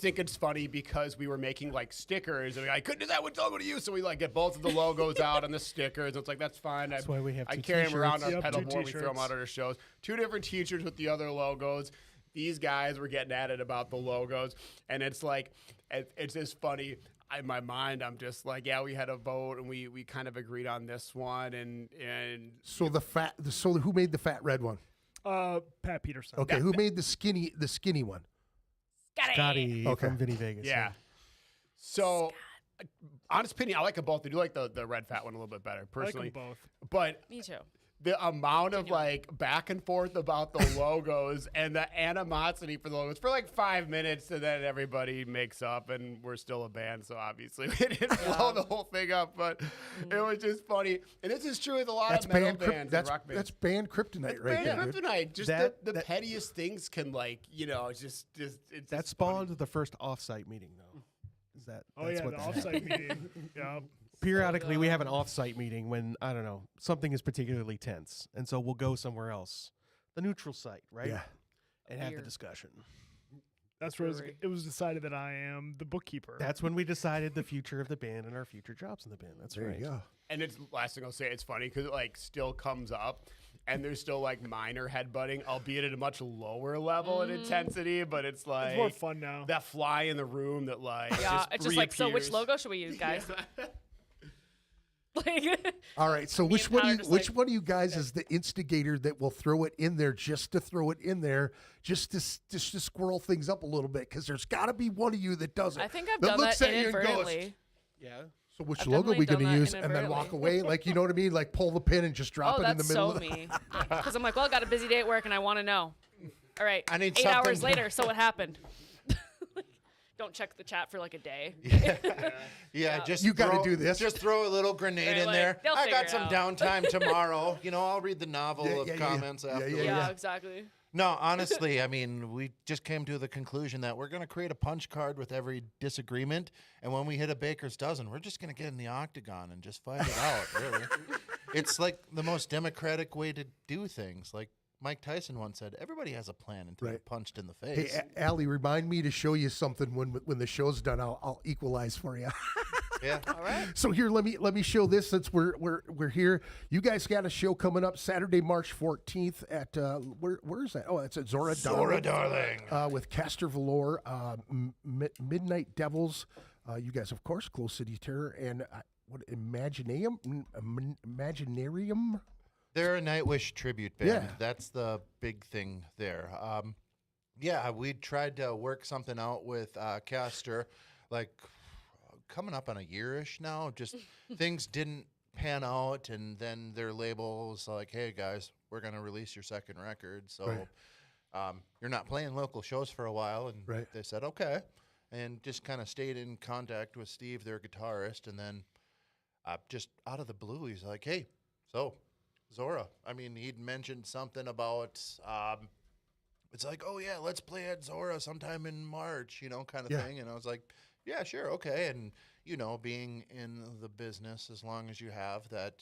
Speaker 7: think it's funny because we were making like stickers and I couldn't decide which logo to use, so we like get both of the logos out on the stickers. It's like that's fine.
Speaker 4: That's why we have
Speaker 7: I
Speaker 4: 2
Speaker 7: carry them around
Speaker 4: t-shirts.
Speaker 7: our pedal
Speaker 6: 2
Speaker 7: board. We throw them
Speaker 6: t-shirts.
Speaker 7: out at our shows. 2 different t-shirts with the other logos. These guys were getting at it about the logos, and it's like it's just funny. In my mind, I'm just like, yeah, we had a vote and we kind of agreed on this one, and
Speaker 3: So who made the fat red one?
Speaker 6: Pat Peterson.
Speaker 3: Okay, who made the skinny one?
Speaker 4: Scotty
Speaker 3: Okay.
Speaker 4: from Vinny Vegas.
Speaker 7: yeah. So, honest opinion, I like them both. I do like the red fat one a little bit better,
Speaker 6: I like
Speaker 7: personally.
Speaker 6: them both.
Speaker 7: But
Speaker 8: Me too.
Speaker 7: the amount of like back and forth about the logos and the animosity for the logos for like 5 minutes, and then everybody makes up, and we're still a band, so obviously we didn't blow the whole thing up, but it was just funny. And this is true with a lot of metal bands and rock bands.
Speaker 3: That's band kryptonite right there.
Speaker 7: Band kryptonite. Just the pettiest things can, like, you know, just it's
Speaker 4: That spawned the first offsite meeting, though. Is that?
Speaker 6: Oh
Speaker 4: that's
Speaker 6: yeah,
Speaker 4: what
Speaker 6: the offsite meeting. Yeah.
Speaker 4: Periodically, we have an offsite meeting when, I don't know, something is particularly tense. And so we'll go somewhere else, the neutral site, right?
Speaker 3: Yeah.
Speaker 4: And have the
Speaker 8: Weird.
Speaker 4: discussion.
Speaker 6: That's where it was decided that I am the bookkeeper.
Speaker 4: That's when we decided the future of the band and our future jobs in the band. That's
Speaker 3: There
Speaker 4: right.
Speaker 3: you go.
Speaker 7: And it's last thing I'll say. It's funny because it like still comes up, and there's still like minor headbutting, albeit at a much lower level in intensity. But it's like
Speaker 6: It's more fun now.
Speaker 7: that fly in the room that like
Speaker 8: Yeah, it's just like, so which
Speaker 7: reappears.
Speaker 8: logo should we use, guys? Like,
Speaker 3: All right, so
Speaker 8: Me
Speaker 3: which
Speaker 8: and
Speaker 3: one?
Speaker 8: Tyler
Speaker 3: You,
Speaker 8: just
Speaker 3: which
Speaker 8: like-
Speaker 3: one of you guys is the instigator that will throw it in there just to throw it in there, just to squirrel things up a little bit? Because there's got to be one of you that does it.
Speaker 8: I think I've
Speaker 3: that
Speaker 8: done
Speaker 3: looks
Speaker 8: that
Speaker 3: at you and goes,
Speaker 8: inadvertently.
Speaker 4: Yeah.
Speaker 3: So which
Speaker 8: I've
Speaker 3: logo are we
Speaker 8: definitely
Speaker 3: going to
Speaker 8: done that
Speaker 3: use, and then walk
Speaker 8: inadvertently.
Speaker 3: away? Like, you know what I mean? Like, pull the pin and just drop
Speaker 8: Oh,
Speaker 3: it in the
Speaker 8: that's
Speaker 3: middle.
Speaker 8: so
Speaker 3: of the
Speaker 8: me. Because I'm like, well, I got a busy day at work and I want to know. All right,
Speaker 5: I need
Speaker 8: 8 hours
Speaker 5: something-
Speaker 8: later, so what happened? Don't check the chat for like a day.
Speaker 5: Yeah, just
Speaker 3: You gotta
Speaker 5: throw-
Speaker 3: do this.
Speaker 5: Just throw a little grenade
Speaker 8: Right,
Speaker 5: in
Speaker 8: like,
Speaker 5: there.
Speaker 8: they'll
Speaker 5: I
Speaker 8: figure
Speaker 5: got
Speaker 8: it
Speaker 5: some
Speaker 8: out.
Speaker 5: downtime tomorrow. You know, I'll read the novel
Speaker 3: Yeah,
Speaker 5: of
Speaker 3: yeah, yeah.
Speaker 5: comments
Speaker 3: Yeah,
Speaker 5: afterwards.
Speaker 3: yeah,
Speaker 8: Yeah, exactly.
Speaker 5: No, honestly, I mean, we just came to the conclusion that we're going to create a punch card with every disagreement, and when we hit a baker's dozen, we're just going to get in the octagon and just fight it out, really. It's like the most democratic way to do things. Like Mike Tyson once said, everybody has a plan until they're
Speaker 3: Right.
Speaker 5: punched in the
Speaker 3: Hey,
Speaker 5: face.
Speaker 3: Allie, remind me to show you something when the show's done. I'll equalize for you.
Speaker 5: Yeah.
Speaker 8: All right.
Speaker 3: So here, let me show this since we're here. You guys got a show coming up Saturday, March 14th at where is that? Oh, it's at Zhora,
Speaker 5: Zhora, darling.
Speaker 3: with Castor Volor, Midnight Devils. You guys, of course, Close City Terror, and what Imaginnaerum.
Speaker 5: They're a Nightwish tribute band.
Speaker 3: Yeah.
Speaker 5: That's the big thing there. Yeah, we tried to work something out with Castor, like coming up on a year-ish now. Just things didn't pan out, and then their label was like, hey, guys, we're going to release your second record. So you're not playing local shows for a while. And
Speaker 3: Right.
Speaker 5: they said, okay, and just kind of stayed in contact with Steve, their guitarist, and then just out of the blue, he's like, hey, so Zhora. I mean, he'd mentioned something about, it's like, oh, yeah, let's play at Zhora sometime in March, you know, kind of
Speaker 3: Yeah.
Speaker 5: thing. And I was like, yeah, sure, okay. And, you know, being in the business as long as you have that,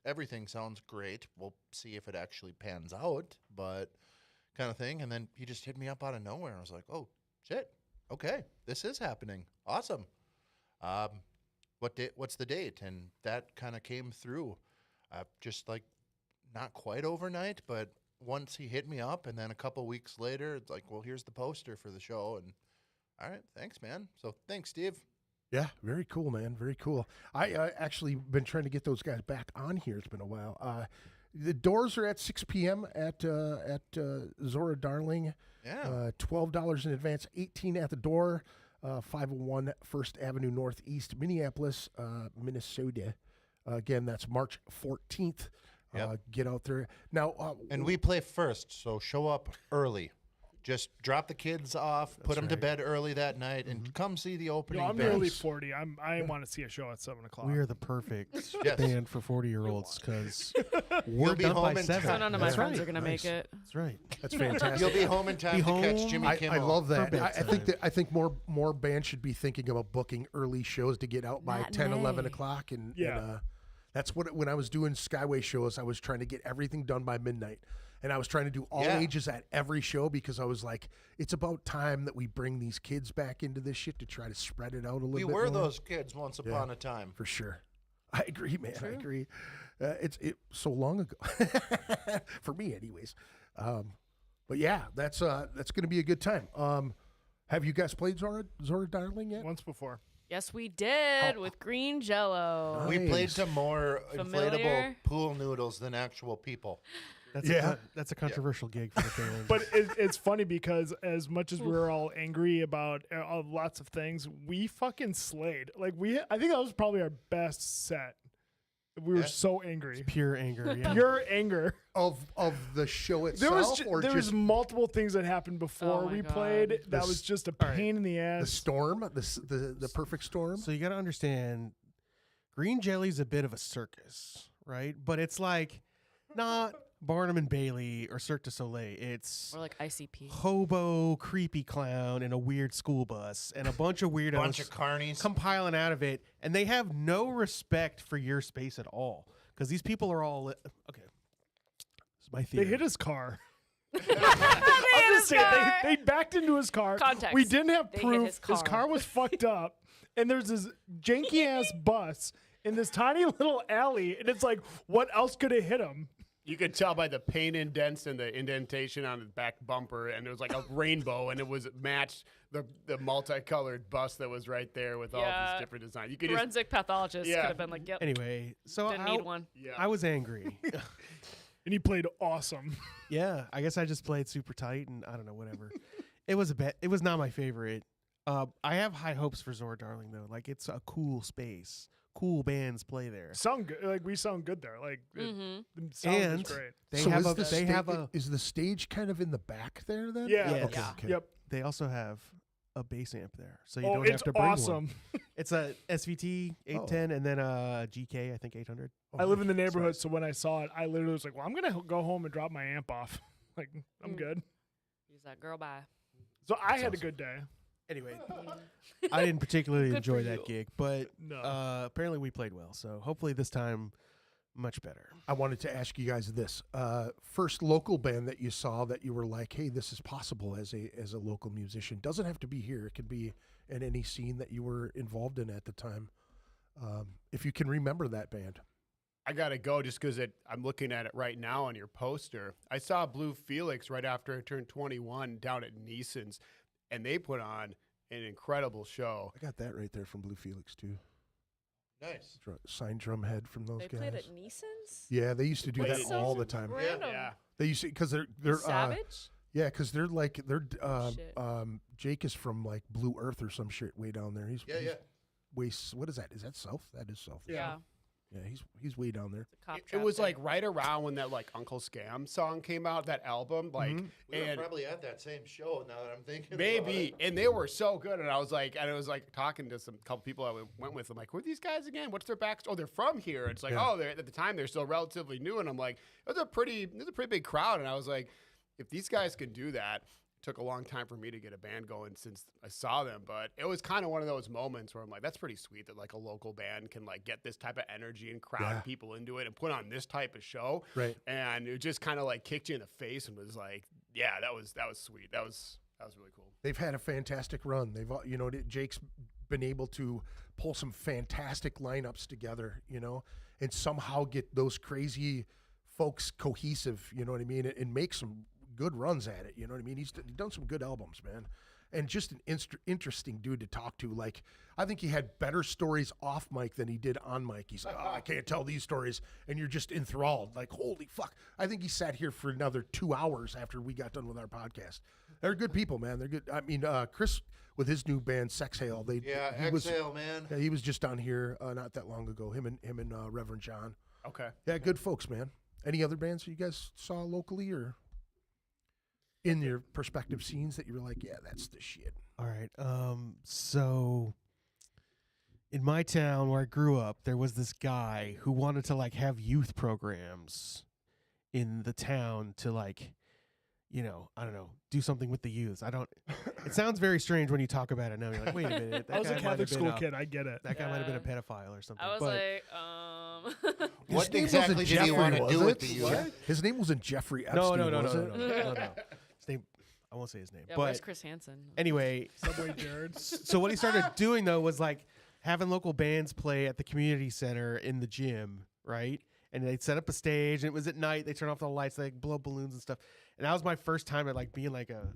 Speaker 5: everything sounds great. We'll see if it actually pans out, but kind of thing. And then he just hit me up out of nowhere. And I was like, oh, shit, okay, this is happening. Awesome. What's the date? And that kind of came through just like not quite overnight, but once he hit me up, and then a couple weeks later, it's like, well, here's the poster for the show. And all right, thanks, man. So thanks, Steve.
Speaker 3: Yeah, very cool, man. Very cool. I actually been trying to get those guys back on here. It's been a while. The doors are at 6 p.m. at Zhora Darling.
Speaker 5: Yeah.
Speaker 3: $12 in advance, 18 at the door. 501 First Avenue Northeast, Minneapolis, Minnesota. Again, that's March 14th.
Speaker 5: Yep.
Speaker 3: Get out there now.
Speaker 5: And we play first, so show up early. Just drop the kids off, put them to
Speaker 3: right.
Speaker 5: bed early that night, and come see the opening.
Speaker 6: I'm
Speaker 5: band.
Speaker 6: nearly 40. I want to see a show at 7 o'clock.
Speaker 4: We are the perfect
Speaker 5: Yes.
Speaker 4: band for 40-year-olds because
Speaker 5: You'll
Speaker 4: we're
Speaker 5: be
Speaker 4: done by
Speaker 5: home in
Speaker 4: 7.
Speaker 8: So
Speaker 5: time.
Speaker 8: none of my
Speaker 3: That's
Speaker 8: friends
Speaker 3: right.
Speaker 8: are gonna
Speaker 3: Nice.
Speaker 8: make it.
Speaker 4: That's right.
Speaker 3: That's fantastic.
Speaker 5: You'll be home in time
Speaker 4: Be
Speaker 5: to catch
Speaker 4: home.
Speaker 5: Jimmy
Speaker 3: I
Speaker 5: Kimmel.
Speaker 3: love that.
Speaker 4: For
Speaker 3: I think more bands should be thinking about booking early shows to get out by 10, 11 o'clock. And that's what when I was doing Skyway shows, I was trying to get everything done by midnight. And I was trying to do all
Speaker 5: Yeah.
Speaker 3: ages at every show because I was like, it's about time that we bring these kids back into this shit to try to spread it out a little
Speaker 5: We
Speaker 3: bit
Speaker 5: were
Speaker 3: more.
Speaker 5: those kids once upon a time.
Speaker 3: For sure. I agree, man. I agree. It's so long ago for me, anyways. But yeah, that's going to be a good time. Have you guys played Zhora Darling yet?
Speaker 6: Once before.
Speaker 8: Yes, we did with green jello.
Speaker 5: We played
Speaker 3: Nice.
Speaker 5: to more
Speaker 8: Familiar?
Speaker 5: inflatable pool noodles than actual people.
Speaker 4: That's a controversial gig for the band.
Speaker 6: But it's funny because as much as we were all angry about lots of things, we fucking slayed. Like I think that was probably our best set. We were
Speaker 5: Yeah.
Speaker 6: so angry.
Speaker 4: Pure anger. Yeah.
Speaker 6: Pure anger.
Speaker 3: of the show
Speaker 6: There
Speaker 3: itself,
Speaker 6: was
Speaker 3: or
Speaker 6: there was
Speaker 3: just
Speaker 6: multiple things that happened before
Speaker 8: my
Speaker 6: we
Speaker 8: God.
Speaker 6: played. That
Speaker 3: This-
Speaker 6: was just a
Speaker 4: all right.
Speaker 6: pain in the
Speaker 3: the
Speaker 6: ass.
Speaker 3: storm, the perfect storm?
Speaker 4: So you got to understand, green jelly's a bit of a circus, right? But it's like not Barnum and Bailey or Cirque du Soleil. It's
Speaker 8: Or like ICP.
Speaker 4: hobo, creepy clown in a weird school bus and a bunch of weirdos
Speaker 5: Bunch of carnies.
Speaker 4: compiling out of it, and they have no respect for your space at all because these people are all okay. This is my theory.
Speaker 6: They hit his car.
Speaker 8: They
Speaker 6: I'm
Speaker 8: hit
Speaker 6: just
Speaker 8: his
Speaker 6: saying,
Speaker 8: car.
Speaker 6: they backed into his car.
Speaker 8: Context.
Speaker 6: We didn't have
Speaker 8: They hit
Speaker 6: proof.
Speaker 8: his car.
Speaker 6: His car was fucked up, and there's this janky ass bus in this tiny little alley, and it's like, what else could have hit him?
Speaker 7: You could tell by the paint indents and the indentation on the back bumper, and it was like a rainbow, and it was matched the multicolored bus that was right there with all
Speaker 8: Yeah.
Speaker 7: these different designs. You could just
Speaker 8: Forensic pathologist
Speaker 7: Yeah.
Speaker 8: could have been like, yep,
Speaker 4: Anyway, so
Speaker 8: didn't need one.
Speaker 4: I was angry.
Speaker 6: And he played awesome.
Speaker 4: Yeah, I guess I just played super tight, and I don't know, whatever. It was a bit. It was not my favorite. I have high hopes for Zora Darling though. Like it's a cool space. Cool bands play there.
Speaker 6: Sound good. Like we sound good there. Like
Speaker 8: Mhm.
Speaker 6: the sound
Speaker 4: And
Speaker 6: is great.
Speaker 4: they
Speaker 3: So
Speaker 4: have
Speaker 3: is
Speaker 4: a.
Speaker 3: the
Speaker 4: They
Speaker 3: sta-
Speaker 4: have a.
Speaker 3: Is the stage kind of in the back there then?
Speaker 6: Yeah.
Speaker 4: Yes.
Speaker 3: Okay,
Speaker 8: Yeah.
Speaker 3: okay.
Speaker 6: Yep.
Speaker 4: They also have a bass amp there, so you
Speaker 6: Oh,
Speaker 4: don't
Speaker 6: it's
Speaker 4: have to bring
Speaker 6: awesome.
Speaker 4: one. It's a SVT 810 and then a GK, I think 800.
Speaker 6: I live in the neighborhood, so when I saw it, I literally was like, "Well, I'm gonna go home and drop my amp off. Like, I'm good."
Speaker 8: Use that girl by.
Speaker 6: So I had a good day.
Speaker 4: Anyway, I didn't particularly
Speaker 8: Good for
Speaker 4: enjoy that
Speaker 8: you.
Speaker 4: gig, but
Speaker 6: No.
Speaker 4: apparently we played well. So hopefully this time, much better.
Speaker 3: I wanted to ask you guys this: first local band that you saw that you were like, "Hey, this is possible as a local musician." Doesn't have to be here; it can be in any scene that you were involved in at the time. If you can remember that band,
Speaker 7: I gotta go just because I'm looking at it right now on your poster. I saw Blue Felix right after I turned 21 down at Neeson's, and they put on an incredible show.
Speaker 3: I got that right there from Blue Felix too.
Speaker 5: Nice.
Speaker 3: Signed drum head from those
Speaker 8: They
Speaker 3: guys.
Speaker 8: played at Neeson's?
Speaker 3: Yeah, they used to do
Speaker 7: Wait,
Speaker 3: that
Speaker 7: so
Speaker 3: all the time.
Speaker 8: Random.
Speaker 7: Yeah.
Speaker 3: They used to because they're
Speaker 8: Savage?
Speaker 3: yeah, because they're like
Speaker 8: Shit.
Speaker 3: Jake is from like Blue Earth or some shit way down there. He's
Speaker 5: Yeah, yeah.
Speaker 3: way what is that? Is that south? That is south.
Speaker 8: Yeah.
Speaker 3: Yeah, he's way down there.
Speaker 8: The cop
Speaker 7: It
Speaker 8: trap
Speaker 7: was
Speaker 8: thing.
Speaker 7: like right around when that like Uncle Scam song came out, that album, like,
Speaker 5: We were
Speaker 7: and
Speaker 5: probably at that same show now that I'm thinking. about
Speaker 7: maybe,
Speaker 5: it.
Speaker 7: and they were so good, and I was like talking to some couple people I went with. I'm like, who are these guys again? What's their backstory? Oh, they're from here. It's like,
Speaker 3: Yeah.
Speaker 7: oh, they're at the time they're still relatively new, and I'm like, it was a pretty big crowd, and I was like, if these guys can do that. It took a long time for me to get a band going since I saw them, but it was kind of one of those moments where I'm like, that's pretty sweet that like a local band can like get this type of energy and crowd
Speaker 3: Yeah.
Speaker 7: people into it and put on this type of show.
Speaker 3: Right.
Speaker 7: And it just kind of like kicked you in the face and was like, yeah, that was sweet. That was really cool.
Speaker 3: They've had a fantastic run. They've Jake's been able to pull some fantastic lineups together, and somehow get those crazy folks cohesive, you know what I mean, and make some good runs at it, you know what I mean? He's done some good albums, man. And just an interesting dude to talk to. Like, I think he had better stories off mic than he did on mic. He's like, oh, I can't tell these stories. And you're just enthralled. Like, holy fuck. I think he sat here for another 2 hours after we got done with our podcast. They're good people, man. They're good. I mean, Chris, with his new band, Sex Hale,
Speaker 5: Yeah,
Speaker 3: he was,
Speaker 5: Exhale, man.
Speaker 3: yeah, he was just on here not that long ago. Him and Reverend John.
Speaker 7: Okay.
Speaker 3: Yeah, good folks, man. Any other bands you guys saw locally or in your perspective scenes that you were like, yeah, that's the shit?
Speaker 4: All right. So in my town where I grew up, there was this guy who wanted to like have youth programs in the town to like, I don't know, do something with the youths. It sounds very strange when you talk about it now. You're like, wait a minute. That
Speaker 6: I was
Speaker 4: guy
Speaker 6: a
Speaker 4: might
Speaker 6: Catholic
Speaker 4: have been
Speaker 6: school
Speaker 4: a-
Speaker 6: kid. I get it.
Speaker 4: That guy might have been a
Speaker 8: Yeah.
Speaker 4: pedophile or something.
Speaker 8: I was
Speaker 4: but
Speaker 8: like,
Speaker 5: What
Speaker 3: name
Speaker 5: exactly
Speaker 3: wasn't
Speaker 5: did he want to
Speaker 3: Jeffrey,
Speaker 5: do
Speaker 3: was
Speaker 5: with
Speaker 3: it?
Speaker 5: the youth?
Speaker 3: What? His name wasn't Jeffrey Epstein,
Speaker 4: no.
Speaker 3: was it?
Speaker 4: His name, I won't say his name.
Speaker 8: yeah,
Speaker 4: but
Speaker 8: where's Chris Hansen?
Speaker 4: anyway,
Speaker 6: Subway Jared.
Speaker 4: so what he started doing though was like having local bands play at the community center in the gym, right? And they'd set up a stage, and it was at night. They turn off the lights, they like, blow up balloons and stuff. And that was my first time at like being like a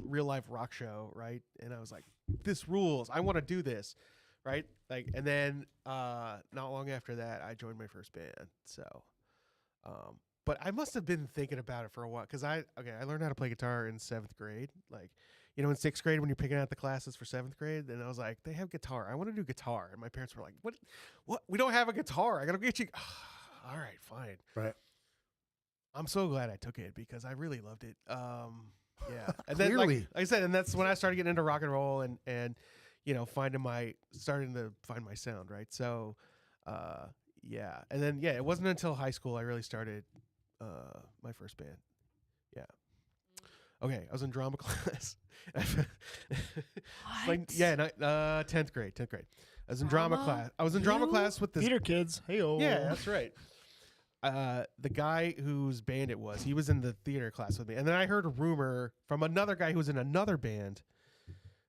Speaker 4: real life rock show, right? And I was like, this rules. I want to do this, right? Like, and then not long after that, I joined my first band. So, but I must have been thinking about it for a while because I learned how to play guitar in 7th grade. Like, you know, in 6th grade when you're picking out the classes for 7th grade, and I was like, they have guitar. I want to do guitar. And my parents were like, what? We don't have a guitar. I got to get you. All right, fine.
Speaker 3: Right.
Speaker 4: I'm so glad I took it because I really loved it. Yeah. And
Speaker 3: Clearly.
Speaker 4: then, like I said, and that's when I started getting into rock and roll and you know, starting to find my sound, right? So, yeah. And then, yeah, it wasn't until high school I really started my first band. Yeah. Okay, I was in drama class.
Speaker 8: What?
Speaker 4: 10th grade. I was in drama class. I was in drama class with this.
Speaker 6: Theater kids. Hey-o.
Speaker 4: Yeah, that's right. The guy whose band it was, he was in the theater class with me. And then I heard a rumor from another guy who was in another band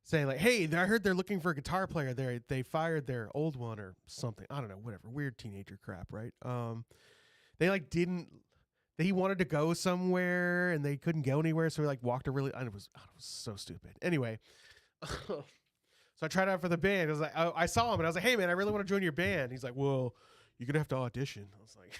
Speaker 4: saying like, hey, I heard they're looking for a guitar player there. They fired their old one or something. I don't know, whatever. Weird teenager crap, right? They like he wanted to go somewhere and they couldn't go anywhere. So he like walked a really, it was so stupid. Anyway, so I tried out for the band. I was like, I saw him and I was like, hey man, I really want to join your band. He's like, well, you're going to have to audition. I was like,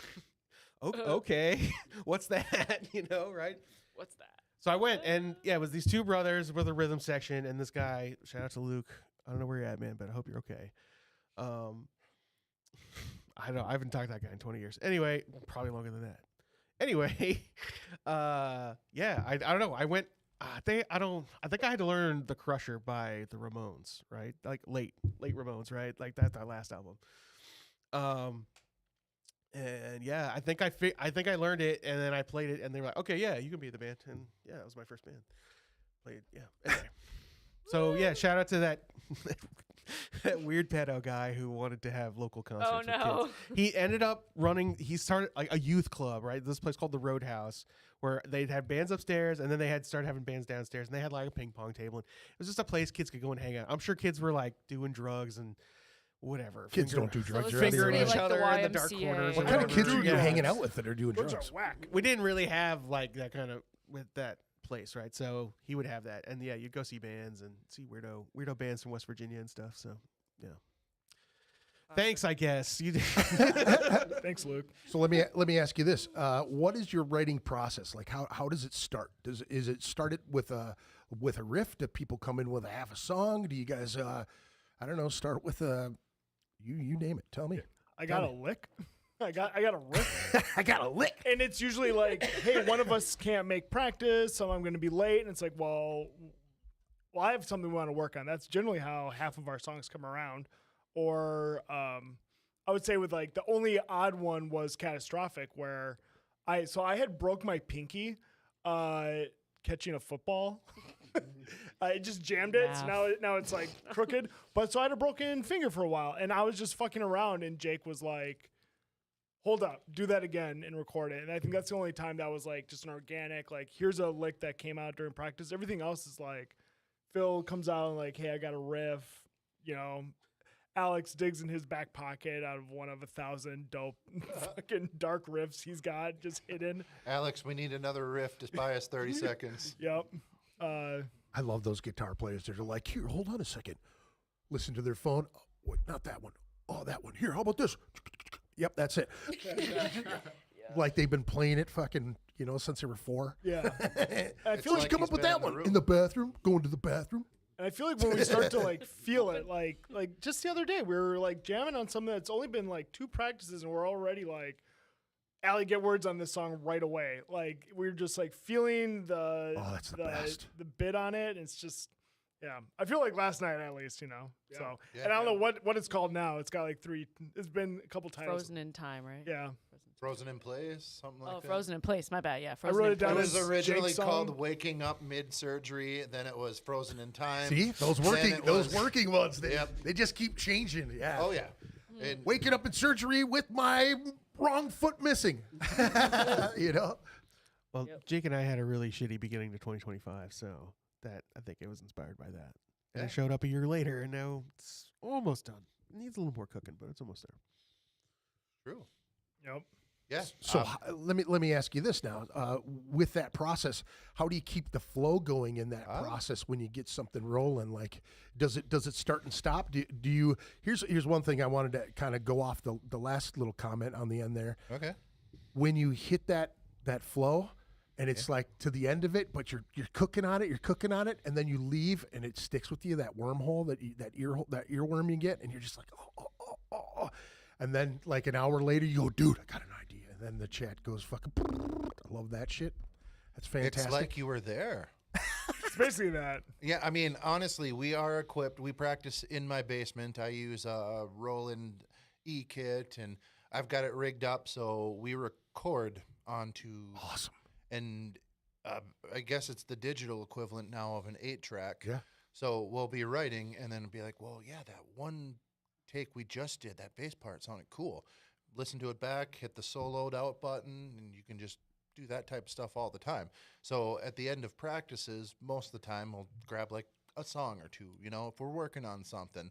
Speaker 4: okay, what's that? You know, right?
Speaker 8: What's that?
Speaker 4: So I went and yeah, it was these two brothers with a rhythm section and this guy, shout out to Luke. I don't know where you're at, man, but I hope you're okay. I don't know. I haven't talked to that guy in 20 years. Anyway, probably longer than that. Anyway, yeah, I don't know. I went. I think I had to learn "The Crusher" by the Ramones, right? Like late Ramones, right? Like that's our last album. And yeah, I think I learned it, and then I played it, and they were like, "Okay, yeah, you can be in the band." And yeah, that was my first band. Played, yeah. Anyway. So yeah, shout out to that that weird pedo guy who wanted to have local concerts with kids. He ended up he started like a youth club, right? This place called the Roadhouse, where they'd have bands upstairs and then they had started having bands downstairs and they had like a ping pong table. And it was just a place kids could go and hang out. I'm sure kids were like doing drugs and whatever.
Speaker 3: Kids don't do drugs.
Speaker 8: So
Speaker 4: Fingering
Speaker 8: basically
Speaker 4: each
Speaker 8: like the
Speaker 4: other in the dark
Speaker 8: YMCA.
Speaker 4: corners.
Speaker 3: What
Speaker 4: or
Speaker 3: kind of
Speaker 4: whatever.
Speaker 3: kids are you
Speaker 4: Yeah.
Speaker 3: hanging out with that are doing
Speaker 6: Those
Speaker 3: drugs?
Speaker 6: are whack.
Speaker 4: We didn't really have like that kind of with that place, right? So he would have that. And yeah, you'd go see bands and see weirdo bands from West Virginia and stuff. So yeah. Thanks, I guess. You did.
Speaker 6: Thanks, Luke.
Speaker 3: So let me ask you this: what is your writing process like? How does it start? Is it started with a riff? Do people come in with a half a song? Do you guys I don't know, start with a you name it? Tell me.
Speaker 6: I got a lick. I got a riff.
Speaker 3: I got a lick.
Speaker 6: And it's usually like, hey, one of us can't make practice, so I'm going to be late. And it's like, well, I have something we want to work on. That's generally how half of our songs come around. Or I would say with like the only odd one was Catastrophic, where I had broke my pinky catching a football. I just jammed it. So now it's like crooked. But so I had a broken finger for a while, and I was just fucking around, and Jake was like, hold up, do that again and record it. And I think that's the only time that was like just an organic, like, here's a lick that came out during practice. Everything else is like, Phil comes out and like, hey, I got a riff, you know. Alex digs in his back pocket out of one of 1,000 dope fucking dark riffs he's got just hidden.
Speaker 5: Alex, we need another riff. Just buy us 30 seconds.
Speaker 6: Yep.
Speaker 3: I love those guitar players. They're like, here, hold on a second. Listen to their phone. Oh, wait, not that one. Oh, that one. Here, how about this? Yep, that's it. Like they've been playing it fucking, since they were 4.
Speaker 6: Yeah. I
Speaker 5: It's
Speaker 6: feel
Speaker 3: Where'd
Speaker 5: like
Speaker 3: you come
Speaker 5: he's
Speaker 3: up with
Speaker 5: been
Speaker 3: that
Speaker 5: in the
Speaker 3: one?
Speaker 5: room.
Speaker 3: In the bathroom? Going to the bathroom?
Speaker 6: And I feel like when we start to like feel it, like just the other day, we were like jamming on something that's only been like 2 practices, and we're already like, Allie, get words on this song right away. Like we're just like feeling the
Speaker 3: that's the best.
Speaker 6: the bit on it. And it's just, yeah. I feel like last night at least, So,
Speaker 5: Yeah,
Speaker 6: and I don't know what it's called now. It's got like 3. It's been a couple titles.
Speaker 8: Frozen in Time, right?
Speaker 6: Yeah.
Speaker 5: Frozen in Place, something like that.
Speaker 8: Frozen in Place. My bad. Yeah.
Speaker 6: I
Speaker 8: Frozen
Speaker 6: wrote
Speaker 8: in
Speaker 6: it down
Speaker 5: It
Speaker 8: Place.
Speaker 5: was
Speaker 6: as
Speaker 5: originally
Speaker 6: Jake's
Speaker 5: called
Speaker 6: song.
Speaker 5: Waking Up Mid-Surgery, then it was Frozen in Time.
Speaker 3: See? Those
Speaker 5: Then
Speaker 3: working
Speaker 5: it
Speaker 3: those
Speaker 5: was-
Speaker 3: working ones, they
Speaker 5: Yep.
Speaker 3: just keep changing. Yeah.
Speaker 5: Oh, yeah. And
Speaker 3: Waking up in surgery with my wrong foot missing.
Speaker 4: Well, Jake and I had a really shitty beginning to 2025, so that I think it was inspired by that. And
Speaker 5: Yeah.
Speaker 4: it showed up a year later, and now it's almost done. It needs a little more cooking, but it's almost there.
Speaker 5: true.
Speaker 6: Yep.
Speaker 5: Yeah.
Speaker 3: So let me ask you this now. With that process, how do you keep the flow going in that process when you get something rolling? Like, does it start and stop? Do you? Here's one thing I wanted to kind of go off the last little comment on the end there.
Speaker 5: Okay.
Speaker 3: When you hit that flow, and it's like to the end of it, but you're cooking on it, and then you leave, and it sticks with you, that wormhole, that earworm you get, and you're just like, oh. And then like an hour later, you go, dude, I got an idea, and then the chat goes fucking. I love that shit. That's fantastic.
Speaker 5: It's like you were there.
Speaker 6: It's basically that.
Speaker 5: Yeah, I mean, honestly, we are equipped. We practice in my basement. I use a Roland E-kit, and I've got it rigged up so we record onto.
Speaker 3: Awesome.
Speaker 5: And I guess it's the digital equivalent now of an 8-track.
Speaker 3: Yeah.
Speaker 5: So we'll be writing and then be like, well, yeah, that one take we just did, that bass part sounded cool. Listen to it back, hit the soloed out button, and you can just do that type of stuff all the time. So at the end of practices, most of the time we'll grab like a song or two, you know, if we're working on something.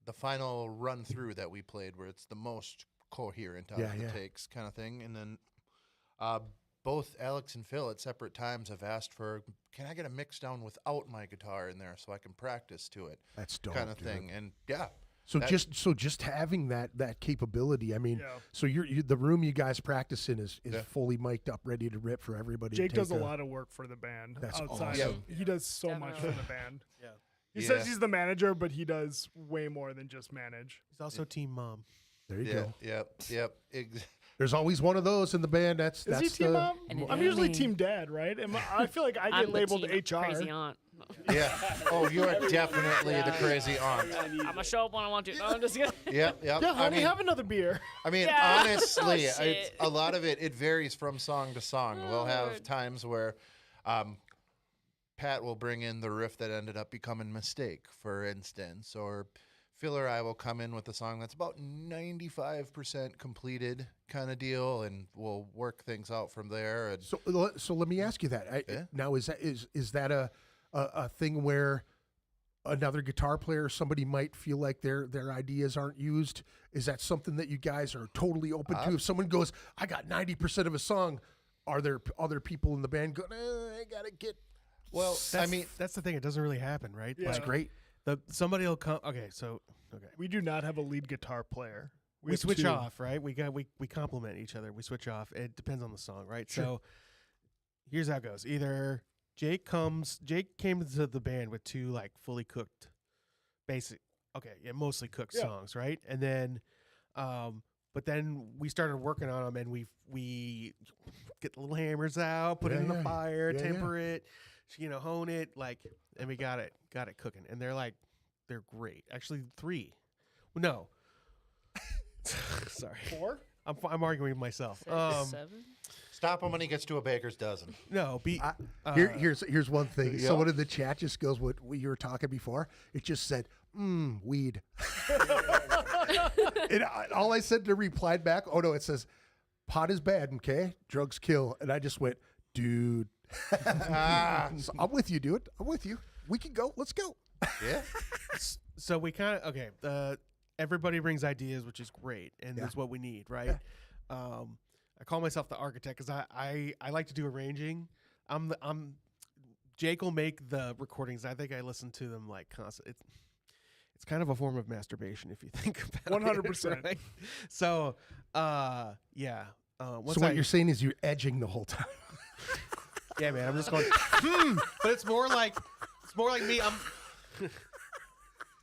Speaker 5: The final run through that we played where it's the most coherent out of the takes kind of thing. And then both Alex and Phil at separate times have asked for, can I get a mix down without my guitar in there so I can practice to it?
Speaker 3: That's dope,
Speaker 5: kind of
Speaker 3: dude.
Speaker 5: thing. And yeah.
Speaker 3: So just having that capability, I mean, so the room you guys practice in is fully mic'd up, ready to rip for everybody.
Speaker 6: Jake does a lot of work for the band.
Speaker 3: That's
Speaker 6: outside.
Speaker 3: awesome.
Speaker 6: He does so much for the band.
Speaker 4: Yeah.
Speaker 6: He says he's the manager, but he does way more than just manage.
Speaker 4: He's also team mom.
Speaker 3: There you go.
Speaker 5: Yep.
Speaker 3: There's always one of those in the band. That's
Speaker 6: he team mom? I'm usually team dad, right? I feel like I get labeled HR.
Speaker 8: Crazy aunt.
Speaker 5: Yeah. Oh, you are definitely the crazy aunt.
Speaker 8: I'm gonna show up when I want to. No, I'm just kidding.
Speaker 5: Yep.
Speaker 6: Yeah, honey, have another beer.
Speaker 5: I mean, honestly, it's, a lot of it varies from song to song. We'll have times where Pat will bring in the riff that ended up becoming Mistake, for instance, or Phil or I will come in with a song that's about 95% completed kind of deal, and we'll work things out from there. And
Speaker 3: so let me ask you that. Now, is that a thing where another guitar player, somebody might feel like their ideas aren't used? Is that something that you guys are totally open to? If someone goes, I got 90% of a song, are there other people in the band going, I gotta get?
Speaker 4: Well, that's the thing. It doesn't really happen, right?
Speaker 6: Yeah.
Speaker 3: That's great.
Speaker 4: Somebody will come. Okay.
Speaker 6: We do not have a lead guitar player.
Speaker 4: We switch off, right? We complement each other. We switch off. It depends on the song, right?
Speaker 3: Sure.
Speaker 4: So here's how it goes. Either Jake came to the band with 2 like fully cooked, mostly cooked songs, right? And then, but then we started working on them, and we get the little hammers out, put it in the fire, temper it, hone it, and we got it cooking. And they're great. Actually, 3. No. Sorry.
Speaker 6: 4?
Speaker 4: I'm arguing with myself.
Speaker 8: 7?
Speaker 5: stop him when he gets to a baker's dozen.
Speaker 4: No,
Speaker 3: here's one thing. Someone in the chat just goes, what you were talking before? It just said, weed. And all I said to replied back, oh no, it says, pot is bad, okay? Drugs kill. And I just went, dude. So I'm with you, dude. I'm with you. We can go. Let's go.
Speaker 5: Yeah.
Speaker 4: So we kind of everybody brings ideas, which is great, and that's what we need, right? Yeah. I call myself the architect because I like to do arranging. Jake will make the recordings. I think I listen to them like constantly. It's kind of a form of masturbation if you think about
Speaker 6: 100%.
Speaker 4: it. Right? So yeah.
Speaker 3: So what you're saying is you're edging the whole time.
Speaker 4: Yeah, man. I'm just going. But it's more like me.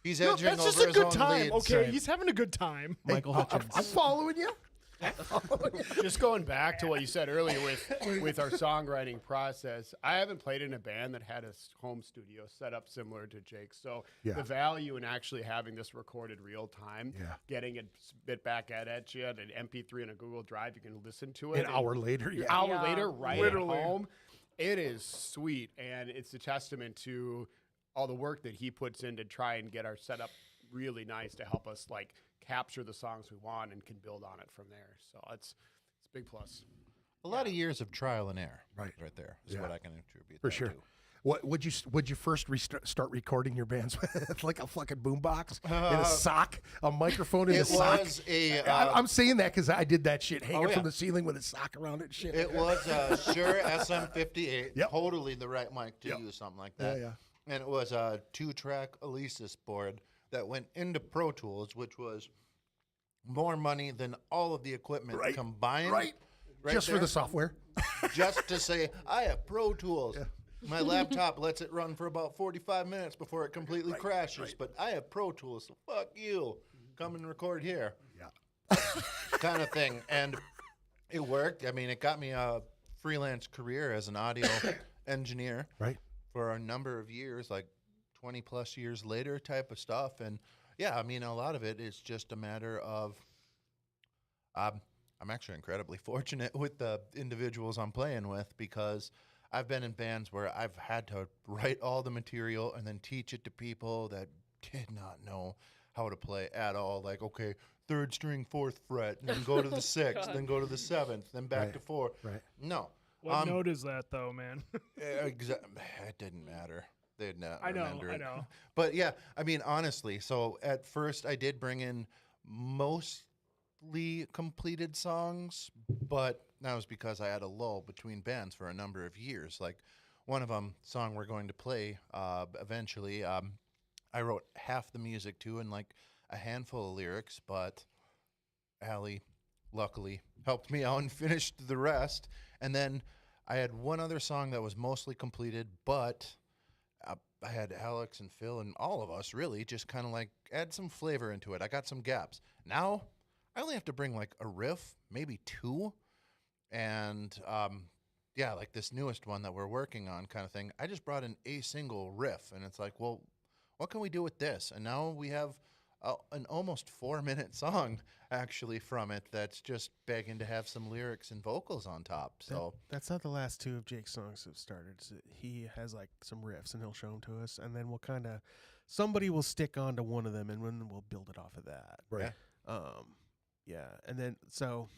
Speaker 5: He's edging
Speaker 6: that's
Speaker 5: over
Speaker 6: just a
Speaker 5: his
Speaker 6: good
Speaker 5: own
Speaker 6: time.
Speaker 5: leads.
Speaker 6: Okay,
Speaker 4: Right.
Speaker 6: he's having a good time.
Speaker 4: Michael Hutchins.
Speaker 3: I'm following you.
Speaker 7: Just going back to what you said earlier with our songwriting process, I haven't played in a band that had a home studio set up similar to Jake's. So the value in actually having this recorded real time, getting it spit back at you, an MP3 and a Google Drive, you can listen to it.
Speaker 3: An hour later,
Speaker 7: An hour later, right at home. It is sweet, and it's a testament to all the work that he puts in to try and get our setup really nice to help us like capture the songs we want and can build on it from there. So it's a big plus.
Speaker 5: A lot of years of trial and error,
Speaker 3: right
Speaker 5: there is what I can attribute.
Speaker 3: For
Speaker 5: that
Speaker 3: sure.
Speaker 5: to.
Speaker 3: What would you first start recording your bands with? Like a fucking boombox in a sock, a microphone in a sock?
Speaker 5: It was a.
Speaker 3: I'm saying that because I did that shit, hanging from the ceiling with a sock around it and shit.
Speaker 5: It was a Shure SM58. Totally the right mic to use something like that.
Speaker 3: Yeah.
Speaker 5: And it was a 2-track Alesis board that went into Pro Tools, which was more money than all of the equipment combined.
Speaker 3: Right.
Speaker 5: right
Speaker 3: Just for
Speaker 5: there.
Speaker 3: the software.
Speaker 5: Just to say, I have Pro Tools. My laptop lets it run for about 45 minutes before it completely crashes, but I have Pro Tools, so fuck you. Come and record here.
Speaker 3: Yeah.
Speaker 5: Kind of thing. And it worked. I mean, it got me a freelance career as an audio engineer
Speaker 3: Right.
Speaker 5: for a number of years, like 20 plus years later type of stuff. And yeah, I mean, a lot of it is just a matter of I'm actually incredibly fortunate with the individuals I'm playing with, because I've been in bands where I've had to write all the material and then teach it to people that did not know how to play at all. Like, okay, 3rd string, 4th fret, and then go to the 6th, then go to the 7th, then back
Speaker 3: Right.
Speaker 5: to 4.
Speaker 3: Right.
Speaker 5: No.
Speaker 6: What note is that, though, man?
Speaker 5: It didn't matter. They'd not
Speaker 6: I know,
Speaker 5: remember
Speaker 6: I
Speaker 5: it.
Speaker 6: know.
Speaker 5: But yeah, I mean, honestly, so at first I did bring in mostly completed songs, but that was because I had a lull between bands for a number of years. Like one of them, song we're going to play eventually, I wrote half the music to and like a handful of lyrics, but Allie luckily helped me out and finished the rest. And then I had one other song that was mostly completed, but I had Alex and Phil and all of us really just kind of like add some flavor into it. I got some gaps. Now I only have to bring like a riff, maybe 2. And yeah, like this newest one that we're working on kind of thing, I just brought in a single riff, and it's like, well, what can we do with this? And now we have an almost 4-minute song actually from it that's just begging to have some lyrics and vocals on top. So
Speaker 4: That's how the last 2 of Jake's songs have started. So he has like some riffs and he'll show them to us, and then we'll kind of somebody will stick onto one of them, and then we'll build it off of that.
Speaker 3: Right.
Speaker 4: Yeah, and then so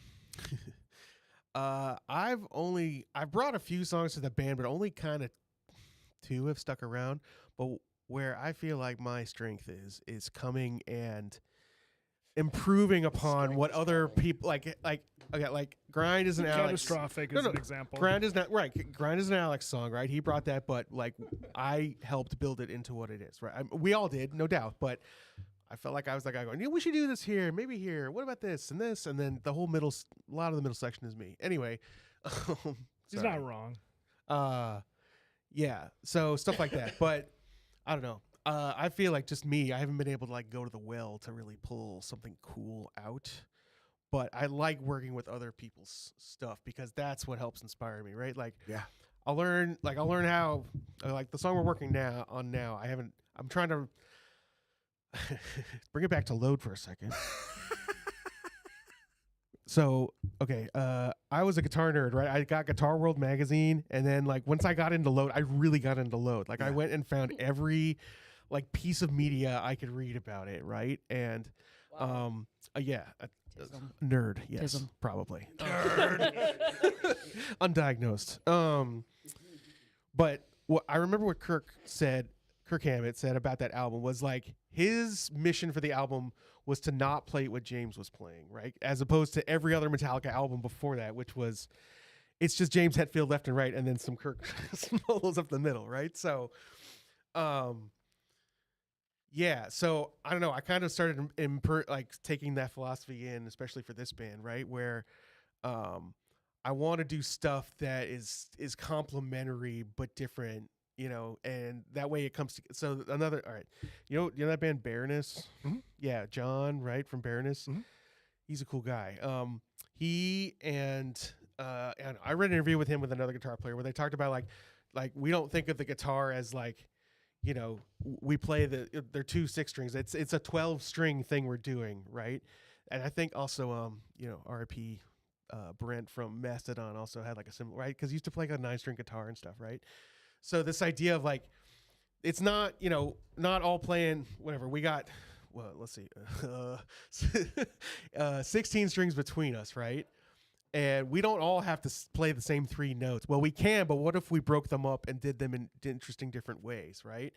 Speaker 4: I've brought a few songs to the band, but only kind of 2 have stuck around. But where I feel like my strength is coming and improving upon what other people like Grind is an Alex.
Speaker 6: Catastrophic is an example.
Speaker 4: Grind is not right. Grind is an Alex song, right? He brought that, but like I helped build it into what it is, right? We all did, no doubt, but I felt like I was like, going, we should do this here, maybe here. What about this and this? And then the whole a lot of the middle section is me. Anyway,
Speaker 6: He's
Speaker 4: sorry.
Speaker 6: not wrong.
Speaker 4: Yeah. So stuff like that, but I don't know. I feel like just me. I haven't been able to like go to the well to really pull something cool out. But I like working with other people's stuff because that's what helps inspire me, right? Like,
Speaker 3: Yeah.
Speaker 4: I'll learn how like the song we're working now. I'm trying to bring it back to Load for a second. So, okay, I was a guitar nerd, right? I got Guitar World magazine, and then like once I got into Load, I really got into Load. Like I went and found every like piece of media I could read about it, right? And nerd, yes,
Speaker 9: Tism.
Speaker 4: probably. Undiagnosed. But what I remember what Kirk Hammett said about that album was like his mission for the album was to not play what James was playing, right? As opposed to every other Metallica album before that, which was it's just James Hetfield left and right, and then some Kirk solos up the middle, right? So, yeah. So I don't know. I kind of started like taking that philosophy in, especially for this band, right? Where I want to do stuff that is complementary but different, you know, and that way it comes to. So all right, you know that band Baroness?
Speaker 3: Mm-hmm.
Speaker 4: Yeah, John, right, from Baroness.
Speaker 3: Mm-hmm.
Speaker 4: He's a cool guy. He and I read an interview with him with another guitar player where they talked about like we don't think of the guitar as like, you know, we play they're 2 6 strings. It's a 12-string thing we're doing, right? And I think also you know, R.I.P. Brent from Mastodon also had like a similar, right? Because he used to play like a 9-string guitar and stuff, right? So this idea of like, it's not, you know, not all playing whatever. We got, well, let's see, 16 strings between us, right? And we don't all have to play the same 3 notes. Well, we can, but what if we broke them up and did them in interesting different ways, right?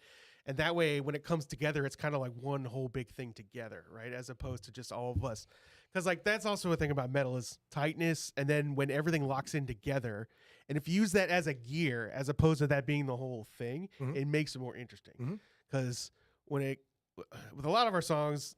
Speaker 4: And that way, when it comes together, it's kind of like one whole big thing together, right? As opposed to just all of us. Because like that's also a thing about metal is tightness, and then when everything locks in together, and if you use that as a gear, as opposed to that being the whole thing, it makes it more interesting. Because with a lot of our songs,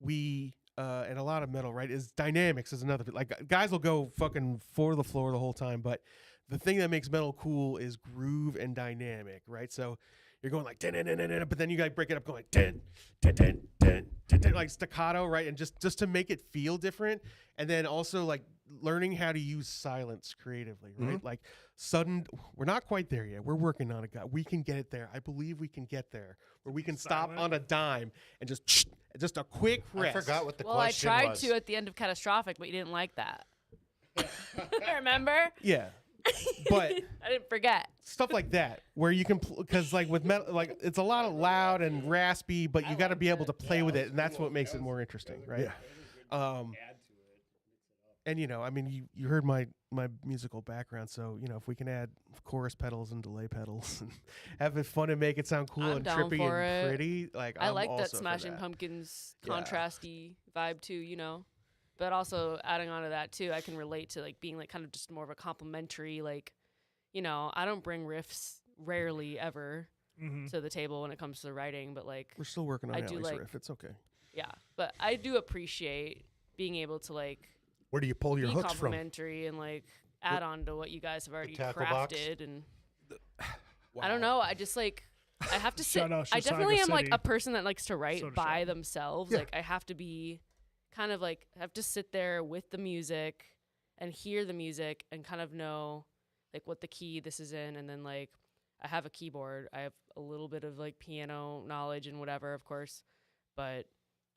Speaker 4: we and a lot of metal, right, is dynamics is another. Like guys will go fucking for the floor the whole time, but the thing that makes metal cool is groove and dynamic, right? So you're going like, but then you gotta break it up going like staccato, right? And just to make it feel different, and then also like learning how to use silence creatively, right? Like we're not quite there yet. We're working on it. We can get it there. I believe we can get there, where we can stop on a dime and just a quick rest.
Speaker 5: I forgot what the
Speaker 8: Well, I
Speaker 5: question
Speaker 8: tried
Speaker 5: was.
Speaker 8: to at the end of Catastrophic, but you didn't like that. Remember?
Speaker 4: Yeah, but
Speaker 8: I didn't forget.
Speaker 4: stuff like that where you can because like with metal, like it's a lot of loud and raspy, but you got to be able to play with it, and that's what makes it more interesting, right? And you know, I mean, you heard my musical background, so you know, if we can add chorus pedals and delay pedals and have it fun and make it sound cool
Speaker 8: I'm
Speaker 4: and
Speaker 8: down
Speaker 4: trippy
Speaker 8: for
Speaker 4: and
Speaker 8: it.
Speaker 4: pretty, like
Speaker 8: I
Speaker 4: I'm
Speaker 8: like that
Speaker 4: also for
Speaker 8: Smashing
Speaker 4: that.
Speaker 8: Pumpkins
Speaker 4: Yeah.
Speaker 8: contrasty vibe too, you know. But also adding on to that too, I can relate to like being like kind of just more of a complimentary, like, you know, I don't bring riffs rarely ever to the table when it comes to writing, but like
Speaker 4: We're still working on
Speaker 8: I do
Speaker 4: Allie's
Speaker 8: like-
Speaker 4: riff. It's okay.
Speaker 8: yeah, but I do appreciate being able to like
Speaker 3: Where do you pull your
Speaker 8: be
Speaker 3: hooks from?
Speaker 8: complimentary and like add on to what you guys have already
Speaker 5: tackle box?
Speaker 8: crafted and I don't know, I just like I have to sit.
Speaker 6: Shout out
Speaker 8: I definitely
Speaker 6: Chisago
Speaker 8: am like
Speaker 6: City.
Speaker 8: a person that likes to write
Speaker 6: So does
Speaker 8: by
Speaker 6: Sean.
Speaker 8: themselves.
Speaker 3: Yeah.
Speaker 8: Like I have to be kind of like have to sit there with the music and hear the music and kind of know like what the key this is in, and then like I have a keyboard. I have a little bit of like piano knowledge and whatever, of course, but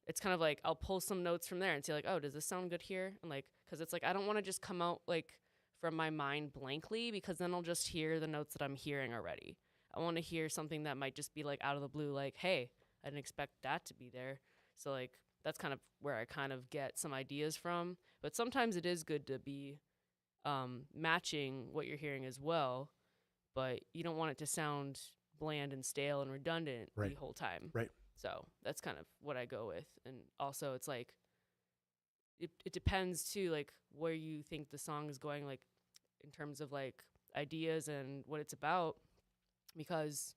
Speaker 8: it's kind of like I'll pull some notes from there and see like, oh, does this sound good here? And like, because it's like I don't want to just come out like from my mind blankly, because then I'll just hear the notes that I'm hearing already. I want to hear something that might just be like out of the blue, like, hey, I didn't expect that to be there. So like that's kind of where I kind of get some ideas from. But sometimes it is good to be matching what you're hearing as well, but you don't want it to sound bland and stale and redundant
Speaker 3: Right.
Speaker 8: the whole time.
Speaker 3: Right.
Speaker 8: So that's kind of what I go with. And also it's like it depends too, like where you think the song is going, like in terms of like ideas and what it's about, because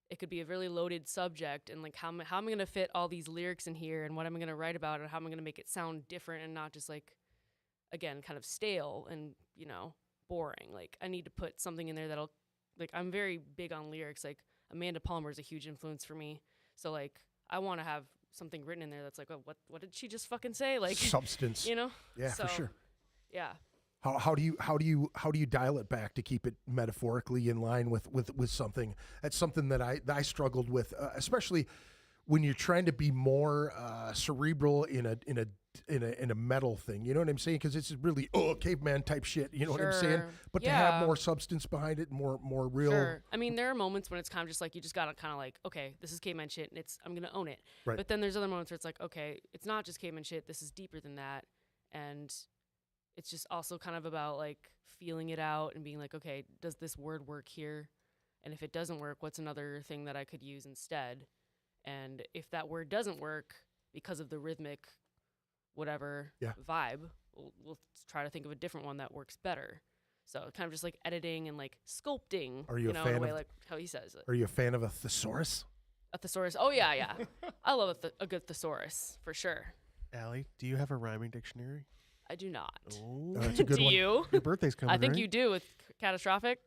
Speaker 8: it could be a really loaded subject, and like how am I going to fit all these lyrics in here, and what am I going to write about, and how am I going to make it sound different and not just like, again, kind of stale and, you know, boring. Like I need to put something in there that'll, like, I'm very big on lyrics. Like Amanda Palmer is a huge influence for me. So like I want to have something written in there that's like, oh, what did she just fucking say? Like
Speaker 3: Substance.
Speaker 8: you know?
Speaker 3: Yeah,
Speaker 8: So,
Speaker 3: for sure.
Speaker 8: Yeah.
Speaker 3: How do you dial it back to keep it metaphorically in line with something? That's something that I struggled with, especially when you're trying to be more cerebral in a metal thing. You know what I'm saying? Because it's really caveman type shit. You know what I'm saying?
Speaker 8: Sure.
Speaker 3: But to have
Speaker 8: Yeah.
Speaker 3: more substance behind it, more real.
Speaker 8: Sure. I mean, there are moments when it's kind of just like you just gotta kind of like, okay, this is caveman shit, and I'm gonna own it.
Speaker 3: Right.
Speaker 8: But then there's other moments where it's like, okay, it's not just caveman shit. This is deeper than that, and it's just also kind of about like feeling it out and being like, okay, does this word work here? And if it doesn't work, what's another thing that I could use instead? And if that word doesn't work because of the rhythmic, whatever
Speaker 3: Yeah.
Speaker 8: vibe, we'll try to think of a different one that works better. So kind of just like editing and like sculpting.
Speaker 3: Are you a
Speaker 8: know,
Speaker 3: fan
Speaker 8: in a way
Speaker 3: of-
Speaker 8: like how he says it.
Speaker 3: Are you a fan of a thesaurus?
Speaker 8: A thesaurus. Oh yeah, yeah. I love a good thesaurus for sure.
Speaker 4: Allie, do you have a rhyming dictionary?
Speaker 8: I do not.
Speaker 4: Oh,
Speaker 3: That's a good
Speaker 8: Do
Speaker 3: one.
Speaker 8: you?
Speaker 4: your birthday's coming.
Speaker 8: I think
Speaker 4: right?
Speaker 8: you do with Catastrophic.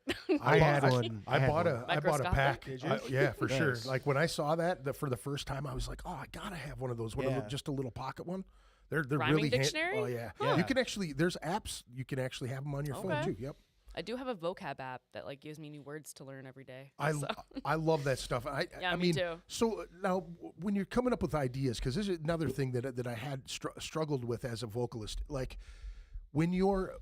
Speaker 4: I had one.
Speaker 3: I bought a
Speaker 8: Microscopic?
Speaker 3: pack.
Speaker 4: Did you?
Speaker 3: Yeah, for sure.
Speaker 4: Nice.
Speaker 3: Like when I saw that for the first time, I was like, oh, I gotta have one of those.
Speaker 4: Yeah.
Speaker 3: Just a little pocket one. They're
Speaker 8: Rhyming
Speaker 3: really
Speaker 8: dictionary?
Speaker 3: Oh yeah.
Speaker 4: Huh.
Speaker 3: You can actually there's apps you can actually have them on your phone
Speaker 8: Okay.
Speaker 3: too. Yep.
Speaker 8: I do have a vocab app that like gives me new words to learn every day.
Speaker 3: I
Speaker 8: so.
Speaker 3: I love that stuff.
Speaker 8: Yeah,
Speaker 3: I
Speaker 8: me
Speaker 3: mean,
Speaker 8: too.
Speaker 3: so now when you're coming up with ideas, because this is another thing that I had struggled with as a vocalist, like when you're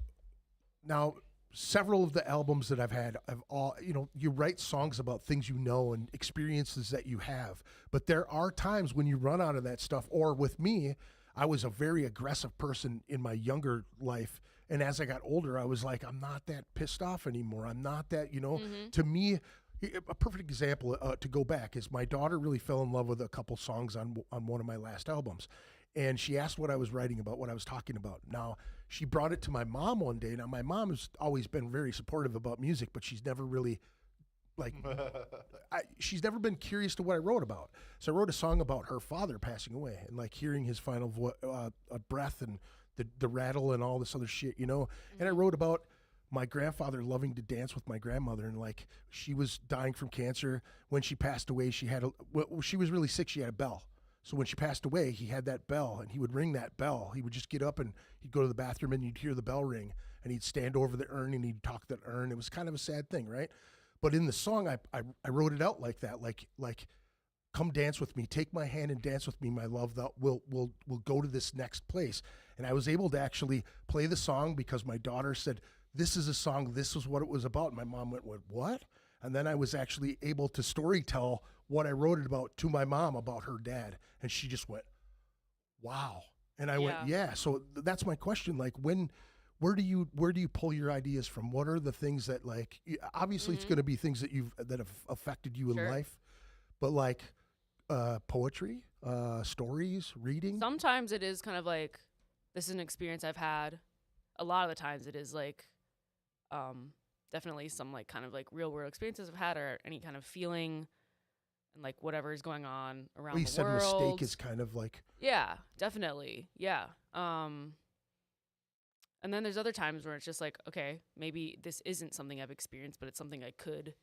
Speaker 3: now several of the albums that I've had have all, you know, you write songs about things you know and experiences that you have, but there are times when you run out of that stuff. Or with me, I was a very aggressive person in my younger life. And as I got older, I was like, I'm not that pissed off anymore. I'm not that, you know, to me, a perfect example to go back is my daughter really fell in love with a couple songs on one of my last albums. And she asked what I was writing about, what I was talking about. Now, she brought it to my mom one day. Now, my mom has always been very supportive about music, but she's never really like she's never been curious to what I wrote about. So I wrote a song about her father passing away and like hearing his final breath and the rattle and all this other shit, you know. And I wrote about my grandfather loving to dance with my grandmother, and like she was dying from cancer. When she passed away, she was really sick. She had a bell. So when she passed away, he had that bell, and he would ring that bell. He would just get up and he'd go to the bathroom, and you'd hear the bell ring, and he'd stand over the urn and he'd talk to the urn. It was kind of a sad thing, right? But in the song, I wrote it out like that, like come dance with me, take my hand and dance with me, my love. We'll go to this next place. And I was able to actually play the song because my daughter said, "This is a song. This is what it was about." And my mom went, "What?" And then I was actually able to storytell what I wrote it about to my mom about her dad. And she just went, "Wow." And I went, "Yeah." So that's my question. Like where do you pull your ideas from? What are the things that like, obviously it's going to be things that have affected you in life, but like poetry, stories, reading.
Speaker 8: Sometimes it is kind of like, this is an experience I've had. A lot of the times it is like, definitely some like kind of like real world experiences I've had, or any kind of feeling and like whatever is going on around
Speaker 3: You
Speaker 8: the
Speaker 3: said
Speaker 8: world.
Speaker 3: mistake is kind of like,
Speaker 8: Yeah, definitely. Yeah. And then there's other times where it's just like, okay, maybe this isn't something I've experienced, but it's something I could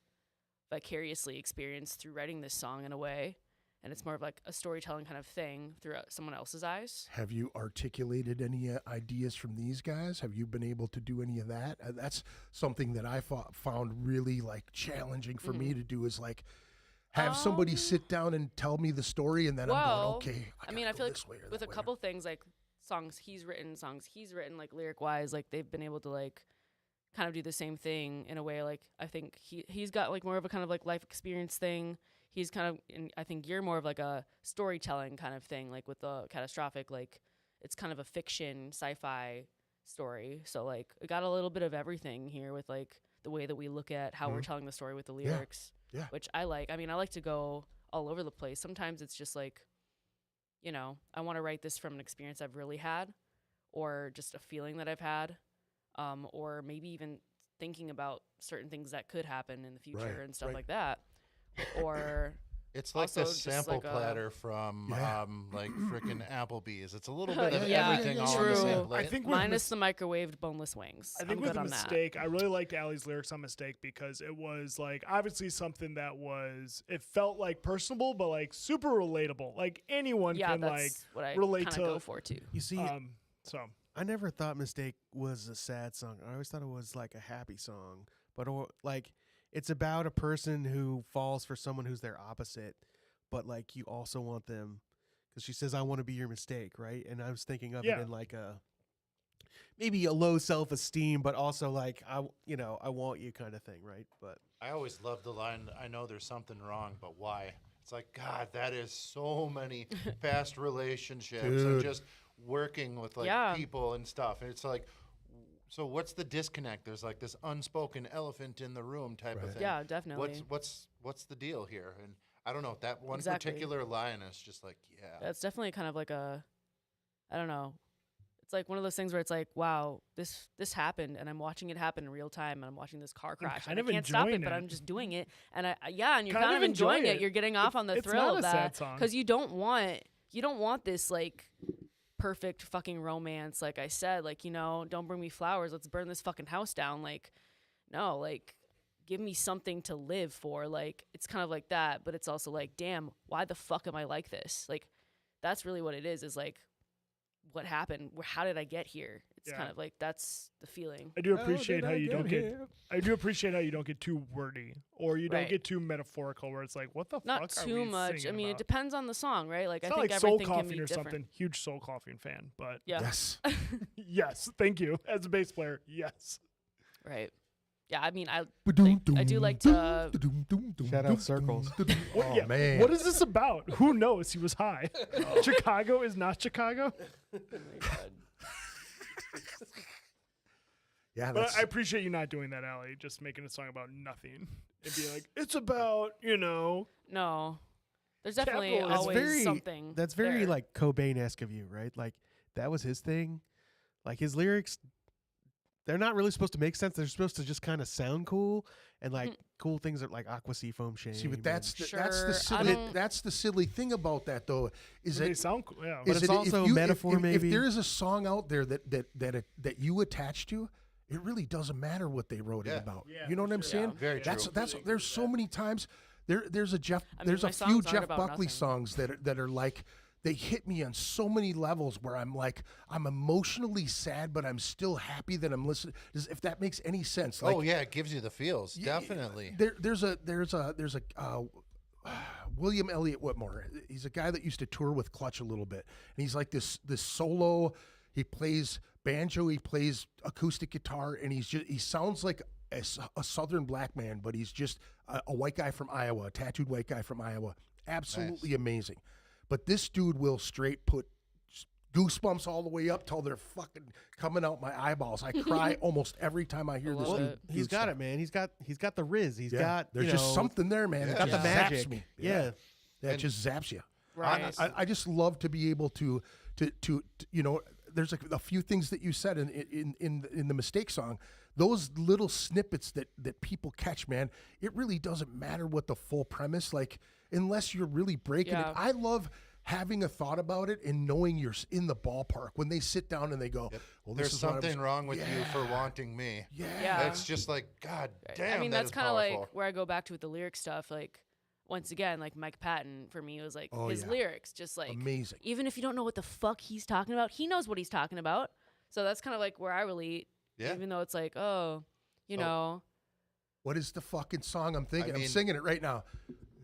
Speaker 8: vicariously experience through writing this song in a way. And it's more of like a storytelling kind of thing through someone else's eyes.
Speaker 3: have you articulated any ideas from these guys? Have you been able to do any of that? That's something that I found really like challenging for me to do, is like have somebody sit down and tell me the story, and then I'm going, okay.
Speaker 8: I mean, I feel like with a couple things, like songs he's written, like lyric wise, like they've been able to like kind of do the same thing in a way. Like I think he's got like more of a kind of like life experience thing. He's kind of, and I think you're more of like a storytelling kind of thing, like with the Catastrophic, like it's kind of a fiction sci-fi story. So like we got a little bit of everything here with like the way that we look at how we're telling the story with the lyrics, which I like. I mean, I like to go all over the place. Sometimes it's just like, you know, I want to write this from an experience I've really had, or just a feeling that I've had, or maybe even thinking about certain things that could happen in the future and stuff like that. Or
Speaker 5: it's like the sample
Speaker 8: like
Speaker 5: platter from like frickin' Applebee's. It's a little bit of everything all
Speaker 8: true.
Speaker 5: on the same plate.
Speaker 6: I think
Speaker 8: minus the microwaved boneless wings.
Speaker 6: I think
Speaker 8: I'm
Speaker 6: with
Speaker 8: good on
Speaker 6: Mistake, I really liked Allie's lyrics on Mistake because it was like obviously something that was, it felt like personable but like super relatable. Like anyone can
Speaker 8: that's
Speaker 6: like
Speaker 8: what I
Speaker 6: relate to.
Speaker 8: go for too.
Speaker 4: You see,
Speaker 6: So
Speaker 4: I never thought Mistake was a sad song. I always thought it was like a happy song. But like it's about a person who falls for someone who's their opposite, but like you also want them, because she says, "I want to be your mistake," right? And I was thinking of it in like maybe a low self-esteem, but also like I want you kind of thing, right? But
Speaker 5: I always loved the line, "I know there's something wrong, but why?" It's like, God, that is so many past relationships and just working with like people and stuff. And it's like, so what's the disconnect? There's like this unspoken elephant in the room type of thing.
Speaker 8: Yeah, definitely.
Speaker 5: What's the deal here? And I don't know, that one particular line is just like,
Speaker 8: That's definitely kind of like I don't know. It's like one of those things where it's like, wow, this happened, and I'm watching it happen in real time, and I'm watching this car crash, and I can't stop it, but I'm just doing it, and and you're kind of enjoying it. You're getting off on the thrill of that, because you don't want this like perfect fucking romance. Like I said, like, you know, don't bring me flowers. Let's burn this fucking house down. Like, no, like give me something to live for. Like it's kind of like that, but it's also like, damn, why the fuck am I like this? Like that's really what it is like, what happened? How did I get here? It's kind of like, that's the feeling.
Speaker 6: I do appreciate how you don't get too wordy, or you don't get too metaphorical where it's like, what the
Speaker 8: Not
Speaker 6: fuck
Speaker 8: too
Speaker 6: are we
Speaker 8: much. I mean,
Speaker 6: about?
Speaker 8: it depends on the song, right? Like
Speaker 6: It's
Speaker 8: I
Speaker 6: not
Speaker 8: think
Speaker 6: like
Speaker 8: everything
Speaker 6: Soul
Speaker 8: can be
Speaker 6: Coughing or
Speaker 8: different.
Speaker 6: something. Huge Soul Coughing fan, but
Speaker 3: Yes.
Speaker 6: yes, thank you. As a bass player, yes.
Speaker 8: Right. Yeah, I mean, I do like to.
Speaker 4: shout out Circles.
Speaker 3: Oh, man.
Speaker 6: What is this about? Who knows? He was high. Chicago is not Chicago.
Speaker 8: Oh my God.
Speaker 3: Yeah,
Speaker 6: But I appreciate you not doing that, Allie. Just making a song about nothing and be like, it's about, you know.
Speaker 8: No, there's definitely
Speaker 6: Capitalism.
Speaker 8: always something.
Speaker 4: That's very
Speaker 8: there.
Speaker 4: like Cobain-esque of you, right? Like that was his thing. Like his lyrics, they're not really supposed to make sense. They're supposed to just kind of sound cool. And like cool things that like Aqua Seafoam Shame.
Speaker 3: See, but that's the,
Speaker 8: Sure,
Speaker 3: that's the
Speaker 8: I
Speaker 3: silly
Speaker 8: don't-
Speaker 3: that's the silly thing about that though is
Speaker 6: They
Speaker 3: that
Speaker 6: sound cool. Yeah.
Speaker 4: But
Speaker 3: is
Speaker 4: it's
Speaker 3: that
Speaker 4: also
Speaker 3: if you,
Speaker 4: metaphor,
Speaker 3: if
Speaker 4: maybe.
Speaker 3: there is a song out there that you attach to, it really doesn't matter what they wrote it
Speaker 5: Yeah.
Speaker 3: about.
Speaker 6: Yeah,
Speaker 3: you know
Speaker 6: for
Speaker 3: what I'm
Speaker 6: sure.
Speaker 3: saying?
Speaker 5: Very
Speaker 3: That's
Speaker 5: true.
Speaker 3: that's there's so many times there's a
Speaker 8: I mean,
Speaker 3: there's
Speaker 8: my
Speaker 3: a few
Speaker 8: songs aren't
Speaker 3: Jeff
Speaker 8: about
Speaker 3: Buckley
Speaker 8: nothing.
Speaker 3: songs that are like they hit me on so many levels where I'm like I'm emotionally sad but I'm still happy that I'm listening. If that makes any sense. Like,
Speaker 5: oh yeah, it gives you the feels. Definitely.
Speaker 3: there's a William Elliott Whitmore. He's a guy that used to tour with Clutch a little bit, and he's like this solo. He plays banjo, he plays acoustic guitar, and he sounds like a southern black man, but he's just a white guy from Iowa, a tattooed white guy from Iowa. Absolutely amazing. But this dude will straight put goosebumps all the way up till they're fucking coming out my eyeballs. I cry almost every time I hear this
Speaker 8: love
Speaker 3: dude.
Speaker 8: it.
Speaker 4: He's got it, man. He's got the riz. He's
Speaker 3: Yeah,
Speaker 4: got
Speaker 3: there's
Speaker 4: you
Speaker 3: just
Speaker 4: know,
Speaker 3: something there, man.
Speaker 5: Yeah.
Speaker 3: It
Speaker 4: got
Speaker 3: just
Speaker 4: the
Speaker 3: zaps
Speaker 4: magic.
Speaker 3: me.
Speaker 4: Yeah.
Speaker 3: That just zaps you.
Speaker 8: Right.
Speaker 3: I just love to be able to you know. There's a few things that you said in the Mistake song. Those little snippets that people catch, man. It really doesn't matter what the full premise, like unless you're really breaking
Speaker 8: Yeah.
Speaker 3: it. I love having a thought about it and knowing you're in the ballpark when they sit down and they go, "Well, this
Speaker 5: There's
Speaker 3: is what I was-"
Speaker 5: something wrong with you for wanting me.
Speaker 8: Yeah.
Speaker 5: It's just like, God damn.
Speaker 8: I mean,
Speaker 5: that
Speaker 8: that's
Speaker 5: is
Speaker 8: kind of
Speaker 5: powerful.
Speaker 8: like where I go back to with the lyric stuff. Like, once again, like Mike Patton for me was like
Speaker 3: Oh,
Speaker 8: his
Speaker 3: yeah.
Speaker 8: lyrics, just like
Speaker 3: Amazing.
Speaker 8: even if you don't know what the fuck he's talking about, he knows what he's talking about. So that's kind of like where I relate.
Speaker 5: Yeah.
Speaker 8: Even though it's like, oh, you know,
Speaker 3: What is the fucking song I'm thinking? I'm
Speaker 5: mean-
Speaker 3: singing it right now.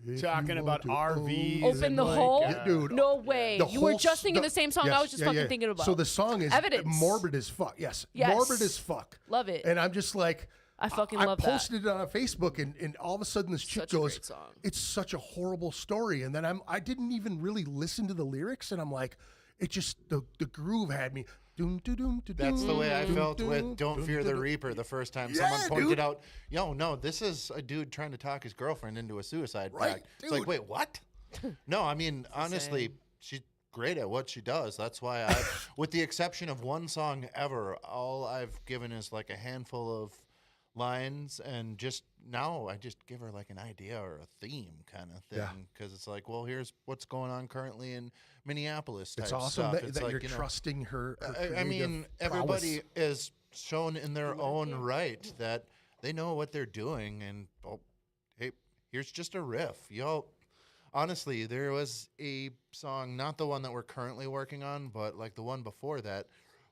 Speaker 3: If
Speaker 7: Talking
Speaker 3: you
Speaker 7: about
Speaker 3: want to
Speaker 7: RVs
Speaker 3: open
Speaker 8: Open the
Speaker 3: my-
Speaker 8: hole?
Speaker 3: Yeah, dude.
Speaker 8: no way.
Speaker 3: The
Speaker 8: You were
Speaker 3: whole
Speaker 8: just singing
Speaker 3: the-
Speaker 8: the same song
Speaker 3: yes,
Speaker 8: I was just
Speaker 3: yeah,
Speaker 8: fucking
Speaker 3: yeah.
Speaker 8: thinking about.
Speaker 3: So the song is
Speaker 8: Evidence.
Speaker 3: morbid as fuck. Yes.
Speaker 8: Yes.
Speaker 3: Morbid as fuck.
Speaker 8: Love it.
Speaker 3: And I'm just like,
Speaker 8: I fucking
Speaker 3: I
Speaker 8: love that.
Speaker 3: posted it on Facebook, and all of a sudden this chick
Speaker 8: Such a
Speaker 3: goes,
Speaker 8: great song.
Speaker 3: "It's such a horrible story." And then I didn't even really listen to the lyrics, and I'm like, it just the groove had me. Doom, doom, doom, doom,
Speaker 5: That's the way I
Speaker 3: doom,
Speaker 5: felt
Speaker 3: doom,
Speaker 5: with Don't
Speaker 3: doom,
Speaker 5: Fear the
Speaker 3: doom.
Speaker 5: Reaper the first time
Speaker 3: Yeah,
Speaker 5: someone pointed
Speaker 3: dude.
Speaker 5: out, yo, no, this is a dude trying to talk his girlfriend into a suicide
Speaker 3: Right,
Speaker 5: pact. It's like,
Speaker 3: dude.
Speaker 5: wait, what? No, I mean, honestly,
Speaker 8: insane.
Speaker 5: she's great at what she does. That's why I, with the exception of one song ever, all I've given is like a handful of lines, and just now I just give her like an idea or a theme kind of
Speaker 3: Yeah.
Speaker 5: thing, because it's like, well, here's what's going on currently in Minneapolis.
Speaker 3: It's
Speaker 5: type
Speaker 3: awesome
Speaker 5: stuff.
Speaker 3: that,
Speaker 5: It's
Speaker 3: that
Speaker 5: like,
Speaker 3: you're
Speaker 5: you know,
Speaker 3: trusting her.
Speaker 5: I mean, everybody is shown in their own right that they know what they're doing, and hey, here's just a riff. Yo, honestly, there was a song, not the one that we're currently working on, but like the one before that,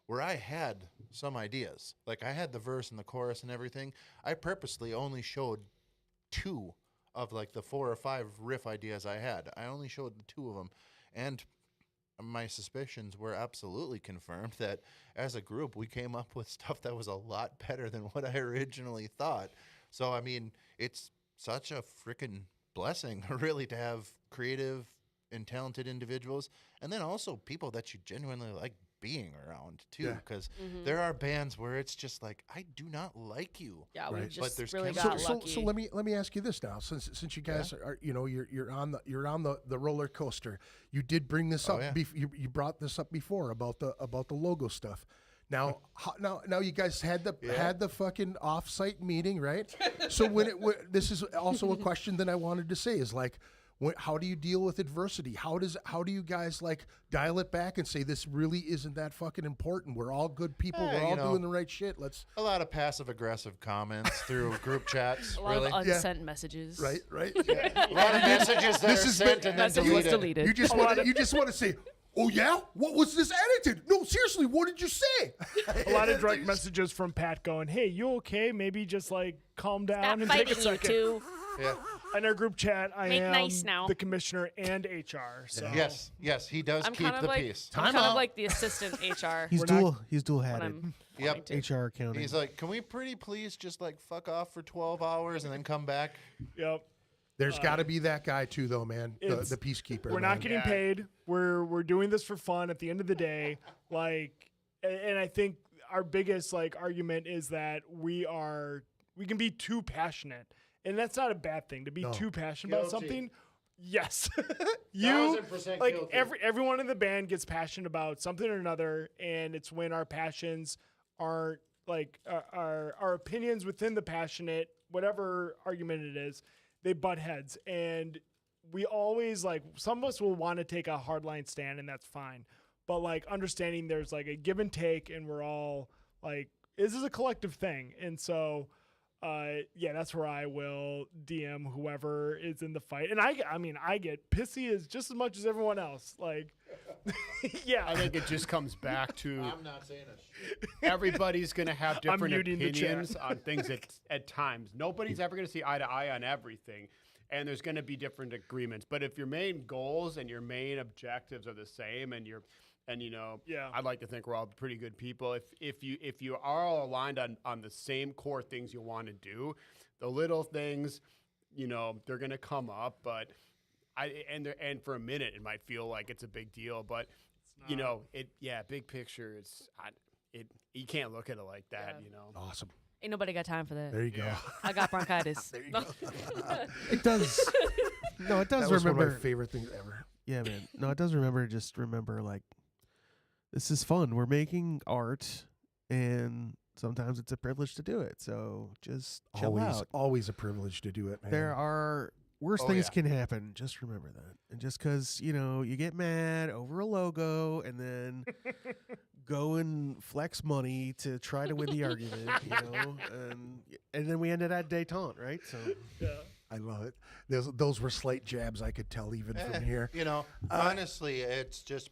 Speaker 5: where I had some ideas. Like I had the verse and the chorus and everything. I purposely only showed 2 of like the 4 or 5 riff ideas I had. I only showed the 2 of them, and my suspicions were absolutely confirmed that as a group we came up with stuff that was a lot better than what I originally thought. So I mean, it's such a freaking blessing really to have creative and talented individuals, and then also people that you genuinely like being around too,
Speaker 3: Yeah.
Speaker 5: because there are bands where it's just like, I do not like you.
Speaker 8: Yeah,
Speaker 3: Right.
Speaker 8: we
Speaker 3: But
Speaker 8: just
Speaker 5: there's
Speaker 8: really
Speaker 5: chemistry.
Speaker 8: got
Speaker 3: so
Speaker 8: lucky.
Speaker 3: let me ask you this now, since you guys are you're on the roller coaster. You did bring this
Speaker 5: Oh,
Speaker 3: up.
Speaker 5: yeah.
Speaker 3: You brought this up before about the logo stuff. Now, now you guys had the fucking offsite meeting, right? So this is also a question that I wanted to say is like, how do you deal with adversity? How do you guys like dial it back and say this really isn't that fucking important? We're all good people. We're all doing the right shit. Let's
Speaker 5: A lot of passive aggressive comments through group chats.
Speaker 8: a lot
Speaker 5: really,
Speaker 8: of unsent messages.
Speaker 3: right.
Speaker 5: a lot of messages that
Speaker 3: This
Speaker 5: are
Speaker 3: has
Speaker 5: sent
Speaker 3: been-
Speaker 5: and then
Speaker 8: Message was
Speaker 5: deleted.
Speaker 8: deleted.
Speaker 3: You just want to say, "Oh yeah, what was this edited?" No, seriously, what did you say?
Speaker 6: A lot of direct messages from Pat going, "Hey, you okay? Maybe just like calm down
Speaker 8: Stop
Speaker 6: and take a
Speaker 8: fighting, you
Speaker 6: second."
Speaker 8: two.
Speaker 5: Yeah.
Speaker 6: In our group chat, I
Speaker 8: Make
Speaker 6: am
Speaker 8: nice now.
Speaker 6: the commissioner and HR. So
Speaker 5: Yes, he does
Speaker 8: I'm
Speaker 5: keep
Speaker 8: kind of
Speaker 5: the
Speaker 8: like
Speaker 5: peace.
Speaker 8: I'm
Speaker 3: Time
Speaker 8: kind
Speaker 3: out.
Speaker 8: of like the assistant HR.
Speaker 4: He's dual
Speaker 8: when
Speaker 4: hatted.
Speaker 8: I'm
Speaker 5: Yep.
Speaker 4: HR accounting.
Speaker 5: He's like, can we pretty please just like fuck off for 12 hours and then come back?
Speaker 6: Yep.
Speaker 3: There's got to be that guy too, though, man. The
Speaker 6: It's-
Speaker 3: peacekeeper.
Speaker 6: We're
Speaker 3: man.
Speaker 6: not getting paid. We're doing this for fun. At the end of the day, like, and I think our biggest like argument is that we can be too passionate, and that's not a bad thing to be too passionate about
Speaker 5: Guilty.
Speaker 6: something. Yes, you
Speaker 5: 1000%
Speaker 6: like
Speaker 5: guilty.
Speaker 6: everyone in the band gets passionate about something or another, and it's when our passions aren't like our opinions within the passionate, whatever argument it is, they butt heads. And we always like, some of us will want to take a hardline stand, and that's fine. But like understanding there's like a give and take, and we're all like, this is a collective thing. And so, yeah, that's where I will DM whoever is in the fight. And I mean, I get pissy as just as much as everyone else. Like, yeah.
Speaker 7: I think it just comes back to
Speaker 5: I'm not saying it.
Speaker 7: everybody's going to have different
Speaker 6: muting the chat.
Speaker 7: opinions on things at times. Nobody's ever going to see eye to eye on everything, and there's going to be different agreements. But if your main goals and your main objectives are the same, and you know,
Speaker 6: Yeah.
Speaker 7: I'd like to think we're all pretty good people. If you are all aligned on the same core things you want to do, the little things, you know, they're going to come up. But and for a minute it might feel like it's a big deal, but you know, big picture, you can't look at it like that.
Speaker 8: Yeah.
Speaker 7: You know,
Speaker 3: Awesome.
Speaker 8: Ain't nobody got time for that.
Speaker 3: There you go.
Speaker 8: I got bronchitis.
Speaker 3: There you go.
Speaker 4: It does. No, it does
Speaker 3: That was one
Speaker 4: remember.
Speaker 3: of my favorite things ever.
Speaker 4: Yeah, man. No, it does remember. Just remember, like, this is fun. We're making art, and sometimes it's a privilege to do it. So just chill out.
Speaker 3: Always a privilege to do it, man.
Speaker 4: There are worse
Speaker 5: Oh,
Speaker 4: things
Speaker 5: yeah.
Speaker 4: can happen. Just remember that. And just because, you know, you get mad over a logo and then go and flex money to try to win the argument, you know, and then we ended at detente, right? So
Speaker 6: Yeah.
Speaker 3: I love it. Those were slight jabs, I could tell even from here.
Speaker 5: You know, honestly, it's just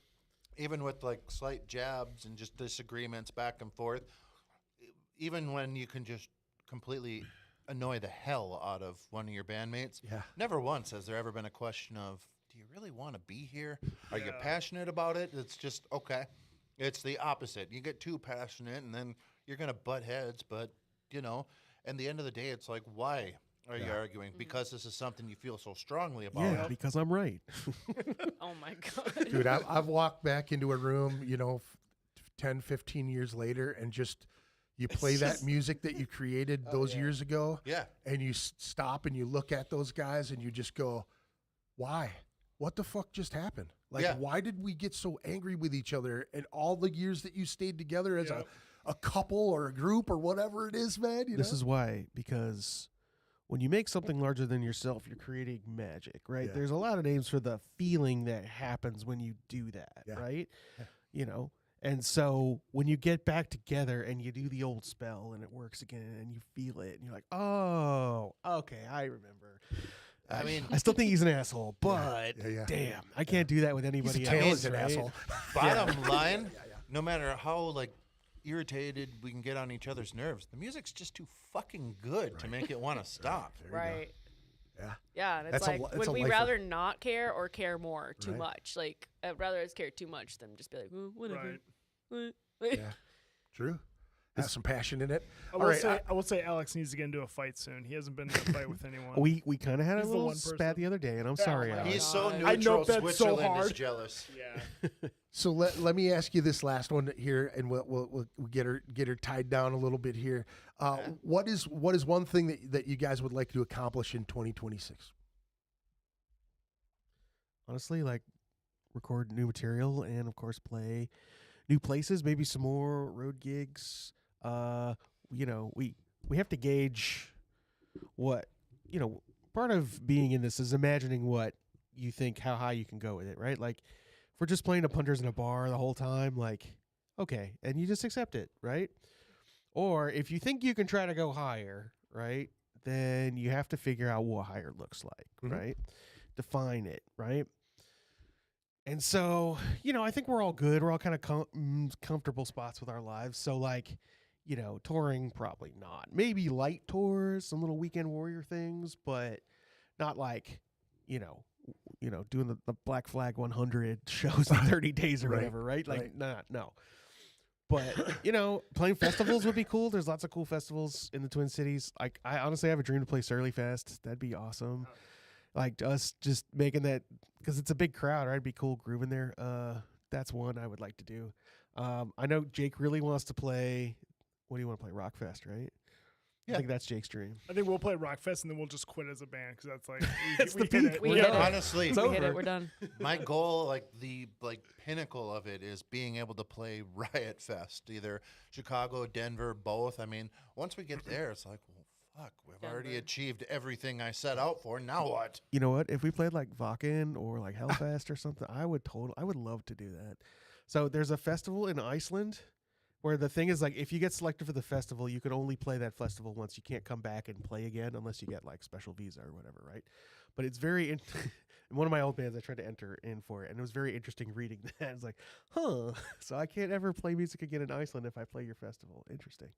Speaker 5: even with like slight jabs and just disagreements back and forth, even when you can just completely annoy the hell out of one of your bandmates.
Speaker 3: Yeah.
Speaker 5: Never once has there ever been a question of, do you really want to be here? Are you
Speaker 6: Yeah.
Speaker 5: passionate about it? It's just, okay. It's the opposite. You get too passionate and then you're going to butt heads. But, you know, at the end of the day, it's like, why are you arguing? Because this is something you feel so strongly about.
Speaker 4: yeah, because I'm right.
Speaker 8: Oh my god.
Speaker 3: Dude, I've walked back into a room, you know, 10, 15 years later, and just you play that music that you created those years ago.
Speaker 5: Yeah.
Speaker 3: And you stop and you look at those guys and you just go, why? What the fuck just happened? Like,
Speaker 5: Yeah.
Speaker 3: why did we get so angry with each other? And all the years that you stayed together as
Speaker 6: Yeah.
Speaker 3: a couple or a group or whatever it is, man. You
Speaker 4: This
Speaker 3: know?
Speaker 4: is why, because when you make something larger than yourself, you're creating magic, right?
Speaker 3: Yeah.
Speaker 4: There's a lot of names for the feeling that happens when you do that,
Speaker 3: Yeah.
Speaker 4: right? You know, and so when you get back together and you do the old spell and it works again and you feel it and you're like, oh, okay, I remember.
Speaker 5: I mean,
Speaker 4: I still think he's an asshole, but
Speaker 3: Yeah.
Speaker 4: damn, I can't do that with anybody
Speaker 3: He's a
Speaker 4: else.
Speaker 3: talented
Speaker 4: right?
Speaker 3: asshole.
Speaker 5: bottom line, no matter how like irritated we can get on each other's nerves, the music's just too fucking good to make it want to stop.
Speaker 3: There you go.
Speaker 8: Right.
Speaker 3: Yeah.
Speaker 8: Yeah, and it's
Speaker 3: That's a
Speaker 8: like,
Speaker 3: li- it's
Speaker 8: would
Speaker 3: a
Speaker 8: we
Speaker 3: lifer.
Speaker 8: rather not care or care more too
Speaker 3: Right.
Speaker 8: much? Like, I'd rather us care too much than just be like, whatever.
Speaker 6: Right.
Speaker 3: Yeah. True. Has some passion in it.
Speaker 6: I
Speaker 3: All
Speaker 6: will,
Speaker 3: right.
Speaker 6: say, I will say Alex needs to get into a fight soon. He hasn't been in a fight with anyone.
Speaker 4: We kind of had a
Speaker 6: He's the
Speaker 4: little
Speaker 6: one
Speaker 4: spat
Speaker 6: person.
Speaker 4: the other day, and I'm
Speaker 6: Yeah,
Speaker 4: sorry,
Speaker 6: oh my
Speaker 4: Alex.
Speaker 5: He's so
Speaker 8: God.
Speaker 5: neutral.
Speaker 6: I know that's so
Speaker 5: Switzerland is
Speaker 6: hard.
Speaker 5: jealous.
Speaker 7: yeah.
Speaker 3: So let me ask you this last one here, and we'll get her tied down a little bit here. What is one thing that you guys would like to accomplish in 2026?
Speaker 4: Honestly, like record new material and of course play new places, maybe some more road gigs. You know, we have to gauge what, you know, part of being in this is imagining what you think, how high you can go with it, right? Like if we're just playing to punters in a bar the whole time, like, okay, and you just accept it, right? Or if you think you can try to go higher, right, then you have to figure out what higher looks like,
Speaker 3: Mhm.
Speaker 4: right? Define it, right? And so, you know, I think we're all good. We're all kind of comfortable spots with our lives. So, like, you know, touring, probably not. Maybe light tours, some little weekend warrior things, but not like, you know, doing the Black Flag 100 shows in 30 days or
Speaker 3: Right,
Speaker 4: whatever, right? Like,
Speaker 3: right.
Speaker 4: no. But, you know, playing festivals would be cool. There's lots of cool festivals in the Twin Cities. Like, I honestly have a dream to play Surly Fest. That'd be awesome. Like, us just making that, because it's a big crowd, right? It'd be cool grooving there. That's one I would like to do. I know Jake really wants to play, what do you want to play? Rockfest, right? I think that's Jake's dream.
Speaker 6: I think we'll play Rockfest and then we'll just quit as a band because that's like
Speaker 3: That's
Speaker 6: we
Speaker 3: the
Speaker 6: hit
Speaker 3: peak.
Speaker 6: it.
Speaker 8: We
Speaker 6: We're
Speaker 8: hit
Speaker 6: done.
Speaker 8: it.
Speaker 5: Honestly,
Speaker 8: We hit it. We're done.
Speaker 5: my goal, like the pinnacle of it, is being able to play Riot Fest, either Chicago, Denver, both. I mean, once we get there, it's like, well, fuck, we've already
Speaker 8: Denver.
Speaker 5: achieved everything I set out for. Now what?
Speaker 4: You know what? If we played like Vakken or like Hellfest or something, I would love to do that. So there's a festival in Iceland where the thing is like, if you get selected for the festival, you can only play that festival once. You can't come back and play again unless you get like special visa or whatever, right? But it's very in one of my old bands I tried to enter in for it, and it was very interesting reading that. It's like, huh, so I can't ever play music again in Iceland if I play your festival. Interesting.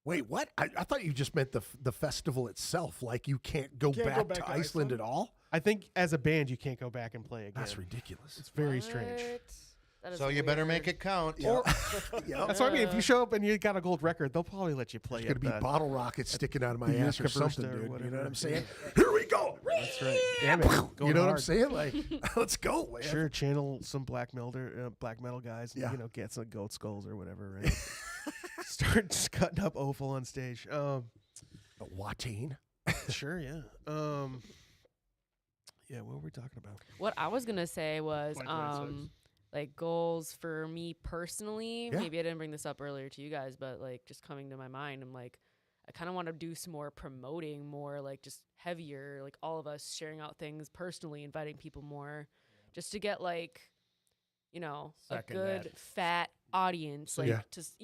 Speaker 3: Wait, what? I thought you just meant the festival itself. Like you can't go back to Iceland at all?
Speaker 4: I think as a band you can't go back and play again.
Speaker 3: That's ridiculous.
Speaker 4: It's very strange.
Speaker 8: That is
Speaker 5: So you better make
Speaker 8: weird.
Speaker 5: it count.
Speaker 3: Yeah.
Speaker 4: That's what I mean. If you show up and you got a gold record, they'll probably let you play
Speaker 3: It's going to
Speaker 4: it.
Speaker 3: be bottle rockets sticking out of my
Speaker 4: the
Speaker 3: ass or
Speaker 4: Yucca Bursta
Speaker 3: something,
Speaker 4: or
Speaker 3: dude. You know
Speaker 4: whatever.
Speaker 3: what I'm saying? Here we go.
Speaker 4: That's right. Damn it.
Speaker 3: You know what I'm saying? Like, let's go, man.
Speaker 4: Sure, channel some black metal guys, and,
Speaker 3: Yeah.
Speaker 4: get some goat skulls or whatever, right? Start just cutting up Opal on stage.
Speaker 3: Watane.
Speaker 4: Sure, yeah. Yeah, what were we talking about?
Speaker 8: What I was gonna say was
Speaker 6: 2026.
Speaker 8: like goals for me personally.
Speaker 3: Yeah.
Speaker 8: Maybe I didn't bring this up earlier to you guys, but like just coming to my mind, I'm like, I kind of want to do some more promoting, more like just heavier, like all of us sharing out things personally, inviting people more, just to get like, you know,
Speaker 7: Second
Speaker 8: a good
Speaker 7: that.
Speaker 8: fat audience, like
Speaker 3: Yeah.
Speaker 8: just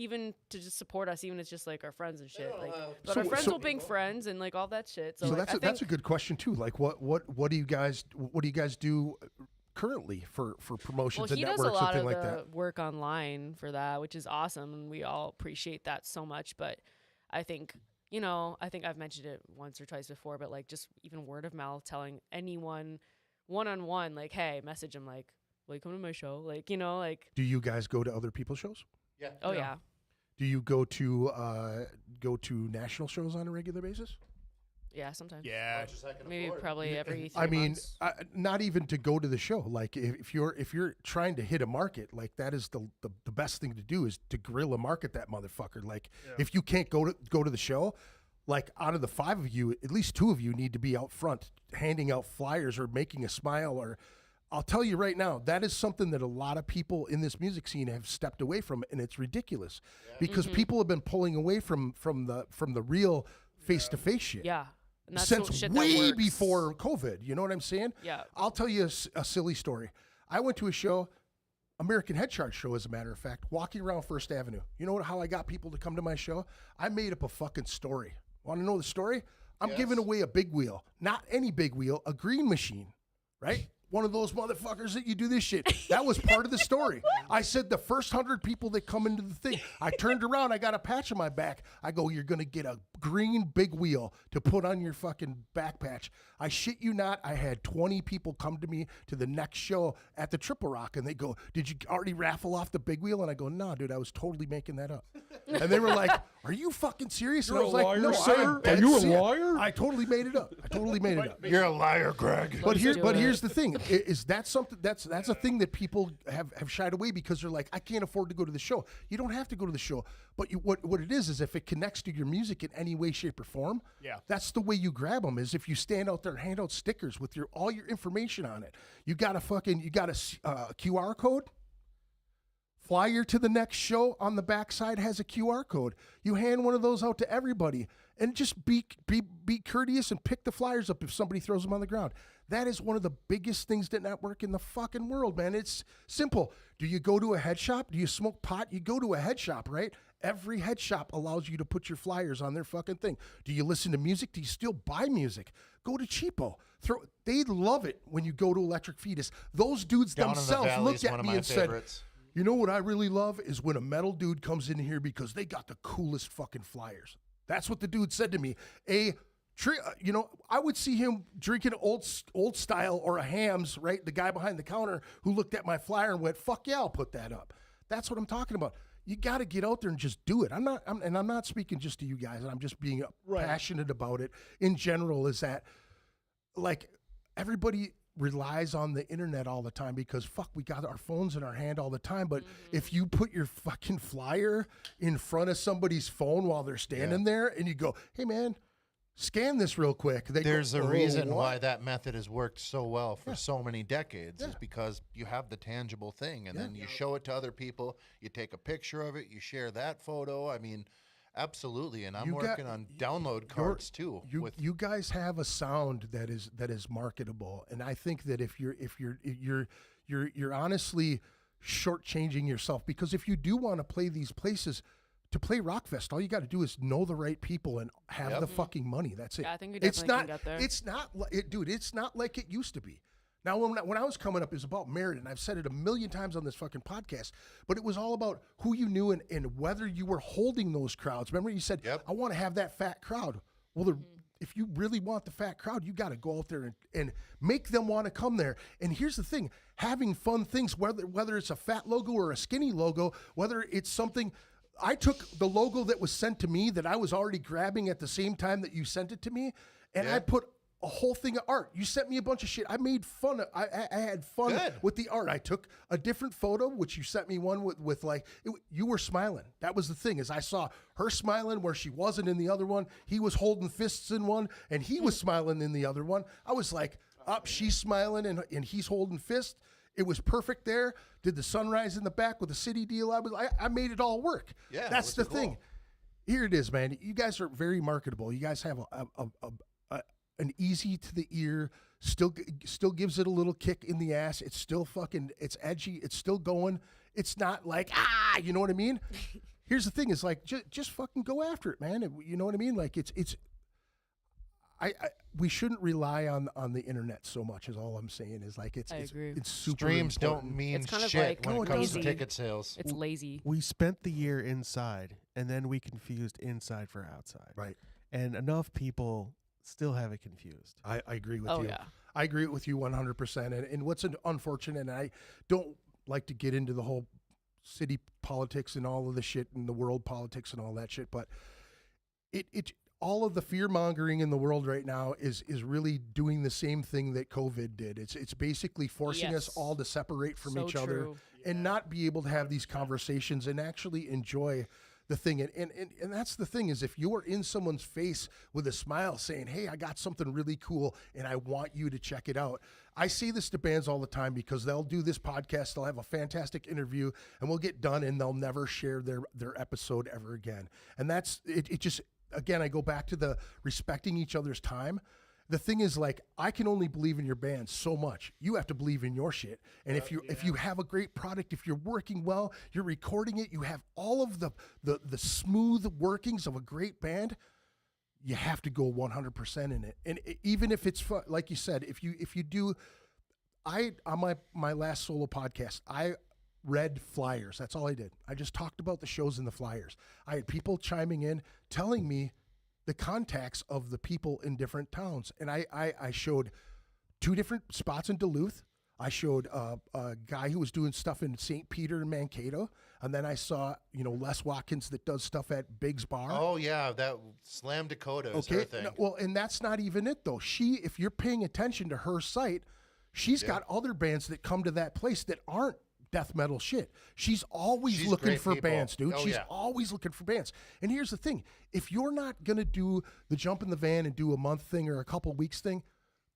Speaker 8: support us, even if it's just like our friends and shit.
Speaker 5: don't
Speaker 8: Like,
Speaker 5: have
Speaker 8: but
Speaker 3: So-
Speaker 8: our friends
Speaker 3: so-
Speaker 8: will bring friends and like all that shit. So,
Speaker 3: So
Speaker 8: like,
Speaker 3: that's a good question too. Like, what do you guys do currently for promotions
Speaker 8: Well,
Speaker 3: and
Speaker 8: he does
Speaker 3: networks
Speaker 8: a lot
Speaker 3: and
Speaker 8: of
Speaker 3: like
Speaker 8: the
Speaker 3: that?
Speaker 8: work online for that, which is awesome, and we all appreciate that so much. But I think, you know, I think I've mentioned it once or twice before, but like just even word of mouth, telling anyone one-on-one, like, hey, message them, like, will you come to my show? Like, you know, like,
Speaker 3: Do you guys go to other people's shows?
Speaker 5: Yeah.
Speaker 8: oh yeah.
Speaker 3: Do you go to national shows on a regular basis?
Speaker 8: Yeah, sometimes.
Speaker 7: Yeah.
Speaker 8: Maybe probably every 3
Speaker 3: I mean,
Speaker 8: months.
Speaker 3: not even to go to the show. Like if you're trying to hit a market, like that is the best thing to do is to guerrilla market that motherfucker. Like if you can't go to the show, like out of the 5 of you, at least 2 of you need to be out front handing out flyers or making a smile. Or I'll tell you right now, that is something that a lot of people in this music scene have stepped away from, and it's ridiculous because people have been pulling away from the real face to face shit.
Speaker 8: Yeah. And that's
Speaker 3: Since
Speaker 8: shit that
Speaker 3: way
Speaker 8: works.
Speaker 3: before COVID. You know what I'm saying?
Speaker 8: Yeah.
Speaker 3: I'll tell you a silly story. I went to a show, American Head Charge show, as a matter of fact, walking around First Avenue. You know how I got people to come to my show? I made up a fucking story. Want to know the story? I'm giving away a big wheel. Not any big wheel, a green machine, right? One of those motherfuckers that you do this shit. That was part of the story. I said the first 100 people that come into the thing. I turned around. I got a patch on my back. I go, you're going to get a green big wheel to put on your fucking back patch. I shit you not. I had 20 people come to me to the next show at the Triple Rock, and they go, did you already raffle off the big wheel? And I go, no, dude, I was totally making that up. And they were like, are you fucking serious? And I was like, no, sir.
Speaker 4: Are you a liar?
Speaker 3: I totally made it up.
Speaker 5: You're a liar, Greg.
Speaker 3: But
Speaker 8: Let's do
Speaker 3: here's
Speaker 8: it.
Speaker 3: the thing: is that something that's a thing that people have shied away because they're like, I can't afford to go to the show. You don't have to go to the show, but what it is if it connects to your music in any way, shape, or form.
Speaker 7: Yeah.
Speaker 3: That's the way you grab them. Is if you stand out there and hand out stickers with all your information on it. You got a QR code. Flyer to the next show on the backside has a QR code. You hand one of those out to everybody, and just be courteous and pick the flyers up if somebody throws them on the ground. That is one of the biggest things that network in the fucking world, man. It's simple. Do you go to a head shop? Do you smoke pot? You go to a head shop, right? Every head shop allows you to put your flyers on their fucking thing. Do you listen to music? Do you still buy music? Go to Cheapo. They love it when you go to Electric Fetus. Those dudes
Speaker 5: Down in the
Speaker 3: themselves
Speaker 5: Valley
Speaker 3: looked
Speaker 5: is
Speaker 3: at
Speaker 5: one of
Speaker 3: me
Speaker 5: my
Speaker 3: and
Speaker 5: favorites.
Speaker 3: said, you know what I really love is when a metal dude comes in here because they got the coolest fucking flyers. That's what the dude said to me. I would see him drinking old style or a Hams, right? The guy behind the counter who looked at my flyer and went, "Fuck yeah, I'll put that up." That's what I'm talking about. You got to get out there and just do it. I'm not speaking just to you guys. I'm just being passionate about it in general. Is that like everybody? relies on the internet all the time because fuck, we got our phones in our hand all the time. But if you put your fucking flyer in front of somebody's phone while they're standing there and you go, hey man, scan this real quick.
Speaker 5: There's a reason why that method has worked so well for so many decades is because you have the tangible thing and then you show it to other people. You take a picture of it. You share that photo. I mean, absolutely. And I'm working on download cards too.
Speaker 3: You guys have a sound that is marketable. And I think that if you're honestly shortchanging yourself, because if you do want to play these places, to play Rockfest, all you got to do is know the right people and have the fucking money. That's it.
Speaker 8: Yeah, I think we definitely can get there.
Speaker 3: It's not, dude. It's not like it used to be. Now, when I was coming up, it was about merit, and I've said it a million times on this fucking podcast. But it was all about who you knew and whether you were holding those crowds. Remember, you said, "I want to have that fat crowd." Well, if you really want the fat crowd, you got to go out there and make them want to come there. And here's the thing: having fun things, whether it's a fat logo or a skinny logo, whether it's something. I took the logo that was sent to me that I was already grabbing at the same time that you sent it to me, and I put a whole thing of art. You sent me a bunch of shit. I made fun. I had fun with the art. I took a different photo, which you sent me one with like, you were smiling. That was the thing, is I saw her smiling where she wasn't in the other one. He was holding fists in one, and he was smiling in the other one. I was like, she's smiling, and he's holding fists. It was perfect there. Did the sunrise in the back with the city deal. I made it all work.
Speaker 5: Yeah,
Speaker 3: that's the thing. Here it is, man. You guys are very marketable. You guys have an easy to the ear, still gives it a little kick in the ass. It's still fucking, it's edgy. It's still going. It's not like, you know what I mean? Here's the thing is like, just fucking go after it, man. You know what I mean? Like we shouldn't rely on the internet so much. Is all I'm saying. Is like it's super
Speaker 5: streams
Speaker 3: important.
Speaker 5: don't mean
Speaker 8: It's kind of
Speaker 5: shit
Speaker 8: like
Speaker 5: when it comes to
Speaker 8: lazy.
Speaker 5: ticket sales.
Speaker 8: It's lazy.
Speaker 4: We spent the year inside, and then we confused inside for outside.
Speaker 3: Right.
Speaker 4: And enough people still have it confused.
Speaker 3: I agree with
Speaker 8: Oh
Speaker 3: you.
Speaker 8: yeah.
Speaker 3: I agree with you 100%. And what's unfortunate, and I don't like to get into the whole city politics and all of the shit and the world politics and all that shit, but it all of the fear mongering in the world right now is really doing the same thing that COVID did. It's basically forcing us all to separate from each other and not be able to have these conversations and actually enjoy the thing. And that's the thing, is if you're in someone's face with a smile saying, hey, I got something really cool and I want you to check it out. I say this to bands all the time because they'll do this podcast, they'll have a fantastic interview, and we'll get done and they'll never share their episode ever again. And that's it just, again, I go back to the respecting each other's time. The thing is, like, I can only believe in your band so much. You have to believe in your shit. And if you have a great product, if you're working well, you're recording it, you have all of the smooth workings of a great band, you have to go 100% in it. And even if it's fun, like you said, if you do, on my last solo podcast, I read flyers. That's all I did. I just talked about the shows in the flyers. I had people chiming in, telling me the contacts of the people in different towns. And I showed 2 different spots in Duluth. I showed a guy who was doing stuff in St. Peter and Mankato. And then I saw, Les Watkins that does stuff at Big's Bar.
Speaker 5: Oh, yeah, that Slam Dakota is her thing.
Speaker 3: No, well, and that's not even it, though. If you're paying attention to her site, she's got other bands that come to that place that aren't death metal shit. She's always looking for bands, dude. She's always looking for bands. And here's the thing. If you're not going to do the jump in the van and do a month thing or a couple weeks thing,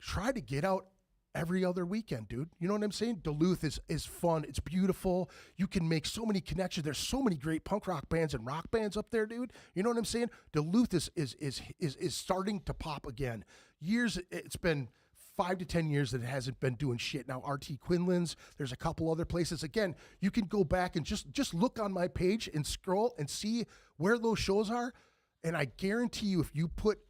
Speaker 3: try to get out every other weekend, dude. You know what I'm saying? Duluth is fun. It's beautiful. You can make so many connections. There's so many great punk rock bands and rock bands up there, dude. You know what I'm saying? Duluth is starting to pop again. It's been 5 to 10 years that it hasn't been doing shit. Now, RT Quinlan's, there's a couple other places. Again, you can go back and just look on my page and scroll and see where those shows are. And I guarantee you, if you put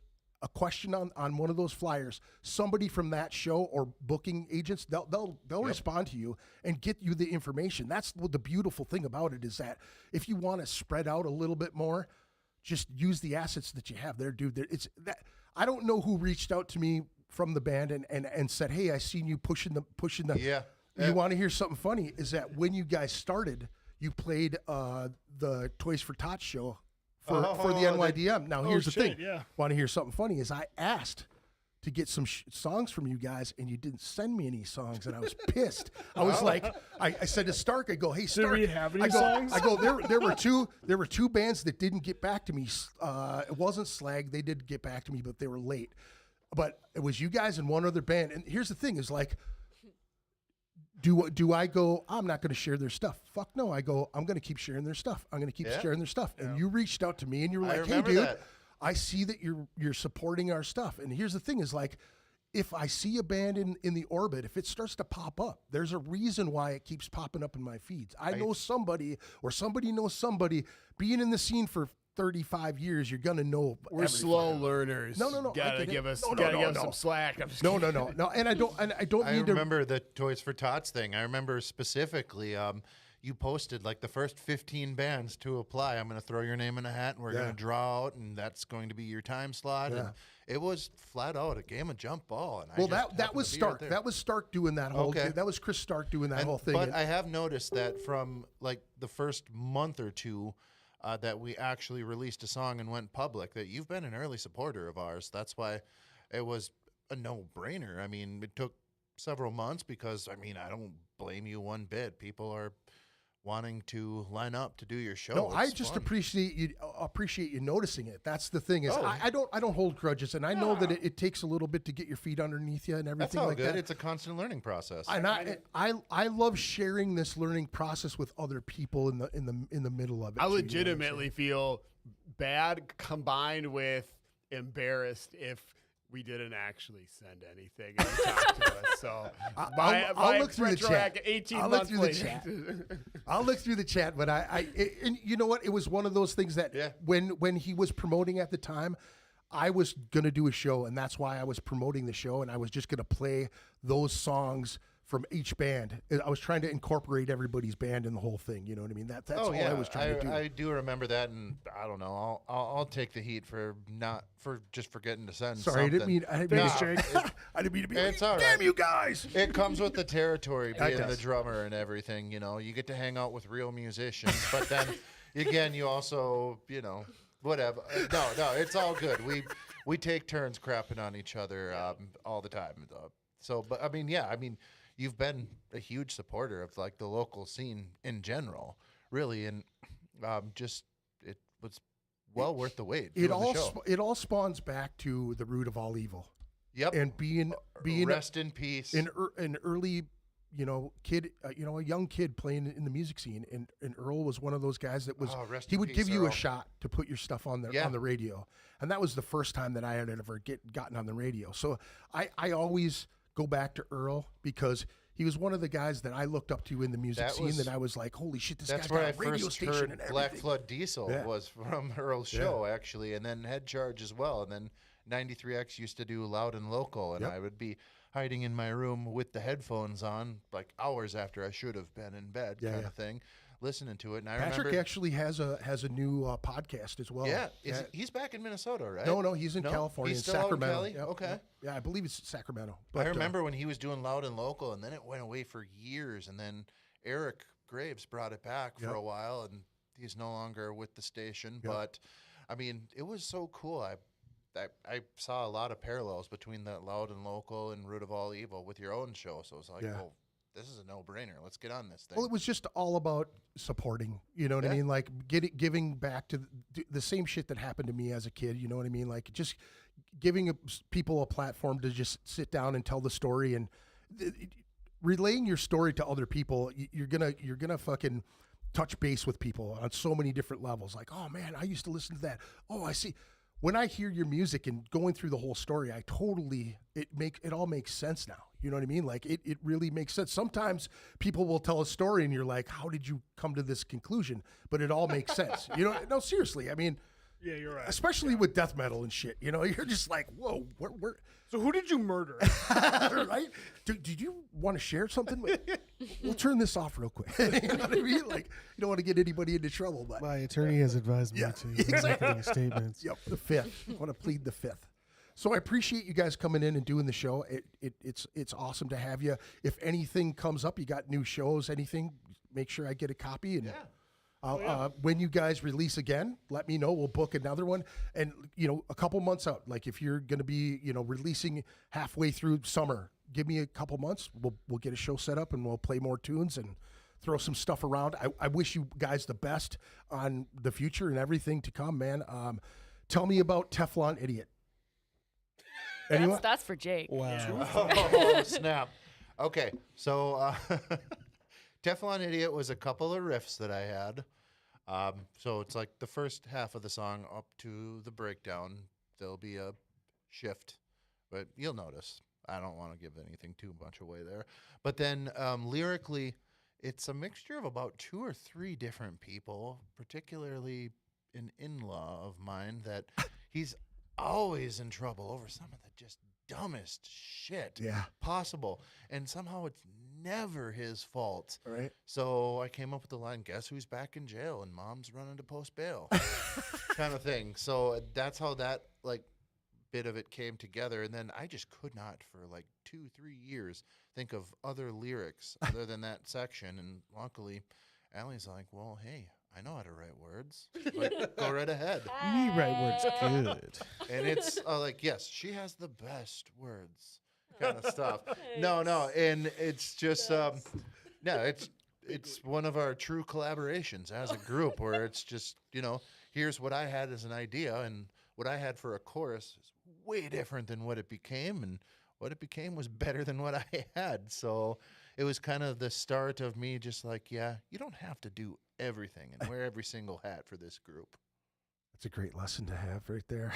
Speaker 3: a question on one of those flyers, somebody from that show or booking agents, they'll respond to you and get you the information. That's the beautiful thing about it, is that if you want to spread out a little bit more, just use the assets that you have there, dude. It's that. I don't know who reached out to me from the band and said, hey, I seen you pushing the You want to hear something funny? Is that when you guys started, you played the Toys for Tots show for the NYDM. Now here's the thing.
Speaker 6: Yeah.
Speaker 3: Want to hear something funny? Is I asked to get some songs from you guys, and you didn't send me any songs, and I was pissed. I was like, I said to Stark, I go, hey Stark,
Speaker 6: we have any
Speaker 3: I go,
Speaker 6: songs?
Speaker 3: I go, there were two bands that didn't get back to me. It wasn't Slag, they did get back to me, but they were late. But it was you guys and one other band. And here's the thing: is like, do I go? I'm not going to share their stuff. Fuck no. I go. I'm going to keep sharing their stuff. I'm going to keep sharing their stuff. And you reached out to me and you were like, hey, dude.
Speaker 5: That.
Speaker 3: I see that you're supporting our stuff. And here's the thing is like, if I see a band in the orbit, if it starts to pop up, there's a reason why it keeps popping up in my feeds. I know somebody or somebody knows somebody. Being in the scene for 35 years, you're going to know.
Speaker 7: We're slow learners.
Speaker 3: No.
Speaker 7: Gotta give us some slack. I'm just
Speaker 3: No. And I don't need to.
Speaker 5: remember the Toys for Tots thing. I remember specifically, you posted like the first 15 bands to apply. I'm going to throw your name in a hat, and we're going to draw out, and that's going to be your time slot.
Speaker 3: Yeah.
Speaker 5: And it was flat out a game of jump ball. And
Speaker 3: That was Stark. That was Stark doing that whole.
Speaker 5: Okay.
Speaker 3: That was Chris Stark doing that whole thing.
Speaker 5: But I have noticed that from like the first month or two that we actually released a song and went public, that you've been an early supporter of ours. That's why it was a no-brainer. I mean, it took several months because, I mean, I don't blame you one bit. People are wanting to line up to do your show.
Speaker 3: No, I
Speaker 5: It's
Speaker 3: just
Speaker 5: fun.
Speaker 3: appreciate you noticing it. That's the thing is I don't hold grudges, and I know that it takes a little bit to get your feet underneath you and everything
Speaker 5: That's all
Speaker 3: like
Speaker 5: good.
Speaker 3: that.
Speaker 5: It's a constant learning process.
Speaker 3: And I love sharing this learning process with other people in the middle of it.
Speaker 7: I
Speaker 3: too, you know what I'm
Speaker 7: legitimately feel bad combined with embarrassed if we didn't actually send anything and talk to us. So
Speaker 3: I'll look through the chat.
Speaker 7: 18
Speaker 3: I'll look
Speaker 7: months
Speaker 3: through the
Speaker 7: later.
Speaker 3: chat. I'll look through the chat, but and you know what? It was one of those things that when he was promoting at the time, I was gonna do a show, and that's why I was promoting the show, and I was just gonna play those songs from each band. I was trying to incorporate everybody's band in the whole thing. You know what I mean? That's all I was trying to do.
Speaker 5: I do remember that, and I don't know. I'll take the heat for just forgetting to send.
Speaker 3: Sorry,
Speaker 5: something.
Speaker 3: I didn't mean to be.
Speaker 5: It's all right.
Speaker 3: Damn you guys!
Speaker 5: It comes with the territory,
Speaker 3: It
Speaker 5: being
Speaker 3: does.
Speaker 5: the drummer and everything. You know, you get to hang out with real musicians, but then again, you also, whatever. No, it's all good. We take turns crapping on each other all the time. So, but I mean, you've been a huge supporter of like the local scene in general, really, and just it was well worth the wait.
Speaker 3: It
Speaker 5: doing the show.
Speaker 3: all spawns back to the root of all evil.
Speaker 5: Yep.
Speaker 3: And being
Speaker 5: rest in peace.
Speaker 3: an early, kid, a young kid playing in the music scene, and Earl was one of those guys that was.
Speaker 5: Rest
Speaker 3: He
Speaker 5: in
Speaker 3: would
Speaker 5: peace,
Speaker 3: give you a
Speaker 5: Earl.
Speaker 3: shot to put your stuff on the radio, and that was the first time that I had ever gotten on the radio. So I always go back to Earl because he was one of the guys that I looked up to in the music scene. That I was like, holy shit, this guy's
Speaker 5: That's where
Speaker 3: got
Speaker 5: I
Speaker 3: a radio
Speaker 5: first
Speaker 3: station
Speaker 5: heard
Speaker 3: and everything.
Speaker 5: Black Flood Diesel
Speaker 3: Yeah.
Speaker 5: was from Earl's show, actually, and then Head Charge as well. And then 93X used to do Loud and Local, and I would be hiding in my room with the headphones on, like hours after I should have been in bed, kind of thing, listening to it. And I
Speaker 3: Patrick
Speaker 5: remember
Speaker 3: actually has a new podcast as well.
Speaker 5: he's back in Minnesota, right?
Speaker 3: No, he's in California,
Speaker 5: He's
Speaker 3: in
Speaker 5: still out in
Speaker 3: Sacramento.
Speaker 5: Cali?
Speaker 3: Yep,
Speaker 5: Okay.
Speaker 3: yep. Yeah, I believe it's Sacramento.
Speaker 5: I remember when he was doing Loud and Local, and then it went away for years, and then Eric Graves brought it back for a while, and he's no longer with the station. But I mean, it was so cool. I saw a lot of parallels between that Loud and Local and Root of All Evil with your own show. So it's like, well, this is a no-brainer. Let's get on this thing.
Speaker 3: Well, it was just all about supporting, you know what I mean? Like giving back to the same shit that happened to me as a kid, you know what I mean? Like just giving people a platform to just sit down and tell the story, and relaying your story to other people. You're gonna fucking touch base with people on so many different levels. Like, oh man, I used to listen to that. Oh, I see. When I hear your music and going through the whole story, it all makes sense now. You know what I mean? Like it really makes sense. Sometimes people will tell a story and you're like, how did you come to this conclusion? But it all makes sense. No, seriously. I mean,
Speaker 6: Yeah, you're right.
Speaker 3: especially with death metal and shit, you're just like, whoa, where
Speaker 6: So who did you murder?
Speaker 3: right? Did you want to share something? We'll turn this off real quick. You know what I mean? Like, you don't want to get anybody into trouble, but
Speaker 4: My attorney has advised me to make any statements.
Speaker 3: yep, the fifth. I want to plead the fifth. So I appreciate you guys coming in and doing the show. It's awesome to have you. If anything comes up, you got new shows, anything, make sure I get a copy, and When you guys release again, let me know. We'll book another one. And, a couple months out, like if you're going to be, releasing halfway through summer, give me a couple months. We'll get a show set up and we'll play more tunes and throw some stuff around. I wish you guys the best on the future and everything to come, man. Tell me about Teflon Idiot. Anyone?
Speaker 8: That's for Jake.
Speaker 3: Wow.
Speaker 5: Oh, snap. Okay, so Teflon Idiot was a couple of riffs that I had. So it's like the first half of the song up to the breakdown. There'll be a shift, but you'll notice. I don't want to give anything too much away there. But then lyrically, it's a mixture of about 2 or 3 different people, particularly an in-law of mine that he's always in trouble over some of the just dumbest shit possible. And somehow it's never his fault.
Speaker 3: Right.
Speaker 5: So I came up with the line, guess who's back in jail and mom's running to post bail kind of thing. So that's how that bit of it came together. And then I just could not for 2-3 years think of other lyrics other than that section. And luckily Allie's like, well, hey, I know how to write words. Go right ahead.
Speaker 4: Me write words good.
Speaker 5: And it's yes, she has the best words kind of stuff. No. And it's just, it's one of our true collaborations as a group where it's just, here's what I had as an idea and what I had for a chorus is way different than what it became. And what it became was better than what I had. So it was kind of the start of me just you don't have to do everything and wear every single hat for this group.
Speaker 3: That's a great lesson to have right there.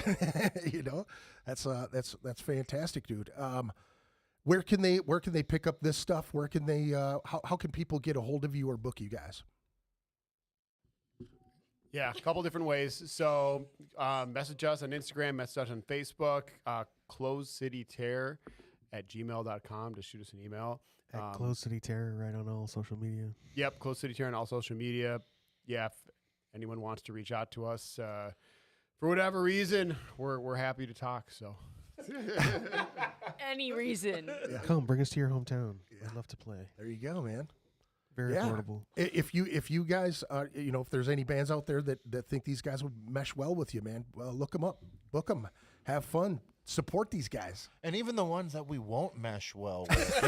Speaker 3: That's fantastic, dude. Where can they pick up this stuff? Where can they how can people get a hold of you or book you guys?
Speaker 7: Yeah, a couple different ways. So message us on Instagram, message us on Facebook, closecityterror@gmail.com to shoot us an email.
Speaker 4: At Close City Terror, right on all social media.
Speaker 7: Yep, Close City Terror on all social media. Yeah, if anyone wants to reach out to us for whatever reason, we're happy to talk. So
Speaker 8: Any reason.
Speaker 4: Come, bring us to your hometown. I'd love to play.
Speaker 3: There you go, man.
Speaker 4: Very affordable.
Speaker 3: If you guys, if there's any bands out there that think these guys would mesh well with you, man, well, look them up, book them, have fun, support these guys.
Speaker 5: And even the ones that we won't mesh well with,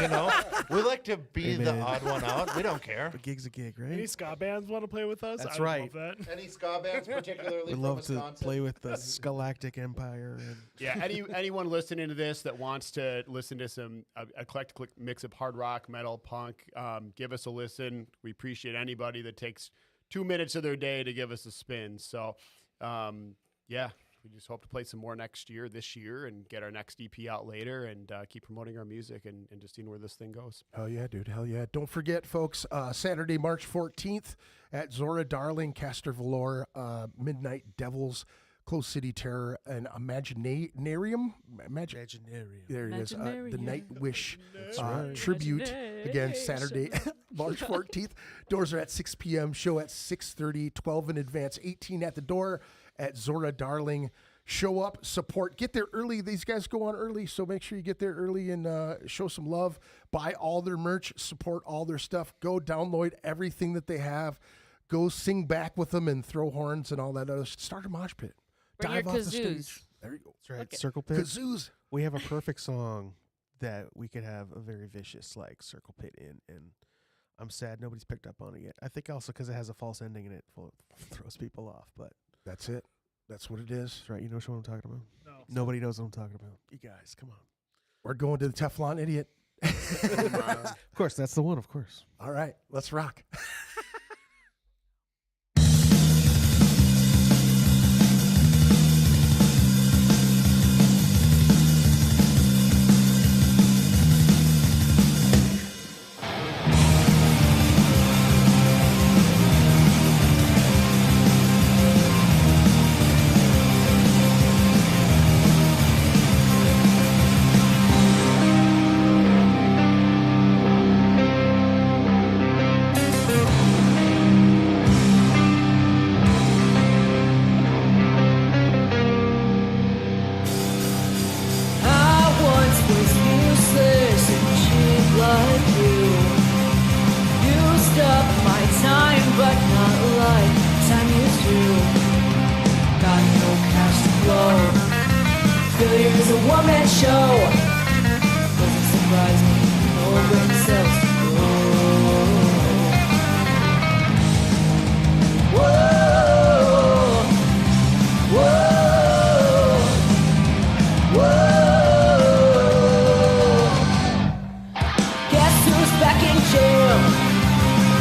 Speaker 5: we like to be the odd one out. We don't care.
Speaker 4: A gig's a gig, right?
Speaker 6: Any ska bands want to play with us?
Speaker 4: That's
Speaker 6: I
Speaker 4: right.
Speaker 6: Love that.
Speaker 5: Any ska bands, particularly
Speaker 4: We'd
Speaker 5: from
Speaker 4: love
Speaker 5: Wisconsin?
Speaker 4: to play with the Scholastic Empire. And
Speaker 7: yeah, anyone listening to this that wants to listen to some eclectic mix of hard rock, metal, punk, give us a listen. We appreciate anybody that takes 2 minutes of their day to give us a spin. So, we just hope to play some more this year, and get our next EP out later, and keep promoting our music and just seeing where this thing goes.
Speaker 3: Hell yeah, dude. Hell yeah. Don't forget, folks, Saturday, March 14th at Zhora, Darling, Castor Volor, Midnight Devils, Close City Terror, and Imaginnaerum. There it is. The Nightwish tribute. Again, Saturday, March 14th. Doors are at 6 p.m. Show at 6:30. 12 in advance. 18 at the door at Zhora, Darling. Show up, support, get there early. These guys go on early, so make sure you get there early and show some love. Buy all their merch, support all their stuff. Go download everything that they have. Go sing back with them and throw horns and all that other. Start a mosh pit.
Speaker 8: Bring
Speaker 3: Dive
Speaker 8: your
Speaker 3: off the
Speaker 8: kazoos.
Speaker 3: stage. There you go.
Speaker 4: That's right.
Speaker 8: Okay.
Speaker 4: Circle Pit.
Speaker 3: Kazoos.
Speaker 4: We have a perfect song that we could have a very vicious Circle Pit in, and I'm sad nobody's picked up on it yet. I think also because it has a false ending and it throws people off, but
Speaker 3: That's it. That's what it is.
Speaker 4: that's right. You know what I'm talking about?
Speaker 6: No.
Speaker 4: Nobody knows what I'm talking about. You guys, come on.
Speaker 3: We're going to the Teflon Idiot.
Speaker 4: Of course, that's the one, of course.
Speaker 3: All right, let's rock.
Speaker 2: Failure's a one-man show. Doesn't surprise me, no brain cells to grow. Whoa, whoa, whoa. Guess who's back in jail?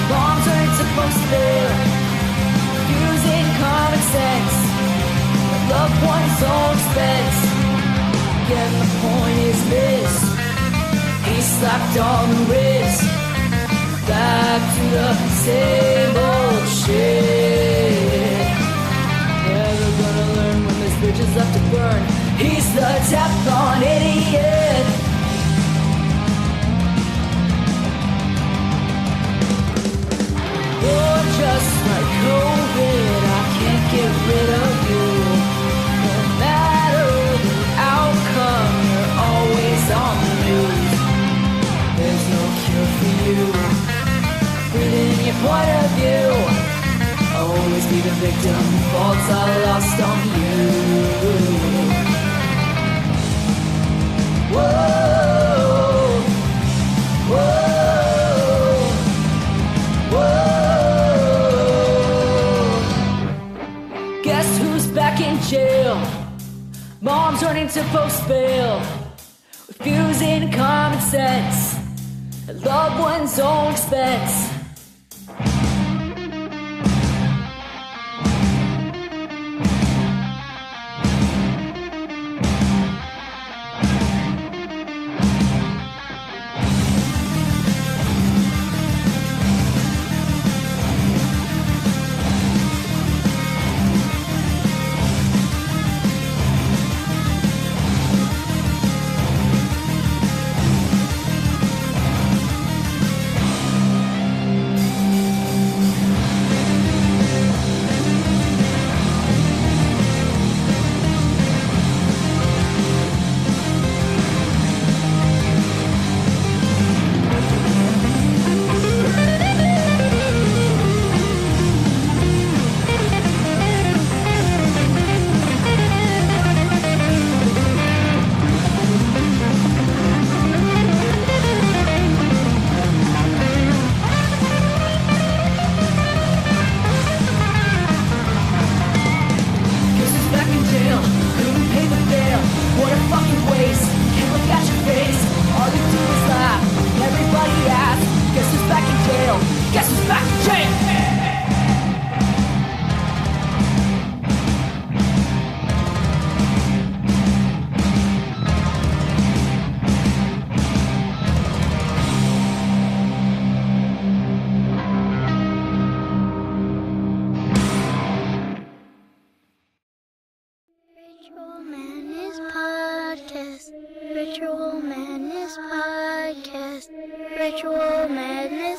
Speaker 2: Bombs aren't supposed to live. Using common sense. Loved one's own expense. Again, the point is missed. He slapped on the wrist. Back to the same old shit. Never gonna learn when there's bridges left to burn. He's the Teflon idiot. You're just like COVID. I can't get rid of you. No matter the outcome, you're always on the news. There's no cure for you. Breathing your point of view. Always be the victim. Faults are lost on you. Whoa, whoa, whoa. Guess who's back in jail? Mom's running to post bail. Refusing common sense. At loved one's own expense.
Speaker 9: Ritual Madness Podcast. Ritual Madness